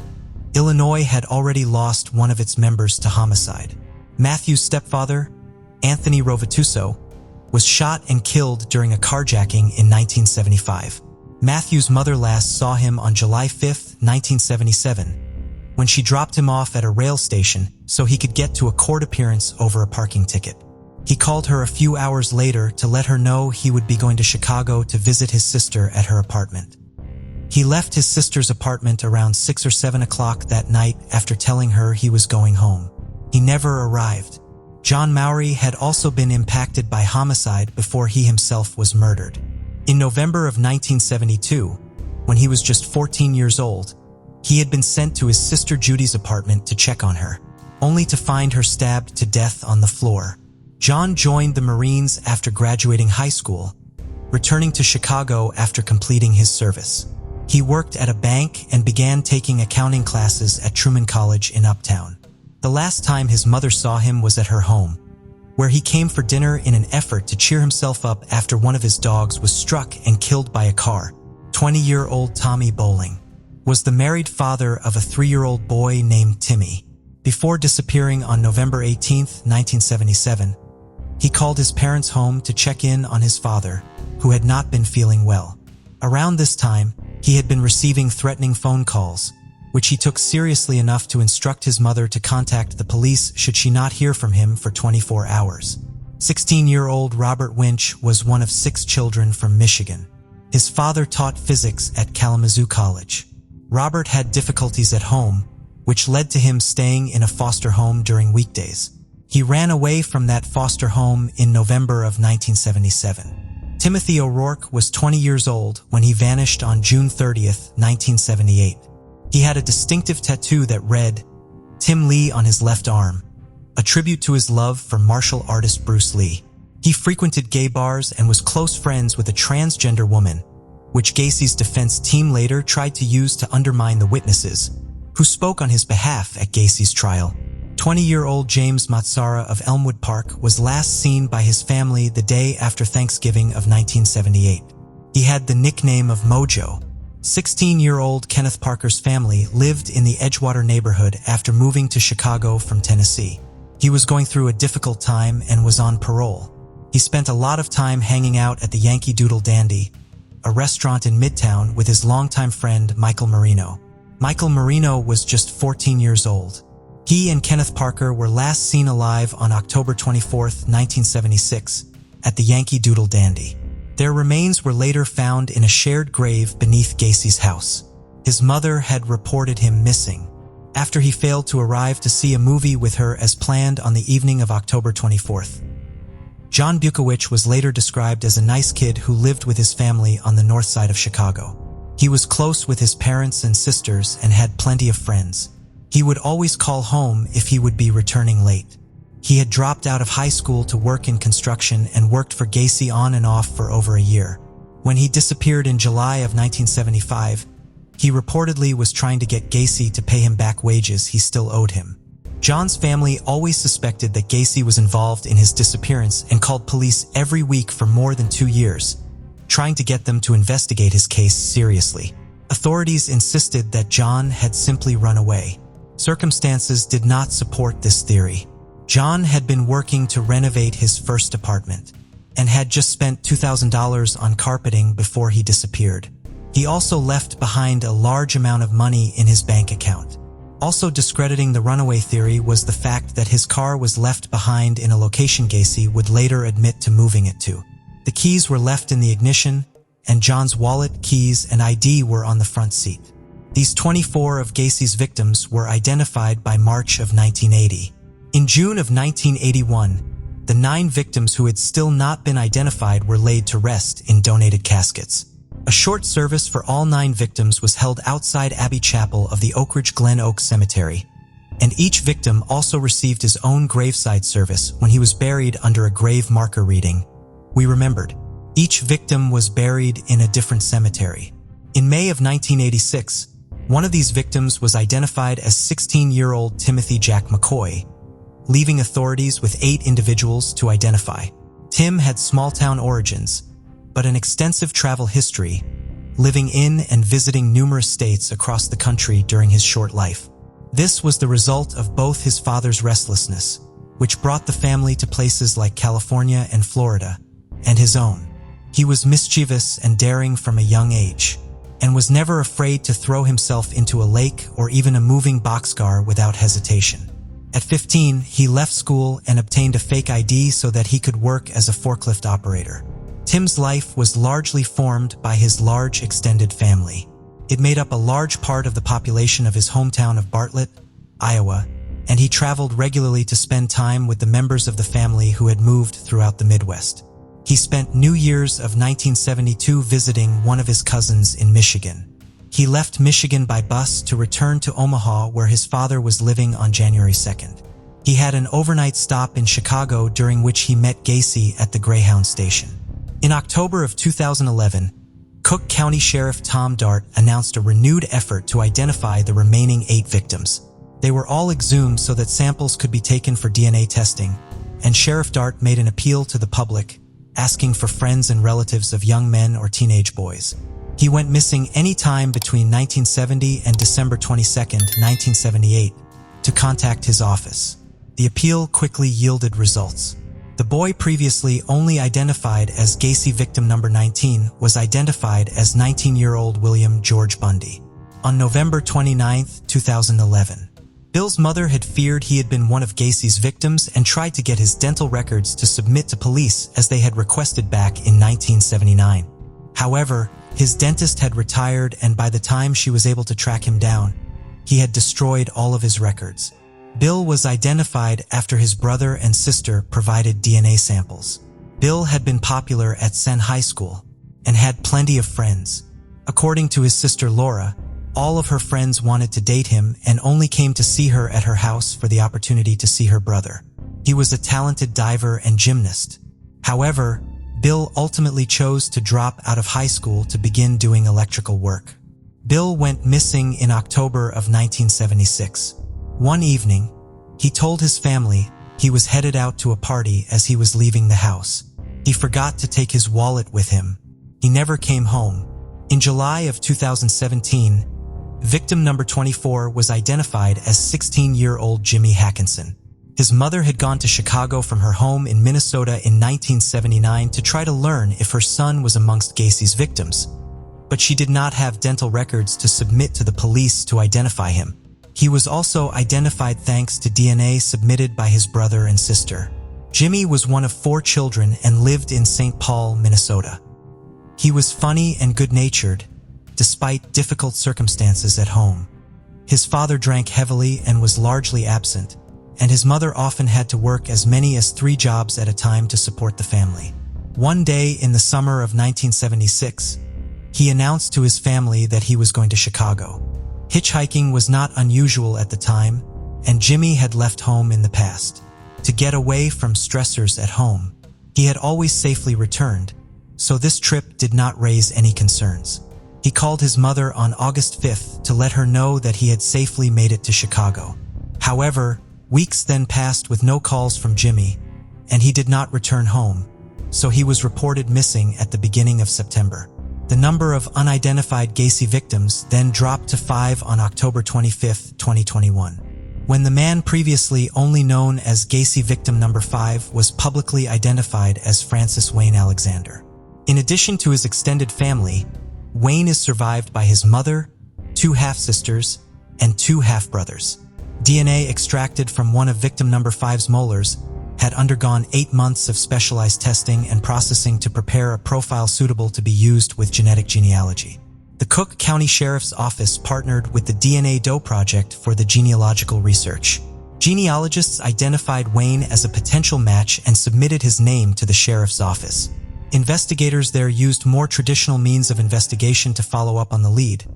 Illinois had already lost one of its members to homicide. Matthew's stepfather, Anthony Rovatuso, was shot and killed during a carjacking in 1975. Matthew's mother last saw him on July 5, 1977, when she dropped him off at a rail station so he could get to a court appearance over a parking ticket. He called her a few hours later to let her know he would be going to Chicago to visit his sister at her apartment. He left his sister's apartment around 6 or 7 o'clock that night after telling her he was going home. He never arrived. John Mowry had also been impacted by homicide before he himself was murdered. In November of 1972, when he was just 14 years old, he had been sent to his sister Judy's apartment to check on her, only to find her stabbed to death on the floor. John joined the Marines after graduating high school, returning to Chicago after completing his service. He worked at a bank and began taking accounting classes at Truman College in Uptown. The last time his mother saw him was at her home, where he came for dinner in an effort to cheer himself up after one of his dogs was struck and killed by a car. 20-year-old Tommy Bowling was the married father of a 3-year-old boy named Timmy. Before disappearing on November 18, 1977, he called his parents home to check in on his father, who had not been feeling well. Around this time, he had been receiving threatening phone calls, which he took seriously enough to instruct his mother to contact the police should she not hear from him for 24 hours. 16-year-old Robert Winch was one of 6 children from Michigan. His father taught physics at Kalamazoo College. Robert had difficulties at home, which led to him staying in a foster home during weekdays. He ran away from that foster home in November of 1977. Timothy O'Rourke was 20 years old when he vanished on June 30, 1978. He had a distinctive tattoo that read, Tim Lee on his left arm, a tribute to his love for martial artist Bruce Lee. He frequented gay bars and was close friends with a transgender woman, which Gacy's defense team later tried to use to undermine the witnesses, who spoke on his behalf at Gacy's trial. 20-year-old James Matsara of Elmwood Park was last seen by his family the day after Thanksgiving of 1978. He had the nickname of Mojo. 16-year-old Kenneth Parker's family lived in the Edgewater neighborhood after moving to Chicago from Tennessee. He was going through a difficult time and was on parole. He spent a lot of time hanging out at the Yankee Doodle Dandy, a restaurant in Midtown, with his longtime friend Michael Marino. Michael Marino was just 14 years old. He and Kenneth Parker were last seen alive on October 24, 1976, at the Yankee Doodle Dandy. Their remains were later found in a shared grave beneath Gacy's house. His mother had reported him missing after he failed to arrive to see a movie with her as planned on the evening of October 24th. John Bukowich was later described as a nice kid who lived with his family on the north side of Chicago. He was close with his parents and sisters and had plenty of friends. He would always call home if he would be returning late. He had dropped out of high school to work in construction and worked for Gacy on and off for over a year. When he disappeared in July of 1975, he reportedly was trying to get Gacy to pay him back wages he still owed him. John's family always suspected that Gacy was involved in his disappearance and called police every week for more than 2 years, trying to get them to investigate his case seriously. Authorities insisted that John had simply run away. Circumstances did not support this theory. John had been working to renovate his first apartment and had just spent $2,000 on carpeting before he disappeared. He also left behind a large amount of money in his bank account. Also discrediting the runaway theory was the fact that his car was left behind in a location Gacy would later admit to moving it to. The keys were left in the ignition, and John's wallet, keys, and ID were on the front seat. These 24 of Gacy's victims were identified by March of 1980. In June of 1981, the 9 victims who had still not been identified were laid to rest in donated caskets. A short service for all 9 victims was held outside Abbey Chapel of the Oak Ridge Glen Oak Cemetery, and each victim also received his own graveside service when he was buried under a grave marker reading, "We remembered." Each victim was buried in a different cemetery. In May of 1986, one of these victims was identified as 16-year-old Timothy Jack McCoy, leaving authorities with 8 individuals to identify. Tim had small-town origins, but an extensive travel history, living in and visiting numerous states across the country during his short life. This was the result of both his father's restlessness, which brought the family to places like California and Florida, and his own. He was mischievous and daring from a young age, and was never afraid to throw himself into a lake or even a moving boxcar without hesitation. At 15, he left school and obtained a fake ID so that he could work as a forklift operator. Tim's life was largely formed by his large extended family. It made up a large part of the population of his hometown of Bartlett, Iowa, and he traveled regularly to spend time with the members of the family who had moved throughout the Midwest. He spent New Year's of 1972 visiting one of his cousins in Michigan. He left Michigan by bus to return to Omaha, where his father was living, on January 2nd. He had an overnight stop in Chicago during which he met Gacy at the Greyhound station. In October of 2011, Cook County Sheriff Tom Dart announced a renewed effort to identify the remaining 8 victims. They were all exhumed so that samples could be taken for DNA testing, and Sheriff Dart made an appeal to the public, asking for friends and relatives of young men or teenage boys. He went missing any time between 1970 and December 22, 1978, to contact his office. The appeal quickly yielded results. The boy previously only identified as Gacy victim number 19 was identified as 19-year-old William George Bundy. On November 29, 2011, Bill's mother had feared he had been one of Gacy's victims and tried to get his dental records to submit to police as they had requested back in 1979. However, his dentist had retired, and by the time she was able to track him down, he had destroyed all of his records. Bill was identified after his brother and sister provided DNA samples. Bill had been popular at Senn High School and had plenty of friends. According to his sister Laura, all of her friends wanted to date him and only came to see her at her house for the opportunity to see her brother. He was a talented diver and gymnast. However, Bill ultimately chose to drop out of high school to begin doing electrical work. Bill went missing in October of 1976. One evening, he told his family he was headed out to a party as he was leaving the house. He forgot to take his wallet with him. He never came home. In July of 2017, victim number 24 was identified as 16-year-old Jimmy Hackinson. His mother had gone to Chicago from her home in Minnesota in 1979 to try to learn if her son was amongst Gacy's victims, but she did not have dental records to submit to the police to identify him. He was also identified thanks to DNA submitted by his brother and sister. Jimmy was one of 4 children and lived in St. Paul, Minnesota. He was funny and good-natured, despite difficult circumstances at home. His father drank heavily and was largely absent, and his mother often had to work as many as 3 jobs at a time to support the family. One day in the summer of 1976, he announced to his family that he was going to Chicago. Hitchhiking was not unusual at the time, and Jimmy had left home in the past. To get away from stressors at home, he had always safely returned, so this trip did not raise any concerns. He called his mother on August 5th to let her know that he had safely made it to Chicago. However, weeks then passed with no calls from Jimmy, and he did not return home, so he was reported missing at the beginning of September. The number of unidentified Gacy victims then dropped to 5 on October 25, 2021, when the man previously only known as Gacy victim number 5 was publicly identified as Francis Wayne Alexander. In addition to his extended family, Wayne is survived by his mother, 2 half-sisters, and 2 half-brothers. DNA extracted from one of victim number 5's molars had undergone 8 months of specialized testing and processing to prepare a profile suitable to be used with genetic genealogy. The Cook County Sheriff's Office partnered with the DNA Doe Project for the genealogical research. Genealogists identified Wayne as a potential match and submitted his name to the sheriff's office. Investigators there used more traditional means of investigation to follow up on the lead,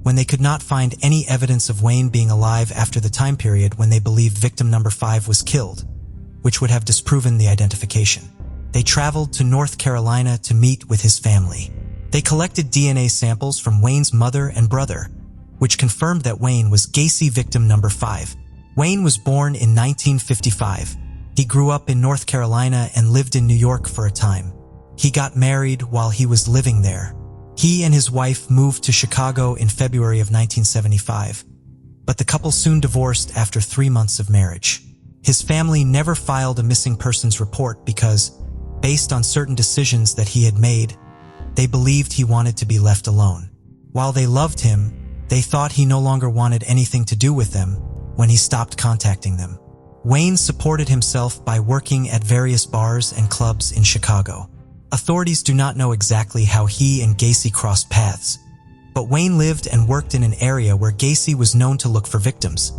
when they could not find any evidence of Wayne being alive after the time period when they believed victim number 5 was killed, which would have disproven the identification. They traveled to North Carolina to meet with his family. They collected DNA samples from Wayne's mother and brother, which confirmed that Wayne was Gacy victim number 5. Wayne was born in 1955. He grew up in North Carolina and lived in New York for a time. He got married while he was living there. He and his wife moved to Chicago in February of 1975, but the couple soon divorced after 3 months of marriage. His family never filed a missing persons report because, based on certain decisions that he had made, they believed he wanted to be left alone. While they loved him, they thought he no longer wanted anything to do with them when he stopped contacting them. Wayne supported himself by working at various bars and clubs in Chicago. Authorities do not know exactly how he and Gacy crossed paths, but Wayne lived and worked in an area where Gacy was known to look for victims.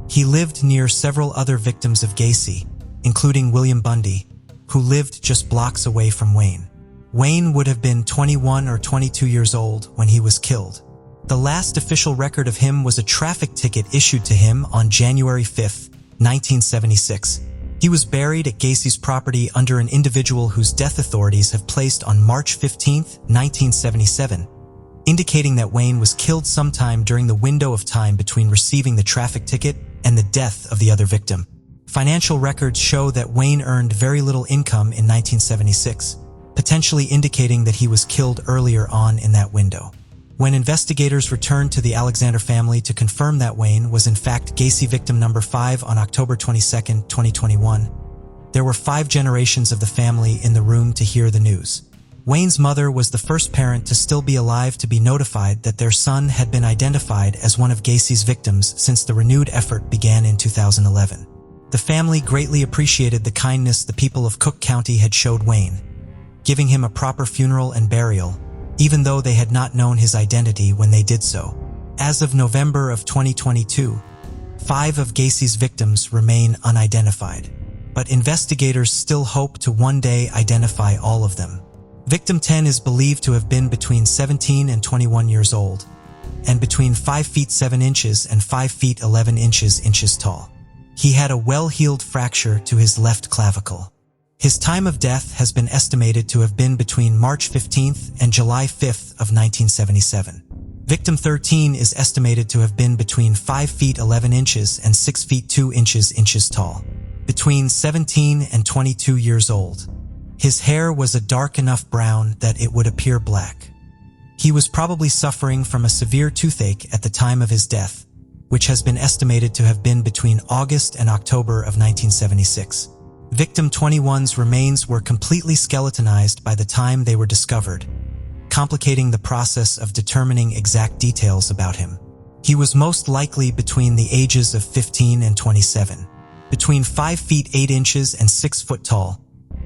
He lived near several other victims of Gacy, including William Bundy, who lived just blocks away from Wayne. Wayne would have been 21 or 22 years old when he was killed. The last official record of him was a traffic ticket issued to him on January 5, 1976. He was buried at Gacy's property under an individual whose death authorities have placed on March 15, 1977, indicating that Wayne was killed sometime during the window of time between receiving the traffic ticket and the death of the other victim. Financial records show that Wayne earned very little income in 1976, potentially indicating that he was killed earlier on in that window. When investigators returned to the Alexander family to confirm that Wayne was in fact Gacy victim number 5 on October 22, 2021, there were 5 generations of the family in the room to hear the news. Wayne's mother was the first parent to still be alive to be notified that their son had been identified as one of Gacy's victims since the renewed effort began in 2011. The family greatly appreciated the kindness the people of Cook County had showed Wayne, giving him a proper funeral and burial, even though they had not known his identity when they did so. As of November of 2022, 5 of Gacy's victims remain unidentified, but investigators still hope to one day identify all of them. Victim 10 is believed to have been between 17 and 21 years old, and between 5 feet 7 inches and 5 feet 11 inches tall. He had a well-healed fracture to his left clavicle. His time of death has been estimated to have been between March 15th and July 5th of 1977. Victim 13 is estimated to have been between 5 feet 11 inches and 6 feet 2 inches tall, between 17 and 22 years old. His hair was a dark enough brown that it would appear black. He was probably suffering from a severe toothache at the time of his death, which has been estimated to have been between August and October of 1976. Victim 21's remains were completely skeletonized by the time they were discovered, complicating the process of determining exact details about him. He was most likely between the ages of 15 and 27, between 5 feet 8 inches and 6 foot tall,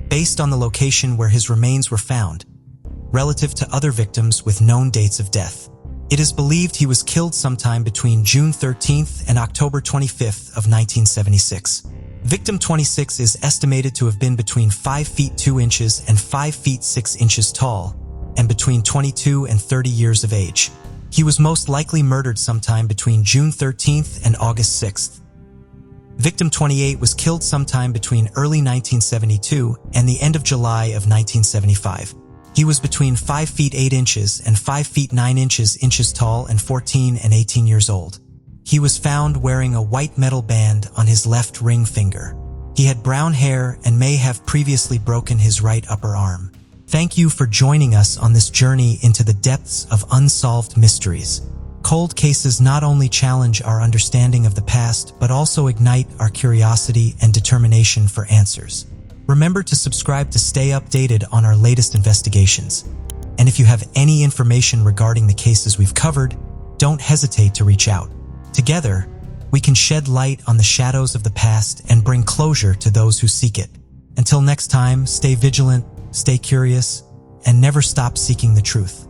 based on the location where his remains were found, relative to other victims with known dates of death. It is believed he was killed sometime between June 13th and October 25th of 1976. Victim 26 is estimated to have been between 5 feet 2 inches and 5 feet 6 inches tall, and between 22 and 30 years of age. He was most likely murdered sometime between June 13th and August 6th. Victim 28 was killed sometime between early 1972 and the end of July of 1975. He was between 5 feet 8 inches and 5 feet 9 inches tall and 14 and 18 years old. He was found wearing a white metal band on his left ring finger. He had brown hair and may have previously broken his right upper arm. Thank you for joining us on this journey into the depths of unsolved mysteries. Cold cases not only challenge our understanding of the past, but also ignite our curiosity and determination for answers. Remember to subscribe to stay updated on our latest investigations. And if you have any information regarding the cases we've covered, don't hesitate to reach out. Together, we can shed light on the shadows of the past and bring closure to those who seek it. Until next time, stay vigilant, stay curious, and never stop seeking the truth.